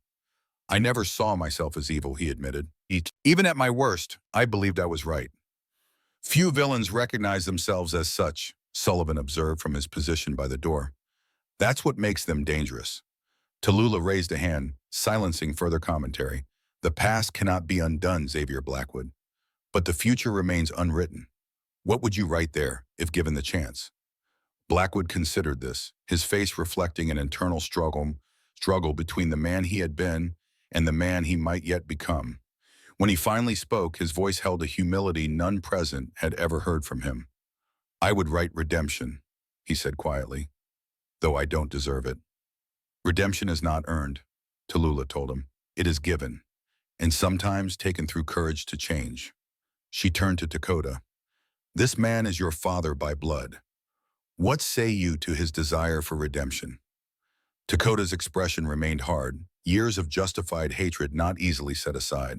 I never saw myself as evil, he admitted. Even at my worst, I believed I was right. Few villains recognize themselves as such, Sullivan observed from his position by the door. That's what makes them dangerous. Tallulah raised a hand, silencing further commentary. The past cannot be undone, Xavier Blackwood. But the future remains unwritten. What would you write there, if given the chance? Blackwood considered this, his face reflecting an internal struggle between the man he had been and the man he might yet become. When he finally spoke, his voice held a humility none present had ever heard from him. I would write redemption, he said quietly, though I don't deserve it. Redemption is not earned, Tallulah told him. It is given, and sometimes taken through courage to change. She turned to Dakota. This man is your father by blood. What say you to his desire for redemption? Dakota's expression remained hard, years of justified hatred not easily set aside.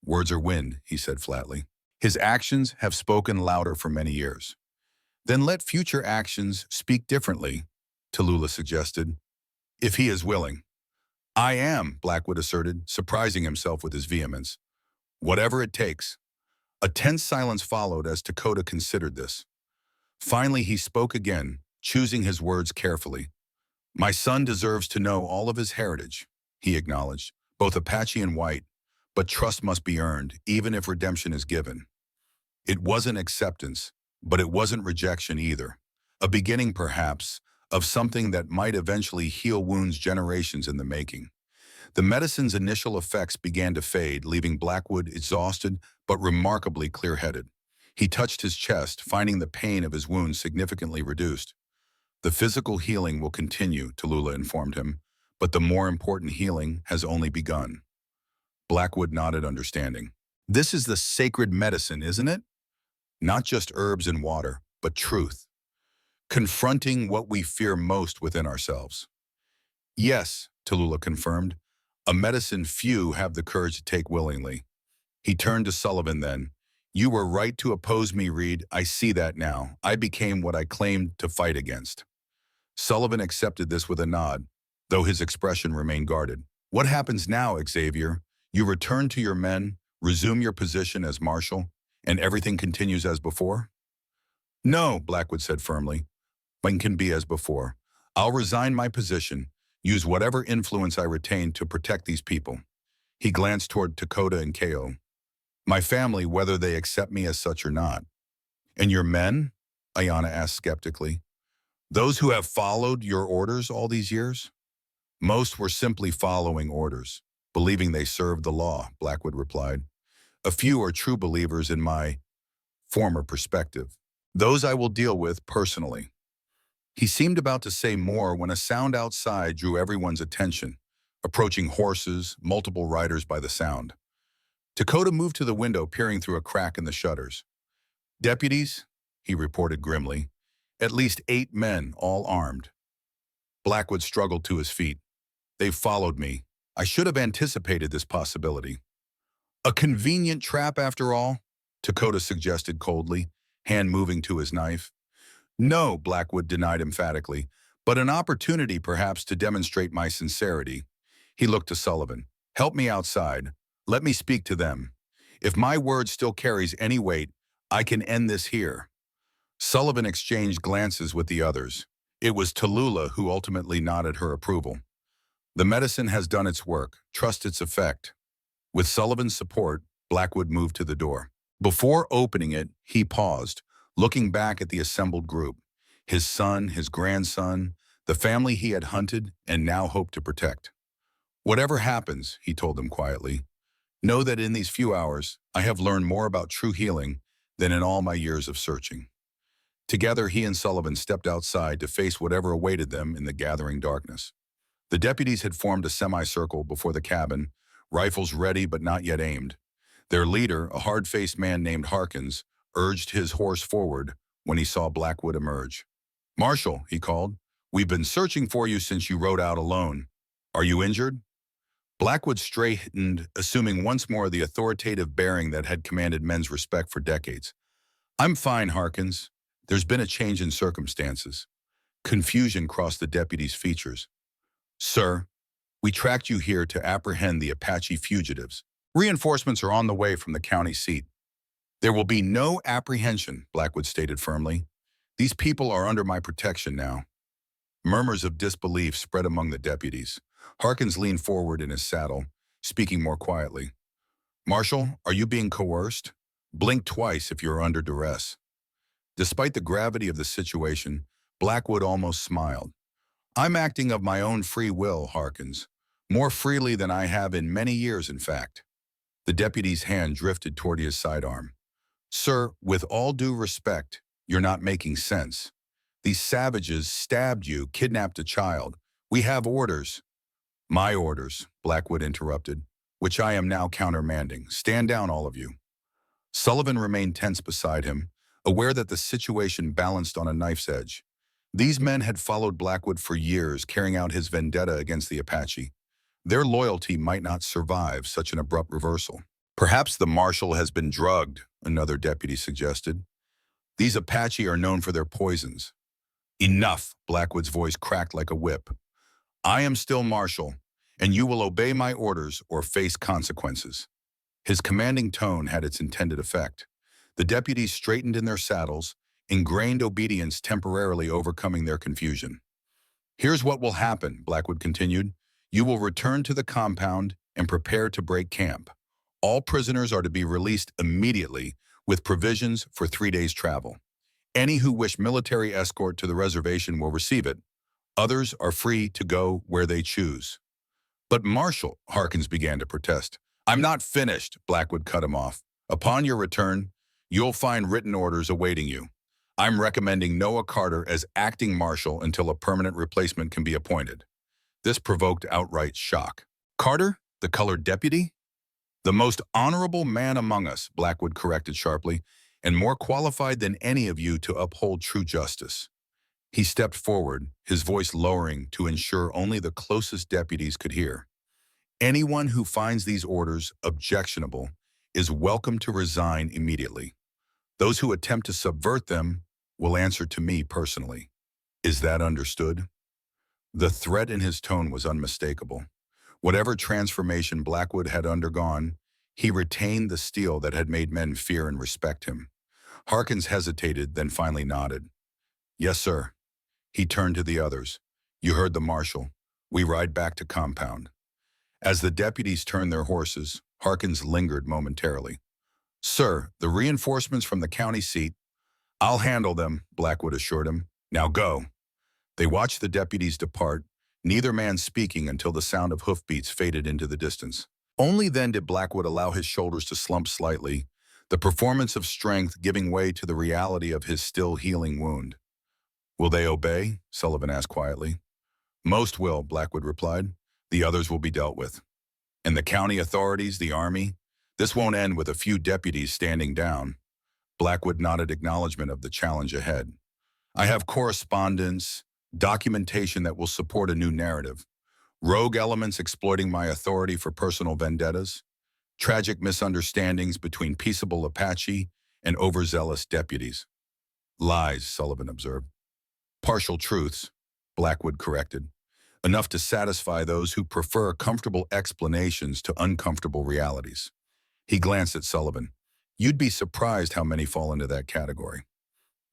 Words are wind, he said flatly. His actions have spoken louder for many years. Then let future actions speak differently, Tallulah suggested, if he is willing. I am, Blackwood asserted, surprising himself with his vehemence. Whatever it takes. A tense silence followed as Dakota considered this. Finally, he spoke again, choosing his words carefully. My son deserves to know all of his heritage, he acknowledged, both Apache and white, but trust must be earned, even if redemption is given. It wasn't acceptance, but it wasn't rejection either. A beginning, perhaps, of something that might eventually heal wounds generations in the making. The medicine's initial effects began to fade, leaving Blackwood exhausted but remarkably clear-headed. He touched his chest, finding the pain of his wounds significantly reduced. The physical healing will continue, Tallulah informed him, but the more important healing has only begun. Blackwood nodded understanding. This is the sacred medicine, isn't it? Not just herbs and water, but truth. Confronting what we fear most within ourselves. Yes, Tallulah confirmed, a medicine few have the courage to take willingly. He turned to Sullivan then. You were right to oppose me, Reed. I see that now. I became what I claimed to fight against. Sullivan accepted this with a nod, though his expression remained guarded. What happens now, Xavier? You return to your men, resume your position as marshal, and everything continues as before? No, Blackwood said firmly. Nothing can be as before. I'll resign my position, use whatever influence I retain to protect these people. He glanced toward Dakota and Ko. My family, whether they accept me as such or not. And your men? Ayana asked skeptically. Those who have followed your orders all these years? Most were simply following orders, believing they served the law, Blackwood replied. A few are true believers in my former perspective. Those I will deal with personally. He seemed about to say more when a sound outside drew everyone's attention, approaching horses, multiple riders by the sound. Dakota moved to the window, peering through a crack in the shutters. Deputies, he reported grimly. At least 8 men, all armed. Blackwood struggled to his feet. They've followed me. I should have anticipated this possibility. A convenient trap after all? Dakota suggested coldly, hand moving to his knife. No, Blackwood denied emphatically, but an opportunity perhaps to demonstrate my sincerity. He looked to Sullivan. Help me outside. Let me speak to them. If my word still carries any weight, I can end this here. Sullivan exchanged glances with the others. It was Tallulah who ultimately nodded her approval. The medicine has done its work. Trust its effect. With Sullivan's support, Blackwood moved to the door. Before opening it, he paused, looking back at the assembled group. His son, his grandson, the family he had hunted and now hoped to protect. Whatever happens, he told them quietly, know that in these few hours, I have learned more about true healing than in all my years of searching. Together, he and Sullivan stepped outside to face whatever awaited them in the gathering darkness. The deputies had formed a semicircle before the cabin, rifles ready but not yet aimed. Their leader, a hard-faced man named Harkins, urged his horse forward when he saw Blackwood emerge. Marshal, he called, we've been searching for you since you rode out alone. Are you injured? Blackwood straightened, assuming once more the authoritative bearing that had commanded men's respect for decades. I'm fine, Harkins. There's been a change in circumstances. Confusion crossed the deputy's features. Sir, we tracked you here to apprehend the Apache fugitives. Reinforcements are on the way from the county seat. There will be no apprehension, Blackwood stated firmly. These people are under my protection now. Murmurs of disbelief spread among the deputies. Harkins leaned forward in his saddle, speaking more quietly. Marshal, are you being coerced? Blink twice if you're under duress. Despite the gravity of the situation, Blackwood almost smiled. I'm acting of my own free will, Harkins. More freely than I have in many years, in fact. The deputy's hand drifted toward his sidearm. Sir, with all due respect, you're not making sense. These savages stabbed you, kidnapped a child. We have orders. My orders, Blackwood interrupted, which I am now countermanding. Stand down, all of you. Sullivan remained tense beside him, aware that the situation balanced on a knife's edge. These men had followed Blackwood for years, carrying out his vendetta against the Apache. Their loyalty might not survive such an abrupt reversal. Perhaps the marshal has been drugged, another deputy suggested. These Apache are known for their poisons. Enough, Blackwood's voice cracked like a whip. I am still marshal, and you will obey my orders or face consequences. His commanding tone had its intended effect. The deputies straightened in their saddles, ingrained obedience temporarily overcoming their confusion. Here's what will happen, Blackwood continued. You will return to the compound and prepare to break camp. All prisoners are to be released immediately with provisions for 3 days' travel. Any who wish military escort to the reservation will receive it. Others are free to go where they choose. But Marshal, Harkins began to protest. I'm not finished, Blackwood cut him off. Upon your return, you'll find written orders awaiting you. I'm recommending Noah Carter as acting marshal until a permanent replacement can be appointed. This provoked outright shock. Carter, the colored deputy? The most honorable man among us, Blackwood corrected sharply, and more qualified than any of you to uphold true justice. He stepped forward, his voice lowering to ensure only the closest deputies could hear. Anyone who finds these orders objectionable is welcome to resign immediately. Those who attempt to subvert them will answer to me personally. Is that understood? The threat in his tone was unmistakable. Whatever transformation Blackwood had undergone, he retained the steel that had made men fear and respect him. Harkins hesitated, then finally nodded. Yes, sir. He turned to the others. You heard the marshal. We ride back to compound. As the deputies turned their horses, Harkins lingered momentarily. Sir, the reinforcements from the county seat. I'll handle them, Blackwood assured him. Now go. They watched the deputies depart, neither man speaking until the sound of hoofbeats faded into the distance. Only then did Blackwood allow his shoulders to slump slightly, the performance of strength giving way to the reality of his still healing wound. Will they obey? Sullivan asked quietly. Most will, Blackwood replied. The others will be dealt with. And the county authorities, the army? This won't end with a few deputies standing down. Blackwood nodded acknowledgement of the challenge ahead. I have correspondence, documentation that will support a new narrative. Rogue elements exploiting my authority for personal vendettas. Tragic misunderstandings between peaceable Apache and overzealous deputies. Lies, Sullivan observed. Partial truths, Blackwood corrected. Enough to satisfy those who prefer comfortable explanations to uncomfortable realities. He glanced at Sullivan. You'd be surprised how many fall into that category.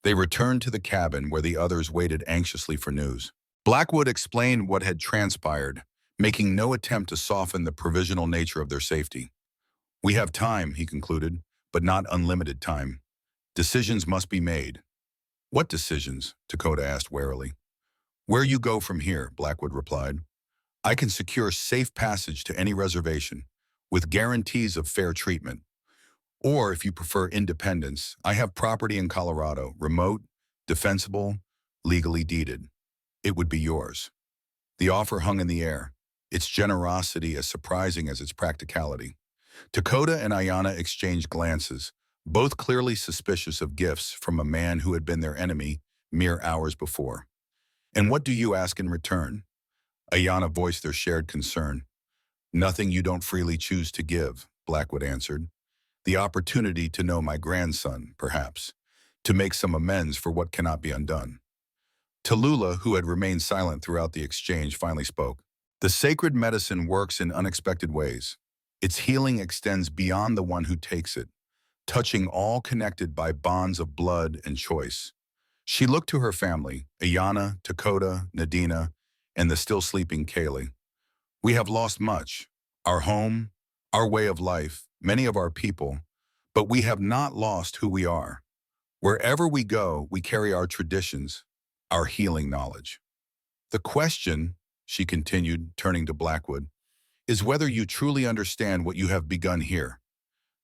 They returned to the cabin where the others waited anxiously for news. Blackwood explained what had transpired, making no attempt to soften the provisional nature of their safety. We have time, he concluded, but not unlimited time. Decisions must be made. What decisions? Dakota asked warily. Where you go from here, Blackwood replied. I can secure safe passage to any reservation, with guarantees of fair treatment. Or, if you prefer independence, I have property in Colorado, remote, defensible, legally deeded. It would be yours. The offer hung in the air, its generosity as surprising as its practicality. Dakota and Ayanna exchanged glances, both clearly suspicious of gifts from a man who had been their enemy mere hours before. And what do you ask in return? Ayanna voiced their shared concern. Nothing you don't freely choose to give, Blackwood answered. The opportunity to know my grandson, perhaps, to make some amends for what cannot be undone. Tallulah, who had remained silent throughout the exchange, finally spoke. The sacred medicine works in unexpected ways. Its healing extends beyond the one who takes it, touching all connected by bonds of blood and choice. She looked to her family, Ayana, Dakota, Nadina, and the still sleeping Kaylee. We have lost much, our home, our way of life, many of our people, but we have not lost who we are. Wherever we go, we carry our traditions, our healing knowledge. The question, she continued, turning to Blackwood, is whether you truly understand what you have begun here.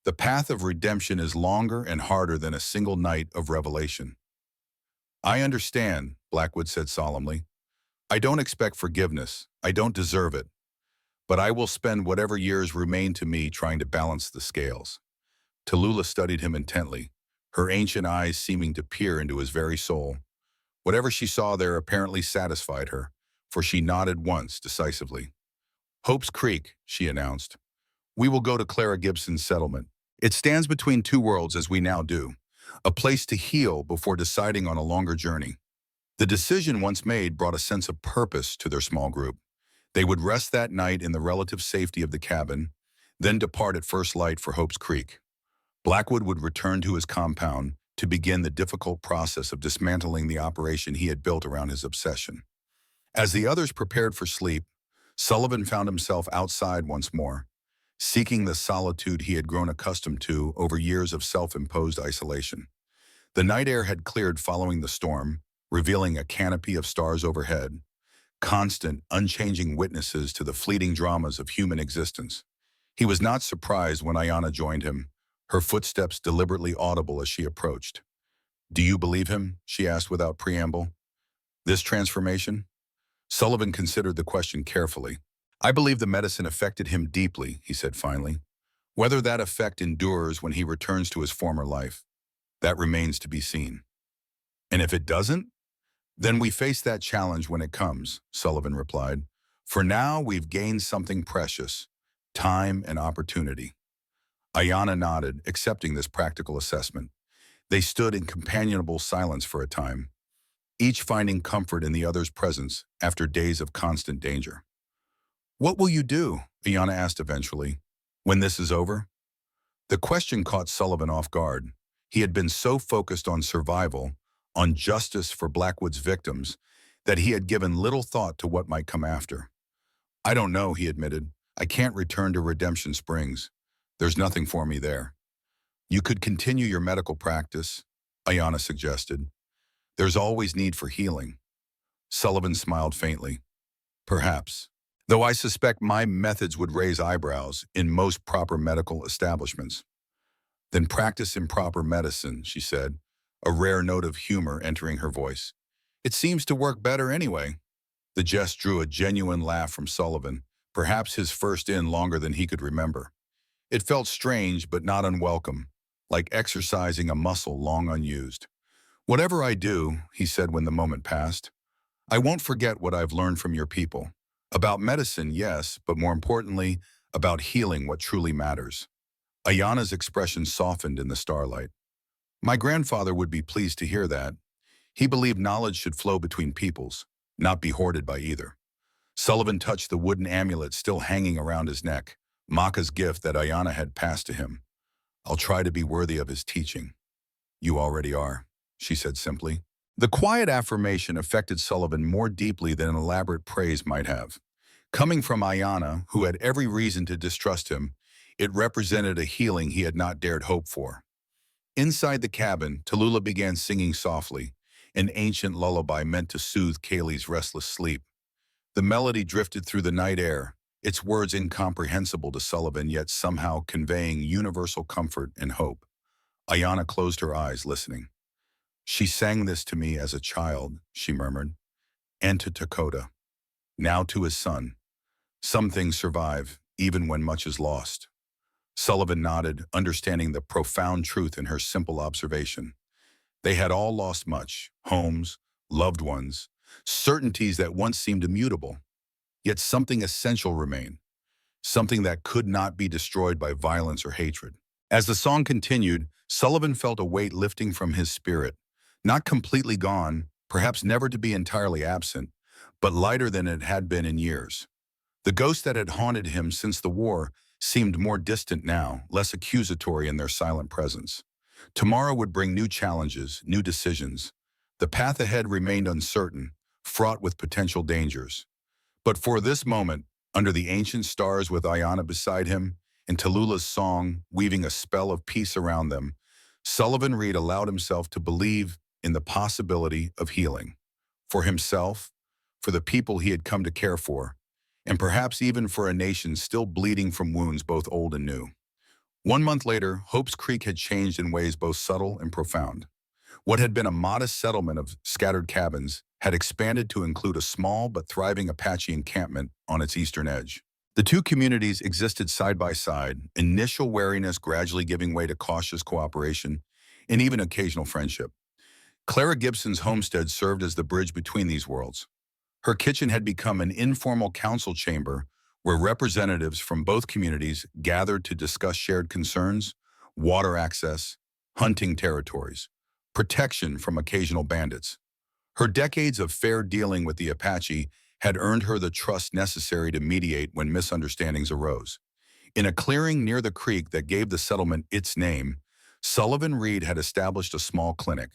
The path of redemption is longer and harder than a single night of revelation. I understand, Blackwood said solemnly. I don't expect forgiveness. I don't deserve it. But I will spend whatever years remain to me trying to balance the scales. Tallulah studied him intently, her ancient eyes seeming to peer into his very soul. Whatever she saw there apparently satisfied her, for she nodded once decisively. Hope's Creek, she announced. We will go to Clara Gibson's settlement. It stands between two worlds as we now do, a place to heal before deciding on a longer journey. The decision once made brought a sense of purpose to their small group. They would rest that night in the relative safety of the cabin, then depart at first light for Hope's Creek. Blackwood would return to his compound to begin the difficult process of dismantling the operation he had built around his obsession. As the others prepared for sleep, Sullivan found himself outside once more, seeking the solitude he had grown accustomed to over years of self-imposed isolation. The night air had cleared following the storm, revealing a canopy of stars overhead, constant, unchanging witnesses to the fleeting dramas of human existence. He was not surprised when Ayana joined him, her footsteps deliberately audible as she approached. Do you believe him? She asked without preamble. This transformation? Sullivan considered the question carefully. I believe the medicine affected him deeply, he said finally. Whether that effect endures when he returns to his former life, that remains to be seen. And if it doesn't, then we face that challenge when it comes, Sullivan replied. For now, we've gained something precious, time and opportunity. Ayana nodded, accepting this practical assessment. They stood in companionable silence for a time, each finding comfort in the other's presence after days of constant danger. What will you do? Ayana asked eventually. When this is over? The question caught Sullivan off guard. He had been so focused on survival, on justice for Blackwood's victims, that he had given little thought to what might come after. I don't know, he admitted. I can't return to Redemption Springs. There's nothing for me there. You could continue your medical practice, Ayana suggested. There's always need for healing. Sullivan smiled faintly. Perhaps. Though I suspect my methods would raise eyebrows in most proper medical establishments. Then practice improper medicine, she said, a rare note of humor entering her voice. It seems to work better anyway. The jest drew a genuine laugh from Sullivan, perhaps his first in longer than he could remember. It felt strange but not unwelcome, like exercising a muscle long unused. Whatever I do, he said when the moment passed, I won't forget what I've learned from your people. About medicine, yes, but more importantly, about healing what truly matters. Ayana's expression softened in the starlight. My grandfather would be pleased to hear that. He believed knowledge should flow between peoples, not be hoarded by either. Sullivan touched the wooden amulet still hanging around his neck, Maka's gift that Ayana had passed to him. I'll try to be worthy of his teaching. You already are, she said simply. The quiet affirmation affected Sullivan more deeply than an elaborate praise might have. Coming from Ayana, who had every reason to distrust him, it represented a healing he had not dared hope for. Inside the cabin, Tallulah began singing softly, an ancient lullaby meant to soothe Kaylee's restless sleep. The melody drifted through the night air, its words incomprehensible to Sullivan yet somehow conveying universal comfort and hope. Ayana closed her eyes, listening. She sang this to me as a child, she murmured, and to Dakota, now to his son. Some things survive, even when much is lost. Sullivan nodded, understanding the profound truth in her simple observation. They had all lost much, homes, loved ones, certainties that once seemed immutable. Yet something essential remained. something that could not be destroyed by violence or hatred. As the song continued, Sullivan felt a weight lifting from his spirit, not completely gone, perhaps never to be entirely absent, but lighter than it had been in years. The ghosts that had haunted him since the war seemed more distant now, less accusatory in their silent presence. Tomorrow would bring new challenges, new decisions. The path ahead remained uncertain, fraught with potential dangers. But for this moment, under the ancient stars with Ayana beside him, and Tallulah's song weaving a spell of peace around them, Sullivan Reed allowed himself to believe in the possibility of healing. For himself, for the people he had come to care for, and perhaps even for a nation still bleeding from wounds both old and new. 1 month later, Hope's Creek had changed in ways both subtle and profound. What had been a modest settlement of scattered cabins had expanded to include a small but thriving Apache encampment on its eastern edge. The two communities existed side by side, initial wariness gradually giving way to cautious cooperation and even occasional friendship. Clara Gibson's homestead served as the bridge between these worlds. Her kitchen had become an informal council chamber where representatives from both communities gathered to discuss shared concerns, water access, hunting territories, protection from occasional bandits. Her decades of fair dealing with the Apache had earned her the trust necessary to mediate when misunderstandings arose. In a clearing near the creek that gave the settlement its name, Sullivan Reed had established a small clinic.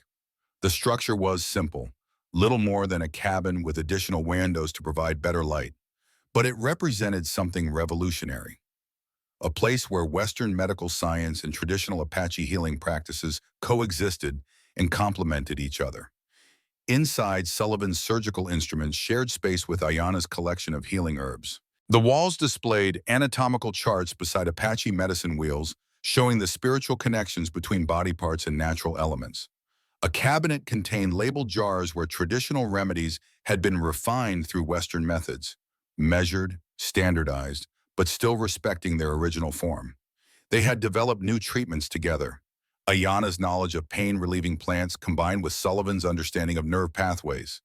The structure was simple, little more than a cabin with additional windows to provide better light, but it represented something revolutionary. A place where Western medical science and traditional Apache healing practices coexisted and complemented each other. Inside, Sullivan's surgical instruments shared space with Ayana's collection of healing herbs. The walls displayed anatomical charts beside Apache medicine wheels, showing the spiritual connections between body parts and natural elements. A cabinet contained labeled jars where traditional remedies had been refined through Western methods, measured, standardized, but still respecting their original form. They had developed new treatments together. Ayana's knowledge of pain-relieving plants combined with Sullivan's understanding of nerve pathways.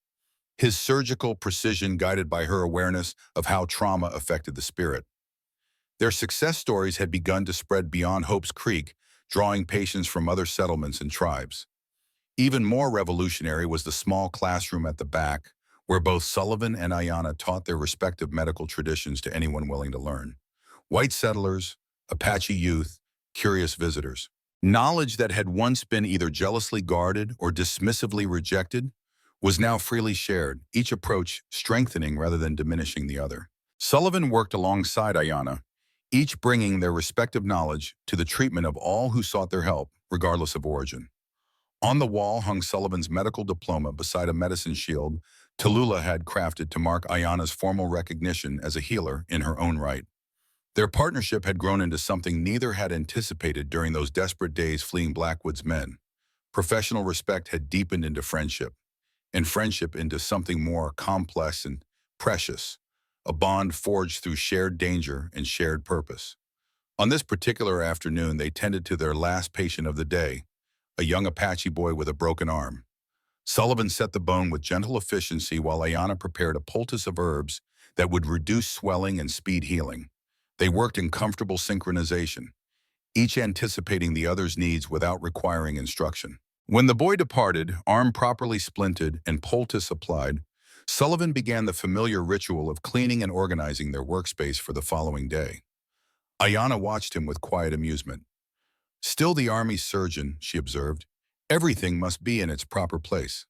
His surgical precision guided by her awareness of how trauma affected the spirit. Their success stories had begun to spread beyond Hope's Creek, drawing patients from other settlements and tribes. Even more revolutionary was the small classroom at the back, where both Sullivan and Ayana taught their respective medical traditions to anyone willing to learn. White settlers, Apache youth, curious visitors. Knowledge that had once been either jealously guarded or dismissively rejected was now freely shared, each approach strengthening rather than diminishing the other. Sullivan worked alongside Ayana, each bringing their respective knowledge to the treatment of all who sought their help, regardless of origin. On the wall hung Sullivan's medical diploma beside a medicine shield Tallulah had crafted to mark Ayana's formal recognition as a healer in her own right. Their partnership had grown into something neither had anticipated during those desperate days fleeing Blackwood's men. Professional respect had deepened into friendship, and friendship into something more complex and precious, a bond forged through shared danger and shared purpose. On this particular afternoon, they tended to their last patient of the day, a young Apache boy with a broken arm. Sullivan set the bone with gentle efficiency while Ayana prepared a poultice of herbs that would reduce swelling and speed healing. They worked in comfortable synchronization, each anticipating the other's needs without requiring instruction. When the boy departed, arm properly splinted and poultice applied, Sullivan began the familiar ritual of cleaning and organizing their workspace for the following day. Ayana watched him with quiet amusement. Still the Army surgeon, she observed. Everything must be in its proper place.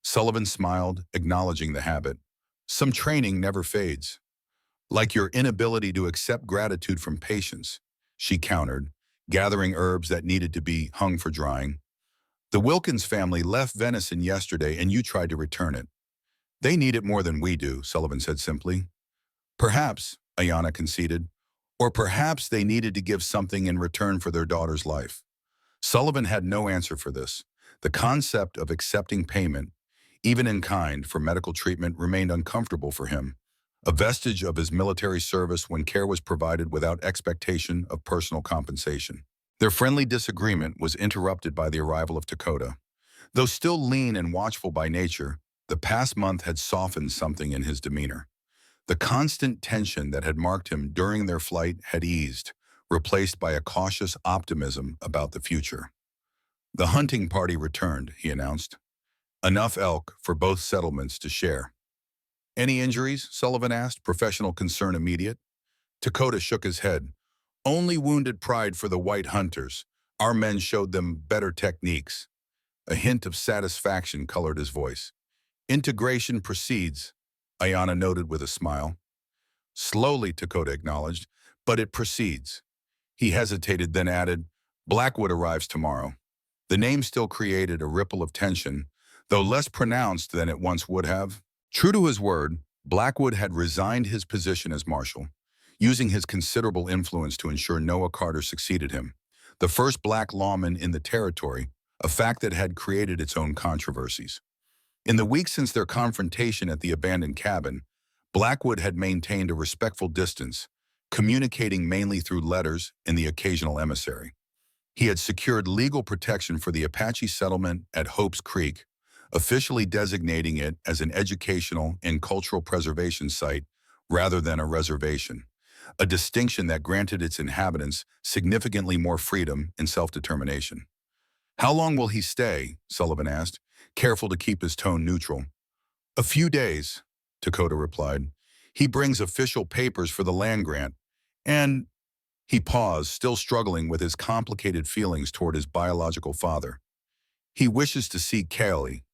Sullivan smiled, acknowledging the habit. Some training never fades. Like your inability to accept gratitude from patients, she countered, gathering herbs that needed to be hung for drying. The Wilkins family left venison yesterday and you tried to return it. They need it more than we do, Sullivan said simply. Perhaps, Ayana conceded, or perhaps they needed to give something in return for their daughter's life. Sullivan had no answer for this. The concept of accepting payment, even in kind, for medical treatment remained uncomfortable for him, a vestige of his military service when care was provided without expectation of personal compensation. Their friendly disagreement was interrupted by the arrival of Dakota. Though still lean and watchful by nature, the past month had softened something in his demeanor. The constant tension that had marked him during their flight had eased, replaced by a cautious optimism about the future. The hunting party returned, he announced. Enough elk for both settlements to share. Any injuries? Sullivan asked, professional concern immediate. Dakota shook his head. Only wounded pride for the white hunters. Our men showed them better techniques. A hint of satisfaction colored his voice. Integration proceeds, Ayana noted with a smile. Slowly, Dakota acknowledged, but it proceeds. He hesitated, then added, Blackwood arrives tomorrow. The name still created a ripple of tension, though less pronounced than it once would have. True to his word, Blackwood had resigned his position as marshal, using his considerable influence to ensure Noah Carter succeeded him, the first black lawman in the territory, a fact that had created its own controversies. In the weeks since their confrontation at the abandoned cabin, Blackwood had maintained a respectful distance, communicating mainly through letters and the occasional emissary. He had secured legal protection for the Apache settlement at Hope's Creek, officially designating it as an educational and cultural preservation site rather than a reservation, a distinction that granted its inhabitants significantly more freedom and self-determination. How long will he stay? Sullivan asked, careful to keep his tone neutral. A few days, Dakota replied. He brings official papers for the land grant, and he paused, still struggling with his complicated feelings toward his biological father. He wishes to see Kelly.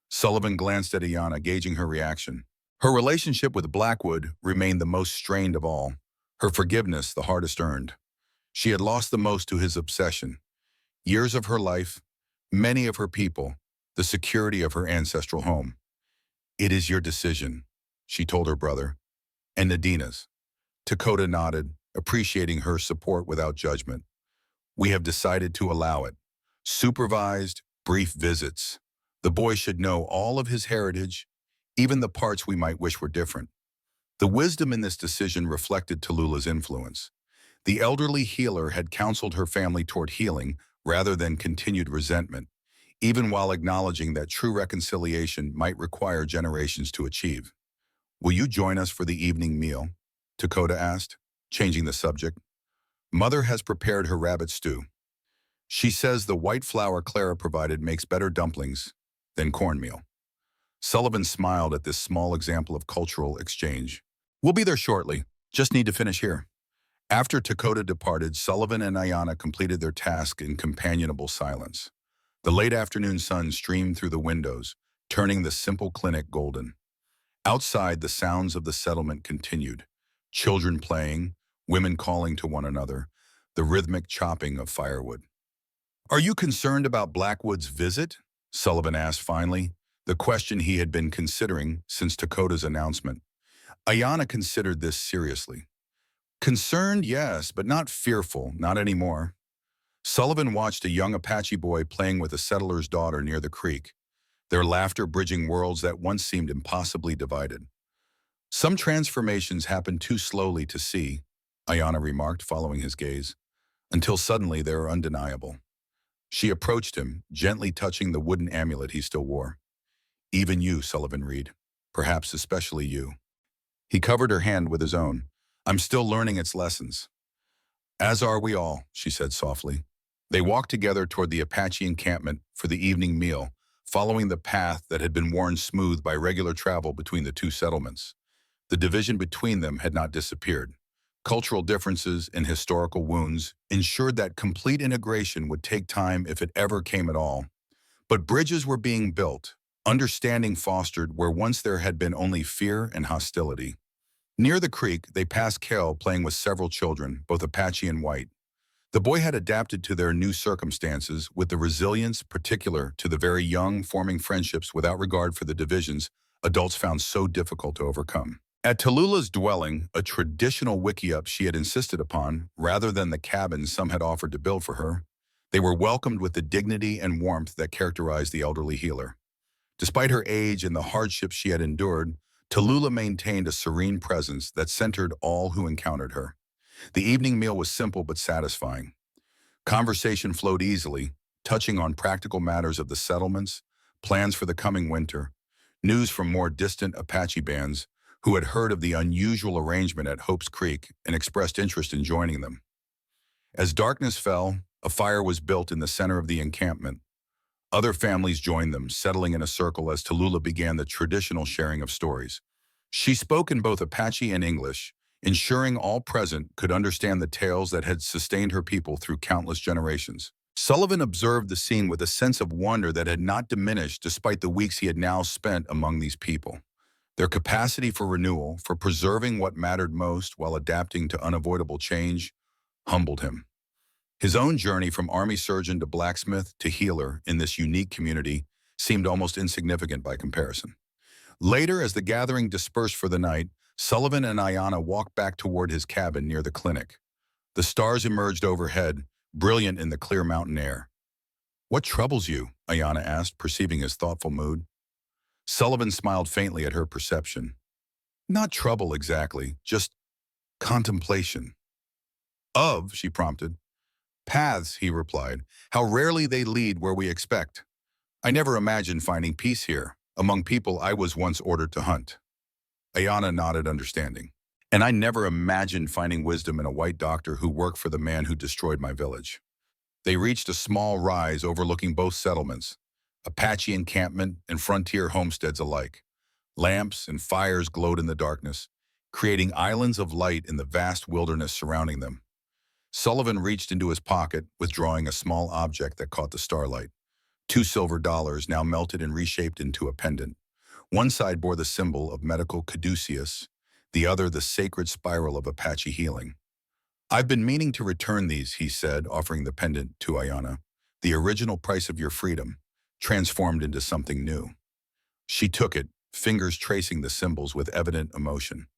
Sullivan glanced at Ayana, gauging her reaction. Her relationship with Blackwood remained the most strained of all, her forgiveness the hardest earned. She had lost the most to his obsession. Years of her life, many of her people, the security of her ancestral home. It is your decision, she told her brother, and Nadina's. Dakota nodded, appreciating her support without judgment. We have decided to allow it. Supervised, brief visits. The boy should know all of his heritage, even the parts we might wish were different. The wisdom in this decision reflected Tallulah's influence. The elderly healer had counseled her family toward healing rather than continued resentment, even while acknowledging that true reconciliation might require generations to achieve. Will you join us for the evening meal? Dakota asked, changing the subject. Mother has prepared her rabbit stew. She says the white flour Clara provided makes better dumplings than cornmeal. Sullivan smiled at this small example of cultural exchange. We'll be there shortly. Just need to finish here. After Dakota departed, Sullivan and Ayana completed their task in companionable silence. The late afternoon sun streamed through the windows, turning the simple clinic golden. Outside, the sounds of the settlement continued. Children playing, women calling to one another, the rhythmic chopping of firewood. Are you concerned about Blackwood's visit? Sullivan asked finally, the question he had been considering since Dakota's announcement. Ayana considered this seriously. Concerned, yes, but not fearful, not anymore. Sullivan watched a young Apache boy playing with a settler's daughter near the creek, their laughter bridging worlds that once seemed impossibly divided. Some transformations happen too slowly to see, Ayana remarked, following his gaze, until suddenly they are undeniable. She approached him, gently touching the wooden amulet he still wore. Even you, Sullivan read, perhaps especially you. He covered her hand with his own. I'm still learning its lessons. As are we all, she said softly. They walked together toward the Apache encampment for the evening meal, following the path that had been worn smooth by regular travel between the two settlements. The division between them had not disappeared. Cultural differences and historical wounds ensured that complete integration would take time if it ever came at all. But bridges were being built, understanding fostered where once there had been only fear and hostility. Near the creek, they passed Kel playing with several children, both Apache and white. The boy had adapted to their new circumstances with the resilience particular to the very young, forming friendships without regard for the divisions adults found so difficult to overcome. At Tallulah's dwelling, a traditional wickiup she had insisted upon, rather than the cabin some had offered to build for her, they were welcomed with the dignity and warmth that characterized the elderly healer. Despite her age and the hardships she had endured, Tallulah maintained a serene presence that centered all who encountered her. The evening meal was simple but satisfying. Conversation flowed easily, touching on practical matters of the settlements, plans for the coming winter, news from more distant Apache bands, who had heard of the unusual arrangement at Hope's Creek and expressed interest in joining them. As darkness fell, a fire was built in the center of the encampment. Other families joined them, settling in a circle as Tallulah began the traditional sharing of stories. She spoke in both Apache and English, ensuring all present could understand the tales that had sustained her people through countless generations. Sullivan observed the scene with a sense of wonder that had not diminished despite the weeks he had now spent among these people. Their capacity for renewal, for preserving what mattered most while adapting to unavoidable change, humbled him. His own journey from army surgeon to blacksmith to healer in this unique community seemed almost insignificant by comparison. Later, as the gathering dispersed for the night, Sullivan and Ayanna walked back toward his cabin near the clinic. The stars emerged overhead, brilliant in the clear mountain air. "What troubles you?" Ayanna asked, perceiving his thoughtful mood. Sullivan smiled faintly at her perception. "Not trouble exactly, just contemplation." "Of," she prompted. "Paths," he replied. "How rarely they lead where we expect. I never imagined finding peace here, among people I was once ordered to hunt." Ayanna nodded understanding. "And I never imagined finding wisdom in a white doctor who worked for the man who destroyed my village." They reached a small rise overlooking both settlements, Apache encampment and frontier homesteads alike. Lamps and fires glowed in the darkness, creating islands of light in the vast wilderness surrounding them. Sullivan reached into his pocket, withdrawing a small object that caught the starlight. $2 silver now melted and reshaped into a pendant. One side bore the symbol of medical caduceus, the other the sacred spiral of Apache healing. "I've been meaning to return these," he said, offering the pendant to Ayanna. "The original price of your freedom, transformed into something new." She took it, fingers tracing the symbols with evident emotion.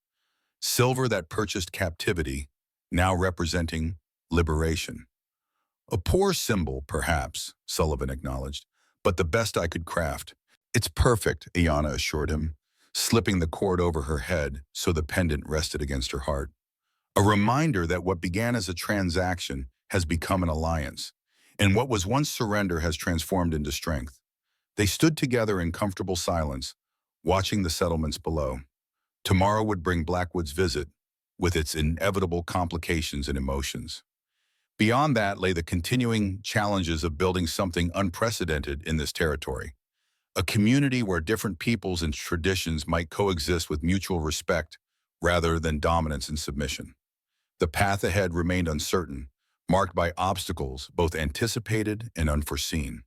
Silver that purchased captivity, now representing liberation. "A poor symbol, perhaps," Sullivan acknowledged, "but the best I could craft." "It's perfect," Ayanna assured him, slipping the cord over her head so the pendant rested against her heart. A reminder that what began as a transaction has become an alliance, and what was once surrender has transformed into strength. They stood together in comfortable silence, watching the settlements below. Tomorrow would bring Blackwood's visit, with its inevitable complications and emotions. Beyond that lay the continuing challenges of building something unprecedented in this territory. A community where different peoples and traditions might coexist with mutual respect rather than dominance and submission. The path ahead remained uncertain, marked by obstacles both anticipated and unforeseen.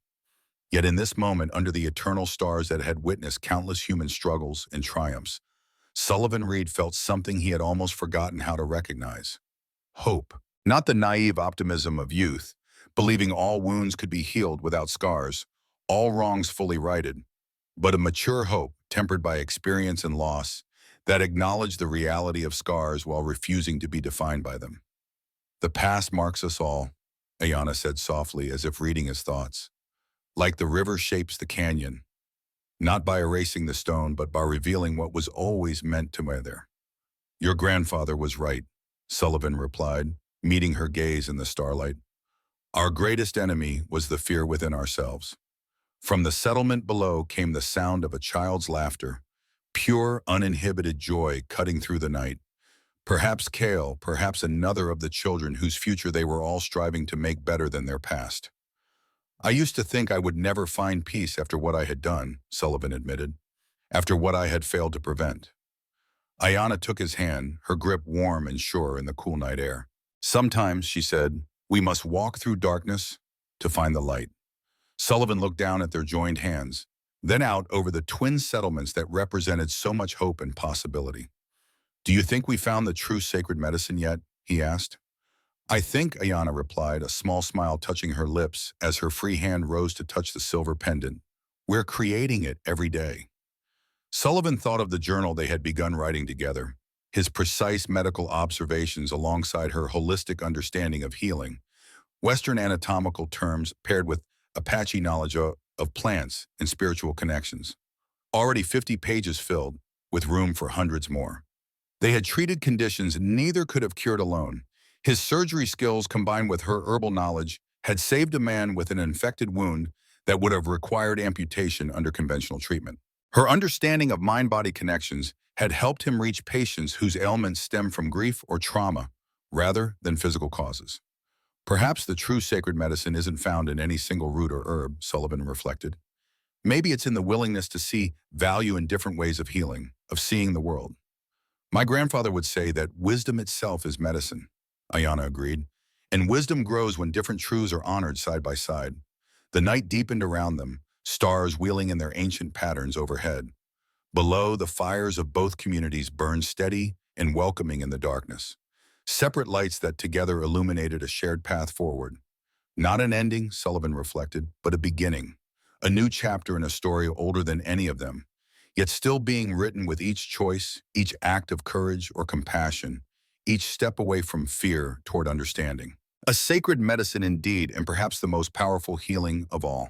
Yet in this moment, under the eternal stars that had witnessed countless human struggles and triumphs, Sullivan Reed felt something he had almost forgotten how to recognize. Hope. Not the naive optimism of youth, believing all wounds could be healed without scars, all wrongs fully righted, but a mature hope tempered by experience and loss that acknowledged the reality of scars while refusing to be defined by them. "The past marks us all," Ayanna said softly as if reading his thoughts. "Like the river shapes the canyon, not by erasing the stone, but by revealing what was always meant to be there." "Your grandfather was right," Sullivan replied, meeting her gaze in the starlight. "Our greatest enemy was the fear within ourselves." From the settlement below came the sound of a child's laughter, pure, uninhibited joy cutting through the night. Perhaps Cale, perhaps another of the children whose future they were all striving to make better than their past. "I used to think I would never find peace after what I had done," Sullivan admitted, "after what I had failed to prevent." Ayanna took his hand, her grip warm and sure in the cool night air. "Sometimes," she said, "we must walk through darkness to find the light." Sullivan looked down at their joined hands, then out over the twin settlements that represented so much hope and possibility. "Do you think we found the true sacred medicine yet?" he asked. "I think," Ayanna replied, a small smile touching her lips as her free hand rose to touch the silver pendant. "We're creating it every day." Sullivan thought of the journal they had begun writing together, his precise medical observations alongside her holistic understanding of healing, Western anatomical terms paired with Apache knowledge of plants and spiritual connections. Already 50 pages filled, with room for hundreds more. They had treated conditions neither could have cured alone. His surgery skills combined with her herbal knowledge had saved a man with an infected wound that would have required amputation under conventional treatment. Her understanding of mind-body connections had helped him reach patients whose ailments stem from grief or trauma rather than physical causes. Perhaps the true sacred medicine isn't found in any single root or herb, Sullivan reflected. Maybe it's in the willingness to see value in different ways of healing, of seeing the world. My grandfather would say that wisdom itself is medicine, Ayana agreed. And wisdom grows when different truths are honored side by side. The night deepened around them, stars wheeling in their ancient patterns overhead. Below, the fires of both communities burned steady and welcoming in the darkness. Separate lights that together illuminated a shared path forward. Not an ending, Sullivan reflected, but a beginning. A new chapter in a story older than any of them, yet still being written with each choice, each act of courage or compassion, each step away from fear toward understanding. A sacred medicine indeed, and perhaps the most powerful healing of all.